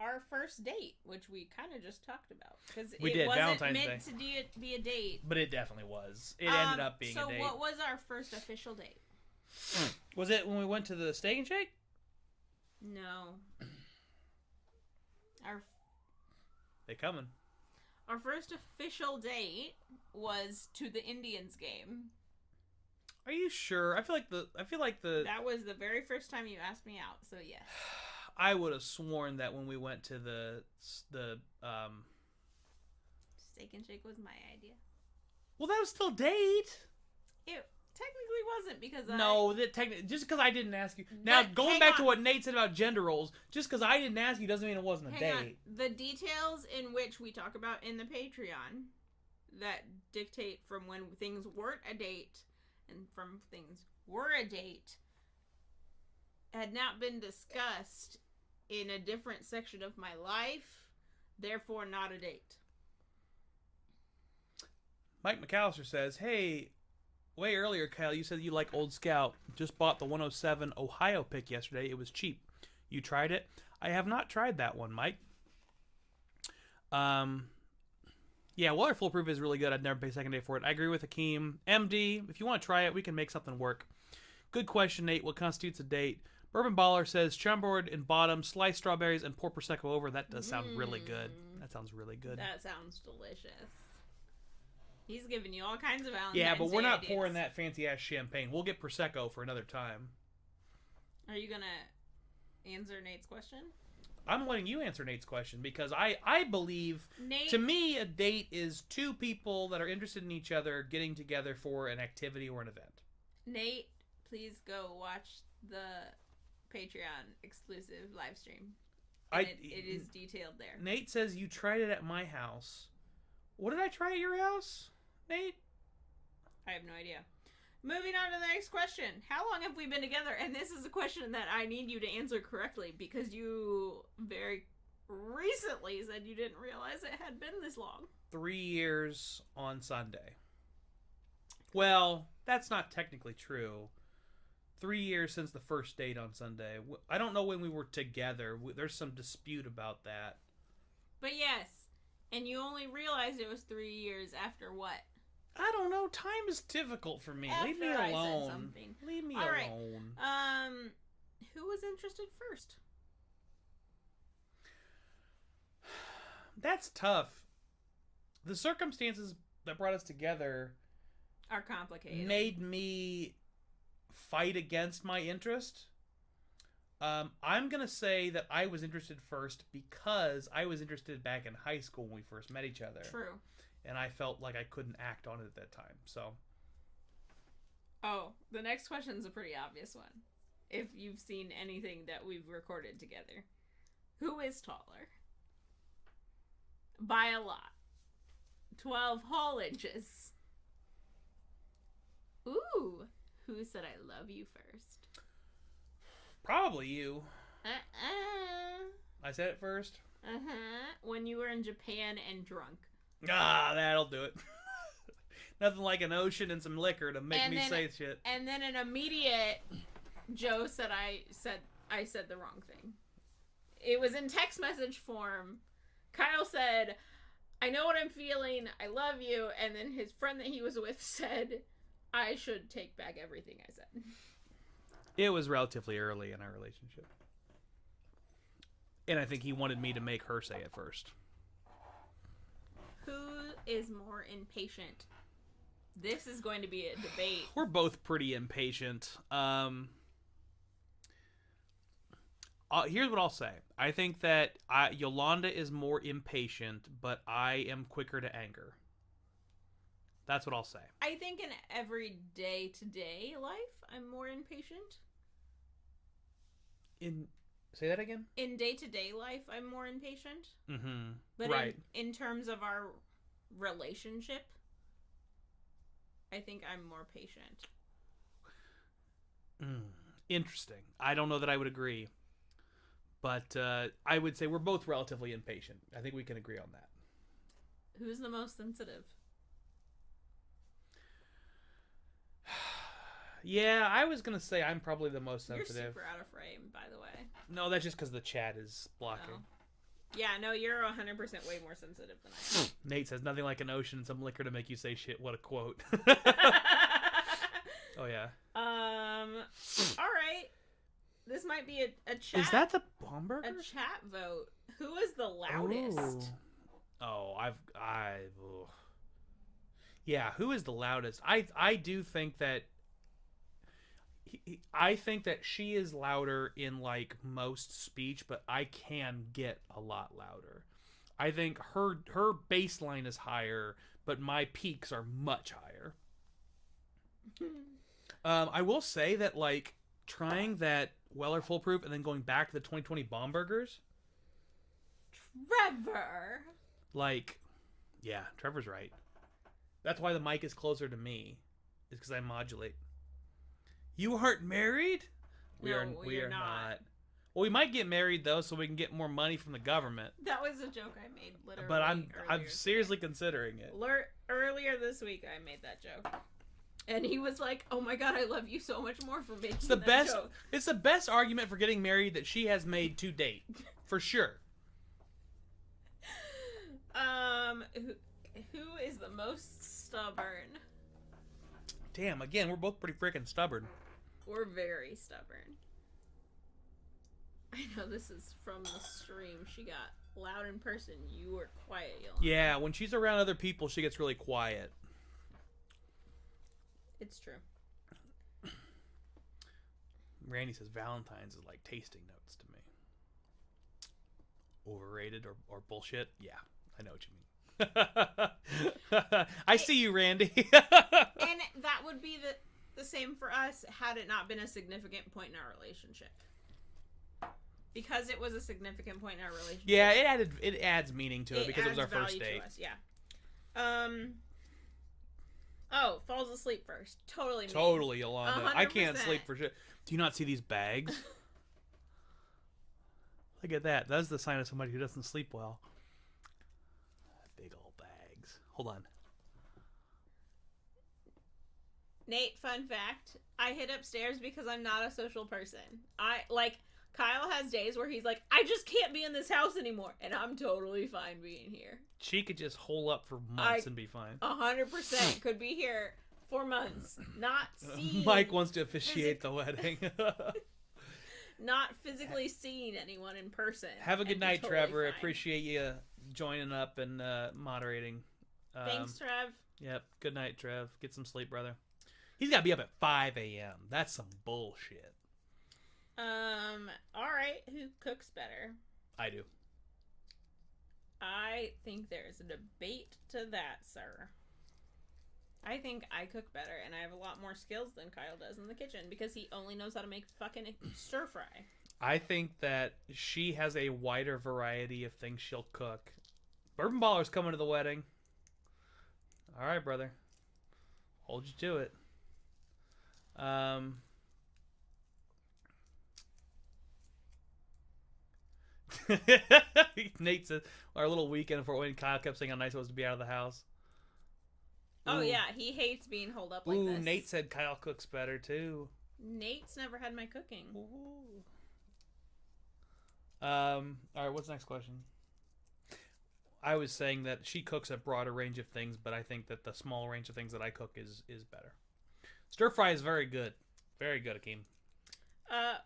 Our first date, which we kind of just talked about, because it wasn't Valentine's meant to be a date, but it definitely was. It ended up being a date. So, what was our first official date? Was it when we went to the Steak and Shake? No. They coming. Our first official date was to the Indians game. Are you sure? I feel like the That was the very first time you asked me out, so yes. I would have sworn that when we went to the Steak and Shake was my idea. well, that was still date. It technically wasn't because No, just because I didn't ask you. Now, But going hang back to on. what Nate said about gender roles, just because I didn't ask you doesn't mean it wasn't a Hang on. date. The details in which we talk about in the Patreon that dictate from when things weren't a date and from things were a date had not been discussed in a different section of my life, therefore not a date. Mike McAllister says, "Hey, way earlier, Kyle, you said you like Old Scout. Just bought the 107 Ohio pick yesterday. It was cheap. You tried it? I have not tried that one, Mike. Yeah, Water Foolproof is really good. I'd never pay second day for it. I agree with Hakeem. MD, if you want to try it, we can make something work. Good question, Nate. What constitutes a date? Bourbon Baller says chumboard in bottom, sliced strawberries, and pour Prosecco over. That does sound really good. That sounds really good. That sounds delicious. He's giving you all kinds of Valentine's Yeah, but we're Day not ideas. pouring that fancy-ass champagne. We'll get Prosecco for another time. Are you going to answer Nate's question? I'm letting you answer Nate's question because I believe, Nate, to me, a date is two people that are interested in each other getting together for an activity or an event. Nate, please go watch the Patreon exclusive live stream. It is detailed there. Nate says you tried it at my house. What did I try at your house, Nate? I have no idea. Moving on to the next question. How long have we been together? And this is a question that I need you to answer correctly because you very recently said you didn't realize it had been this long. 3 years on Sunday. Well, that's not technically true. 3 years since the first date on Sunday. I don't know when we were together. There's some dispute about that. But yes, and you only realized it was 3 years after what? I don't know. Time is difficult for me. Leave me After I said alone. something. Leave me All right. alone. Who was interested first? That's tough. The circumstances that brought us together Are complicated. made me fight against my interest. I'm going to say that I was interested first because I was interested back in high school when we first met each other. True. And I felt like I couldn't act on it at that time. So, Oh, the next question's a pretty obvious one. If you've seen anything that we've recorded together. Who is taller? By a lot. 12 whole inches. Ooh. Who said I love you first? probably you. Uh-uh. I said it first. Uh-huh. When you were in Japan and drunk. Ah, that'll do it. Nothing like an ocean and some liquor to make me say shit. And then an immediate Joe said I said the wrong thing. It was in text message form. Kyle said, I know what I'm feeling. I love you. And then his friend that he was with said, I should take back everything I said. It was relatively early in our relationship. And I think he wanted me to make her say it first. Who is more impatient? This is going to be a debate. We're both pretty impatient. Here's what I'll say. I think that Yolanda is more impatient, but I am quicker to anger. That's what I'll say. I think in every day-to-day life, I'm more impatient. Say that again? In day-to-day life, I'm more impatient. Mm-hmm. But right. in terms of our relationship, I think I'm more patient. Interesting. I don't know that I would agree. But I would say we're both relatively impatient. I think we can agree on that. Who's the most sensitive? Yeah, I was going to say I'm probably the most sensitive. You're super out of frame, by the way. No, that's just because the chat is blocking. Oh. Yeah, no, you're 100% way more sensitive than I am. Nate says, nothing like an ocean and some liquor to make you say shit. What a quote. Oh, yeah. All right. This might be a chat. Is that the Bomberger? A chat vote. Who is the loudest? Oh, ugh. Yeah, who is the loudest? I do think that I think that she is louder in like most speech, but I can get a lot louder. I think her baseline is higher, but my peaks are much higher. I will say that like trying that Weller Foolproof and then going back to the 2020 bomb burgers. Trevor. Like, yeah, Trevor's right. That's why the mic is closer to me, is because I modulate. You aren't married? We are not. Well, we might get married though, so we can get more money from the government. That was a joke I made literally. But I'm seriously considering it. Earlier this week, I made that joke, and he was like, "Oh my god, I love you so much more for making that joke." It's the best argument for getting married that she has made to date, for sure. Who is the most stubborn? Damn, again, we're both pretty freaking stubborn. We're very stubborn. I know this is from the stream. She got loud in person. You were quiet, Yolanda. Yeah, when she's around other people, she gets really quiet. It's true. Randy says Valentine's is like tasting notes to me. Overrated or bullshit? Yeah, I know what you mean. I see you, Randy. And that would be the same for us had it not been a significant point in our relationship. Because it was a significant point in our relationship. Yeah, it adds meaning to it because it was our first date. To us, yeah. Oh, falls asleep first. Totally me. Totally, Yolanda. 100%. I can't sleep for shit. Do you not see these bags? Look at that. That's the sign of somebody who doesn't sleep well. Big old bags. Hold on. Nate, fun fact. I hid upstairs because I'm not a social person. Kyle has days where he's like, I just can't be in this house anymore. And I'm totally fine being here. She could just hole up for months and be fine. 100% could be here for months. Not seeing. Mike wants to officiate the wedding. Not physically seeing anyone in person. Have a good night, totally Trevor. Fine. Appreciate you joining up and moderating. Thanks, Trev. Yep. Good night, Trev. Get some sleep, brother. He's got to be up at 5 a.m. That's some bullshit. All right. Who cooks better? I do. I think there's a debate to that, sir. I think I cook better, and I have a lot more skills than Kyle does in the kitchen because he only knows how to make fucking stir fry. I think that she has a wider variety of things she'll cook. Bourbon Baller's coming to the wedding. All right, brother. Hold you to it. Nate says our little weekend for when Kyle kept saying how nice it was to be out of the house. Oh yeah, he hates being holed up like this. Nate said Kyle cooks better too. Nate's never had my cooking. All right, what's the next question? I was saying that she cooks a broader range of things, but I think that the small range of things that I cook is better. Stir fry is very good. Very good, Akeem.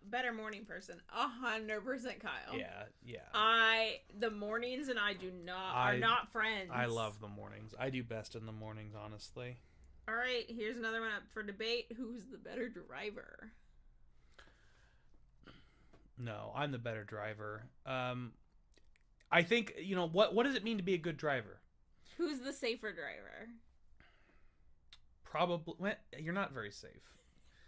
Better morning person. 100% Kyle. Yeah. The mornings and I are not friends. I love the mornings. I do best in the mornings, honestly. All right, here's another one up for debate. Who's the better driver? No, I'm the better driver. I think, what does it mean to be a good driver? Who's the safer driver? Probably, you're not very safe.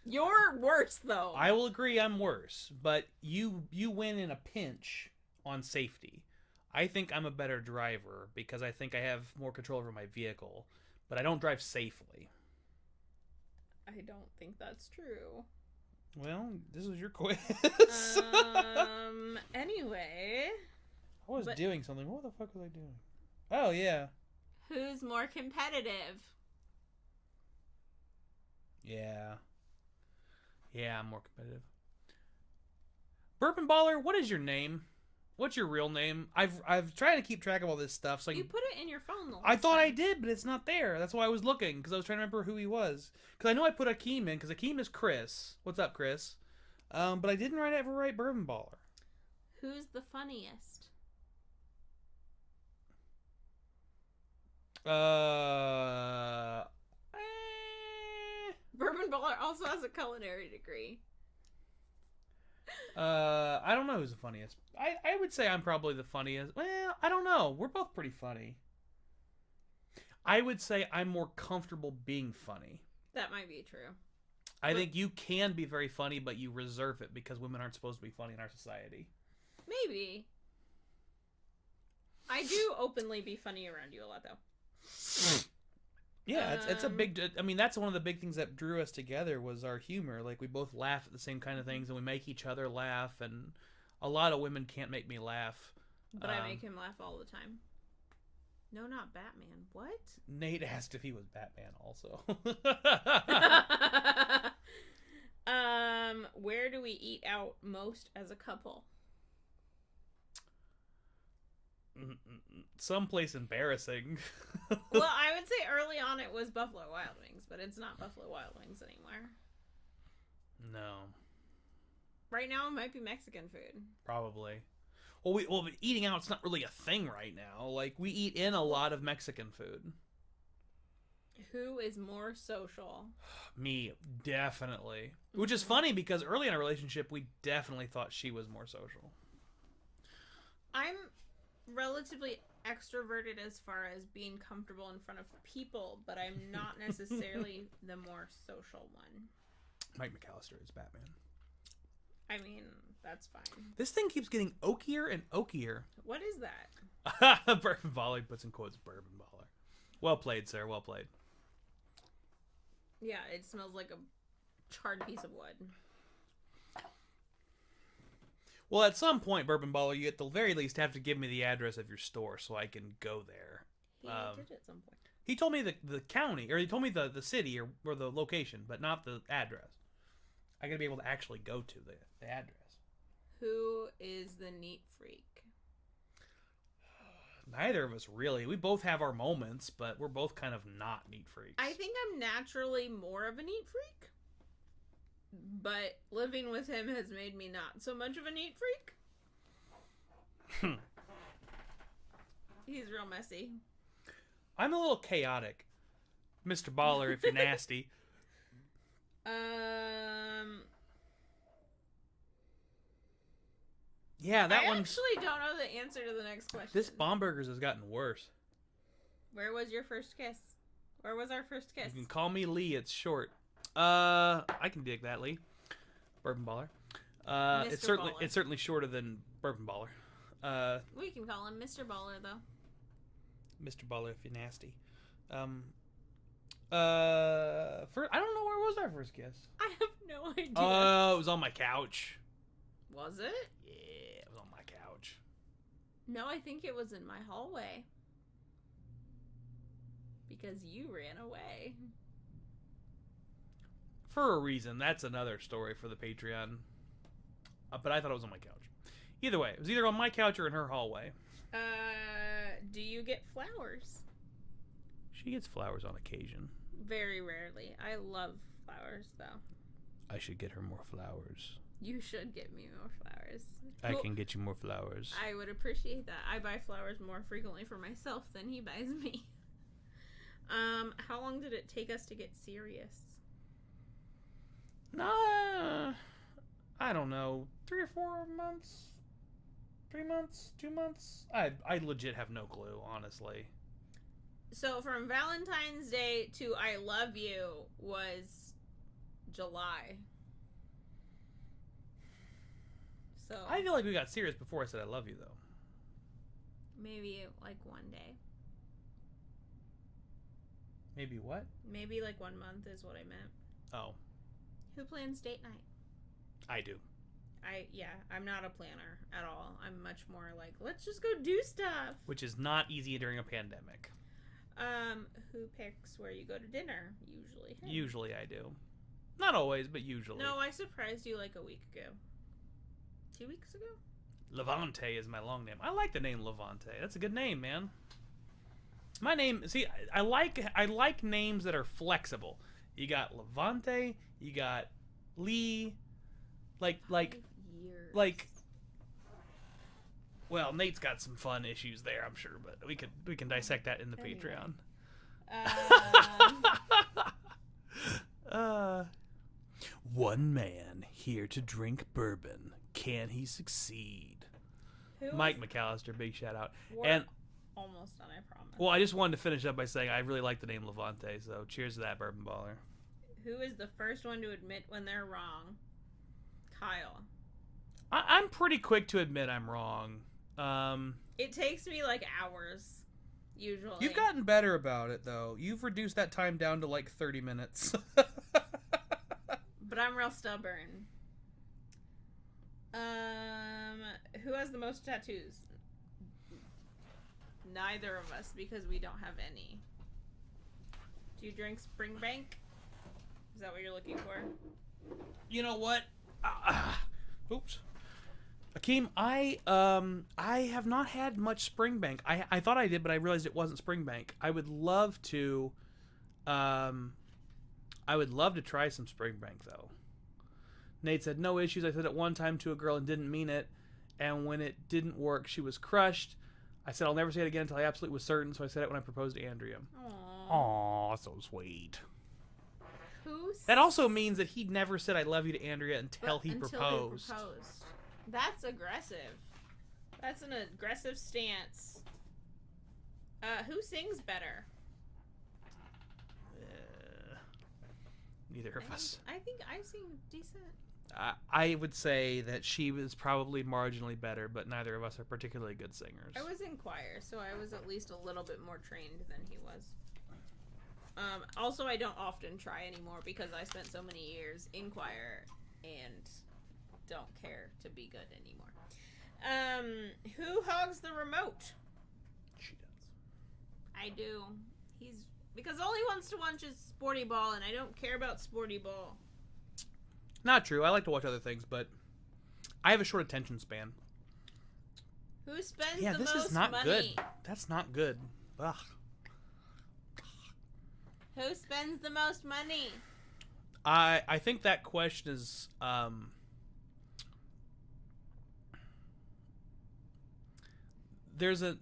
You're worse, though. I will agree I'm worse, but you win in a pinch on safety. I think I'm a better driver because I think I have more control over my vehicle, but I don't drive safely. I don't think that's true. Well, this was your quiz. Anyway. I was doing something. What the fuck was I doing? Oh, yeah. Who's more competitive? Yeah. Yeah, I'm more competitive. Bourbon Baller, what is your name? What's your real name? I've tried to keep track of all this stuff. So you put it in your phone. I thought I did, but it's not there. That's why I was looking, because I was trying to remember who he was. Because I know I put Akeem in, because Akeem is Chris. What's up, Chris? But I didn't ever write Bourbon Baller. Who's the funniest? Bourbon Baller also has a culinary degree. I don't know who's the funniest. I would say I'm probably the funniest. Well, I don't know. We're both pretty funny. I would say I'm more comfortable being funny. That might be true. I think you can be very funny, but you reserve it because women aren't supposed to be funny in our society. Maybe. I do openly be funny around you a lot, though. Yeah, it's a big... I mean, that's one of the big things that drew us together was our humor. Like, we both laugh at the same kind of things, and we make each other laugh, and a lot of women can't make me laugh. But I make him laugh all the time. No, not Batman. What? Nate asked if he was Batman also. Where do we eat out most as a couple? Someplace embarrassing. Well, I would say early on it was Buffalo Wild Wings, but it's not Buffalo Wild Wings anymore. No. Right now it might be Mexican food. Probably. Well, but eating out's not really a thing right now. Like, we eat in a lot of Mexican food. Who is more social? Me, definitely. Which is funny because early in our relationship, we definitely thought she was more social. I'm relatively extroverted as far as being comfortable in front of people, but I'm not necessarily the more social one. Mike McAllister is Batman. I mean, that's fine. This thing keeps getting oakier and oakier. What is that? Bourbon Baller puts in quotes, Bourbon Baller. Well played, sir. Well played. Yeah, it smells like a charred piece of wood. Well, at some point, Bourbon Baller, you at the very least have to give me the address of your store so I can go there. He did at some point. He told me the county, or he told me the city or the location, but not the address. I gotta be able to actually go to the address. Who is the neat freak? Neither of us really. We both have our moments, but we're both kind of not neat freaks. I think I'm naturally more of a neat freak. But living with him has made me not so much of a neat freak. He's real messy. I'm a little chaotic. Mr. Baller, if you're nasty. Yeah, that I one. actually don't know the answer to the next question. This Bombergers has gotten worse. Where was your first kiss? Where was our first kiss? You can call me Lee. It's short. I can dig that, Lee. Bourbon Baller. It's certainly Baller. It's certainly shorter than Bourbon Baller. We can call him Mr. Baller, though. Mr. Baller, if you're nasty. I don't know, where was our first kiss? I have no idea. It was on my couch. Was it? Yeah, it was on my couch. No, I think it was in my hallway. Because you ran away. For a reason. That's another story for the Patreon. But I thought it was on my couch. Either way, it was either on my couch or in her hallway. Do you get flowers? She gets flowers on occasion. Very rarely. I love flowers, though. I should get her more flowers. You should get me more flowers. I can get you more flowers. I would appreciate that. I buy flowers more frequently for myself than he buys me. How long did it take us to get serious? I don't know. 3 or 4 months? 3 months? 2 months? I legit have no clue, honestly. So from Valentine's Day to I love you was July. So I feel like we got serious before I said I love you, though. maybe like one day. Maybe what? Maybe like 1 month is what I meant. Oh, Who plans date night? I do. I'm not a planner at all. I'm much more like, let's just go do stuff. Which is not easy during a pandemic. Who picks where you go to dinner? Usually him. Usually I do. Not always, but usually. No, I surprised you like a week ago. 2 weeks ago? Levante is my long name. I like the name Levante. That's a good name, man. My name, see, I like names that are flexible. You got Levante, you got Lee, like, 5 years. well, Nate's got some fun issues there, I'm sure, but we can dissect that in the Anyway. Patreon. One man here to drink bourbon. Can he succeed? Who Mike was- McAllister, big shout out. We're And almost done, I promise. well, I just wanted to finish up by saying I really like the name Levante, so cheers to that, bourbon baller. Who is the first one to admit when they're wrong? Kyle. I'm pretty quick to admit I'm wrong. It takes me like hours, usually. You've gotten better about it, though. You've reduced that time down to like 30 minutes. But I'm real stubborn. Who has the most tattoos? Neither of us, because we don't have any. Do you drink Springbank? Is that what you're looking for? You know what? Oops. Akeem, I have not had much Springbank. I thought I did, but I realized it wasn't Springbank. I would love to try some Springbank though. Nate said no issues. I said it one time to a girl and didn't mean it, and when it didn't work, she was crushed. I said I'll never say it again until I absolutely was certain, so I said it when I proposed to Andrea. Aww. Aw, so sweet. Who's That also means that he never said I love you to Andrea until he proposed. That's aggressive. That's an aggressive stance. Who sings better? Neither of us. I think I sing decent. I would say that she was probably marginally better, but neither of us are particularly good singers. I was in choir, so I was at least a little bit more trained than he was. Also, I don't often try anymore because I spent so many years in choir and don't care to be good anymore. Who hogs the remote? She does. I do. Because all he wants to watch is Sporty Ball, and I don't care about Sporty Ball. Not true. I like to watch other things, but I have a short attention span. Who spends Yeah, the this most is not money? good. That's not good. Ugh. Who spends the most money? I think that question is there's a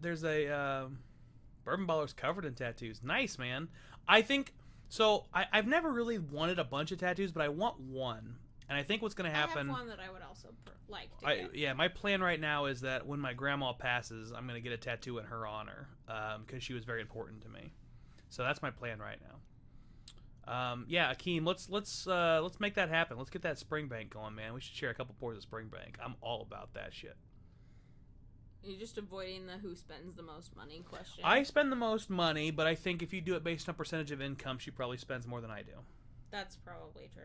Bourbon Baller's covered in tattoos. Nice, man. I think so. I've never really wanted a bunch of tattoos, but I want one. And I think what's going to happen. I have one that I would also like to get. Yeah, my plan right now is that when my grandma passes, I'm going to get a tattoo in her honor because she was very important to me. So that's my plan right now. Yeah, Akeem, let's make that happen. Let's get that Springbank going, man. We should share a couple pours of Springbank. I'm all about that shit. You're just avoiding the who spends the most money question. I spend the most money, but I think if you do it based on percentage of income, she probably spends more than I do. That's probably true.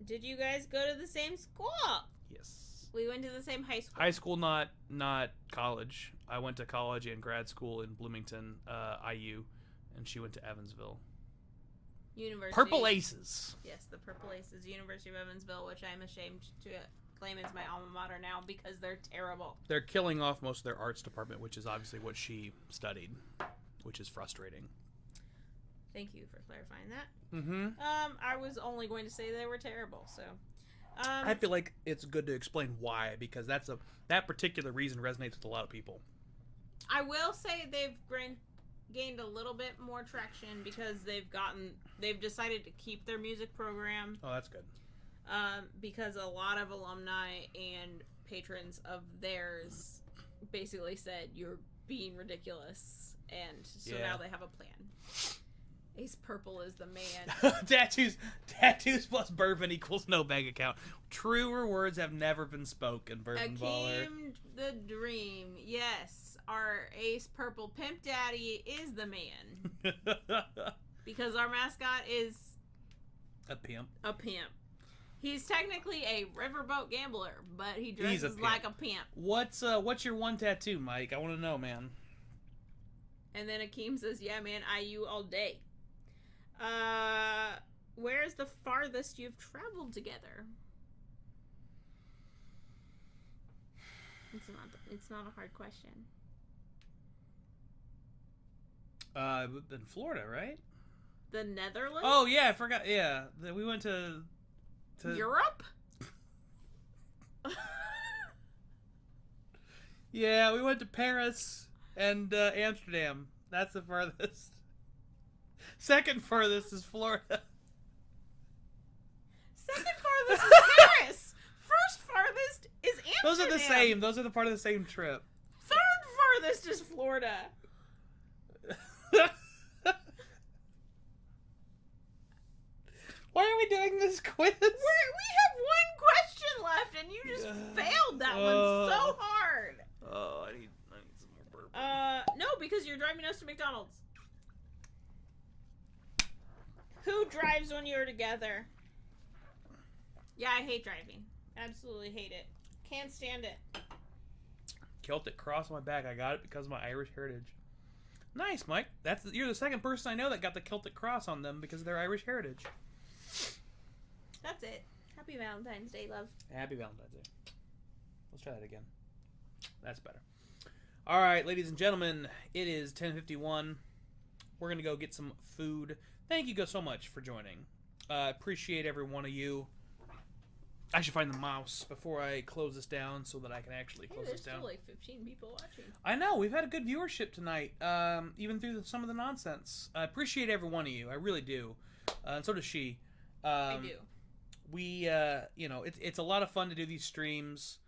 Did you guys go to the same school? Yes. We went to the same high school. High school, not college. I went to college and grad school in Bloomington, IU, and she went to Evansville. University. Purple Aces. Yes, the Purple Aces, University of Evansville, which I'm ashamed to claim as my alma mater now because they're terrible. They're killing off most of their arts department, which is obviously what she studied, which is frustrating. Thank you for clarifying that. Mm-hmm. I was only going to say they were terrible, so. I feel like it's good to explain why, because that particular reason resonates with a lot of people. I will say they've gained a little bit more traction because they've decided to keep their music program. Oh, that's good. Because a lot of alumni and patrons of theirs basically said you're being ridiculous, and so now they have a plan. Ace Purple is the man. Tattoos plus bourbon equals no bank account. Truer words have never been spoken, Bourbon Baller. Akeem the Dream. Yes, our Ace Purple Pimp Daddy is the man. Because our mascot is a pimp. A pimp. He's technically a riverboat gambler, but he dresses like a pimp. What's your one tattoo, Mike? I want to know, man. And then Akeem says, "Yeah, man, IU all day." Where's the farthest you've traveled together? It's not a hard question. In Florida, right? The Netherlands? Oh yeah, I forgot. Yeah, we went to Europe? Yeah, we went to Paris and Amsterdam. That's the furthest. Second furthest is Florida. Second farthest is Paris. First farthest is Amsterdam. Those are the same. Those are the part of the same trip. Third farthest is Florida. Why are we doing this quiz? We have one question left, and you just failed that one so hard. Oh, I need some more bourbon. No, because you're driving us to McDonald's. Who drives when you're together? Yeah, I hate driving. Absolutely hate it. Can't stand it. Celtic cross on my back. I got it because of my Irish heritage. Nice, Mike. You're the second person I know that got the Celtic cross on them because of their Irish heritage. That's it. Happy Valentine's Day, love. Happy Valentine's Day. Let's try that again. That's better. All right, ladies and gentlemen, it is 10:51. We're going to go get some food. Thank you guys so much for joining. Appreciate every one of you. I should find the mouse before I close this down so that I can actually close this down. There's still like 15 people watching. I know. We've had a good viewership tonight, even through some of the nonsense. I appreciate every one of you. I really do. And so does she. I do. We, it's a lot of fun to do these streams,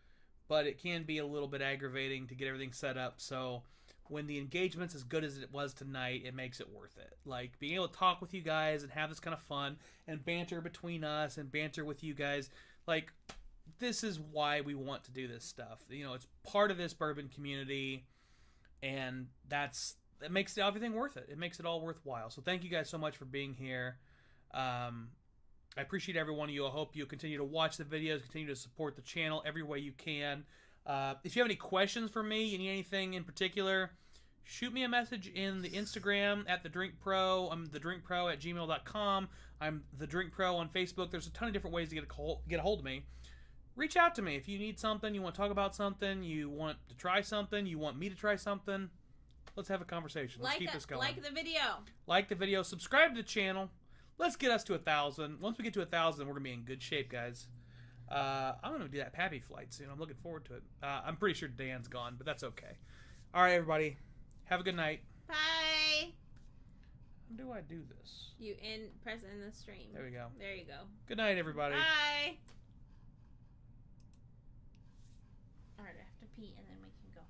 but it can be a little bit aggravating to get everything set up. So when the engagement's as good as it was tonight, it makes it worth it. Like, being able to talk with you guys and have this kind of fun and banter between us and banter with you guys. Like, this is why we want to do this stuff. You know, it's part of this bourbon community, and that makes everything worth it. It makes it all worthwhile. So thank you guys so much for being here. I appreciate every one of you. I hope you continue to watch the videos, continue to support the channel every way you can. If you have any questions for me, you need anything in particular, shoot me a message in the Instagram at thedrinkpro. I'm thedrinkpro@gmail.com. I'm thedrinkpro on Facebook. There's a ton of different ways to get a hold of me. Reach out to me if you need something, you want to talk about something, you want to try something, you want me to try something. Let's have a conversation. Let's keep this going. Like the video. Like the video. Subscribe to the channel. Let's get us to 1,000. Once we get to 1,000, we're going to be in good shape, guys. I'm going to do that Pappy flight soon. I'm looking forward to it. I'm pretty sure Dan's gone, but that's okay. All right, everybody. Have a good night. Bye. How do I do this? You press in the stream. There we go. There you go. Good night, everybody. Bye. All right, I have to pee and then we can go.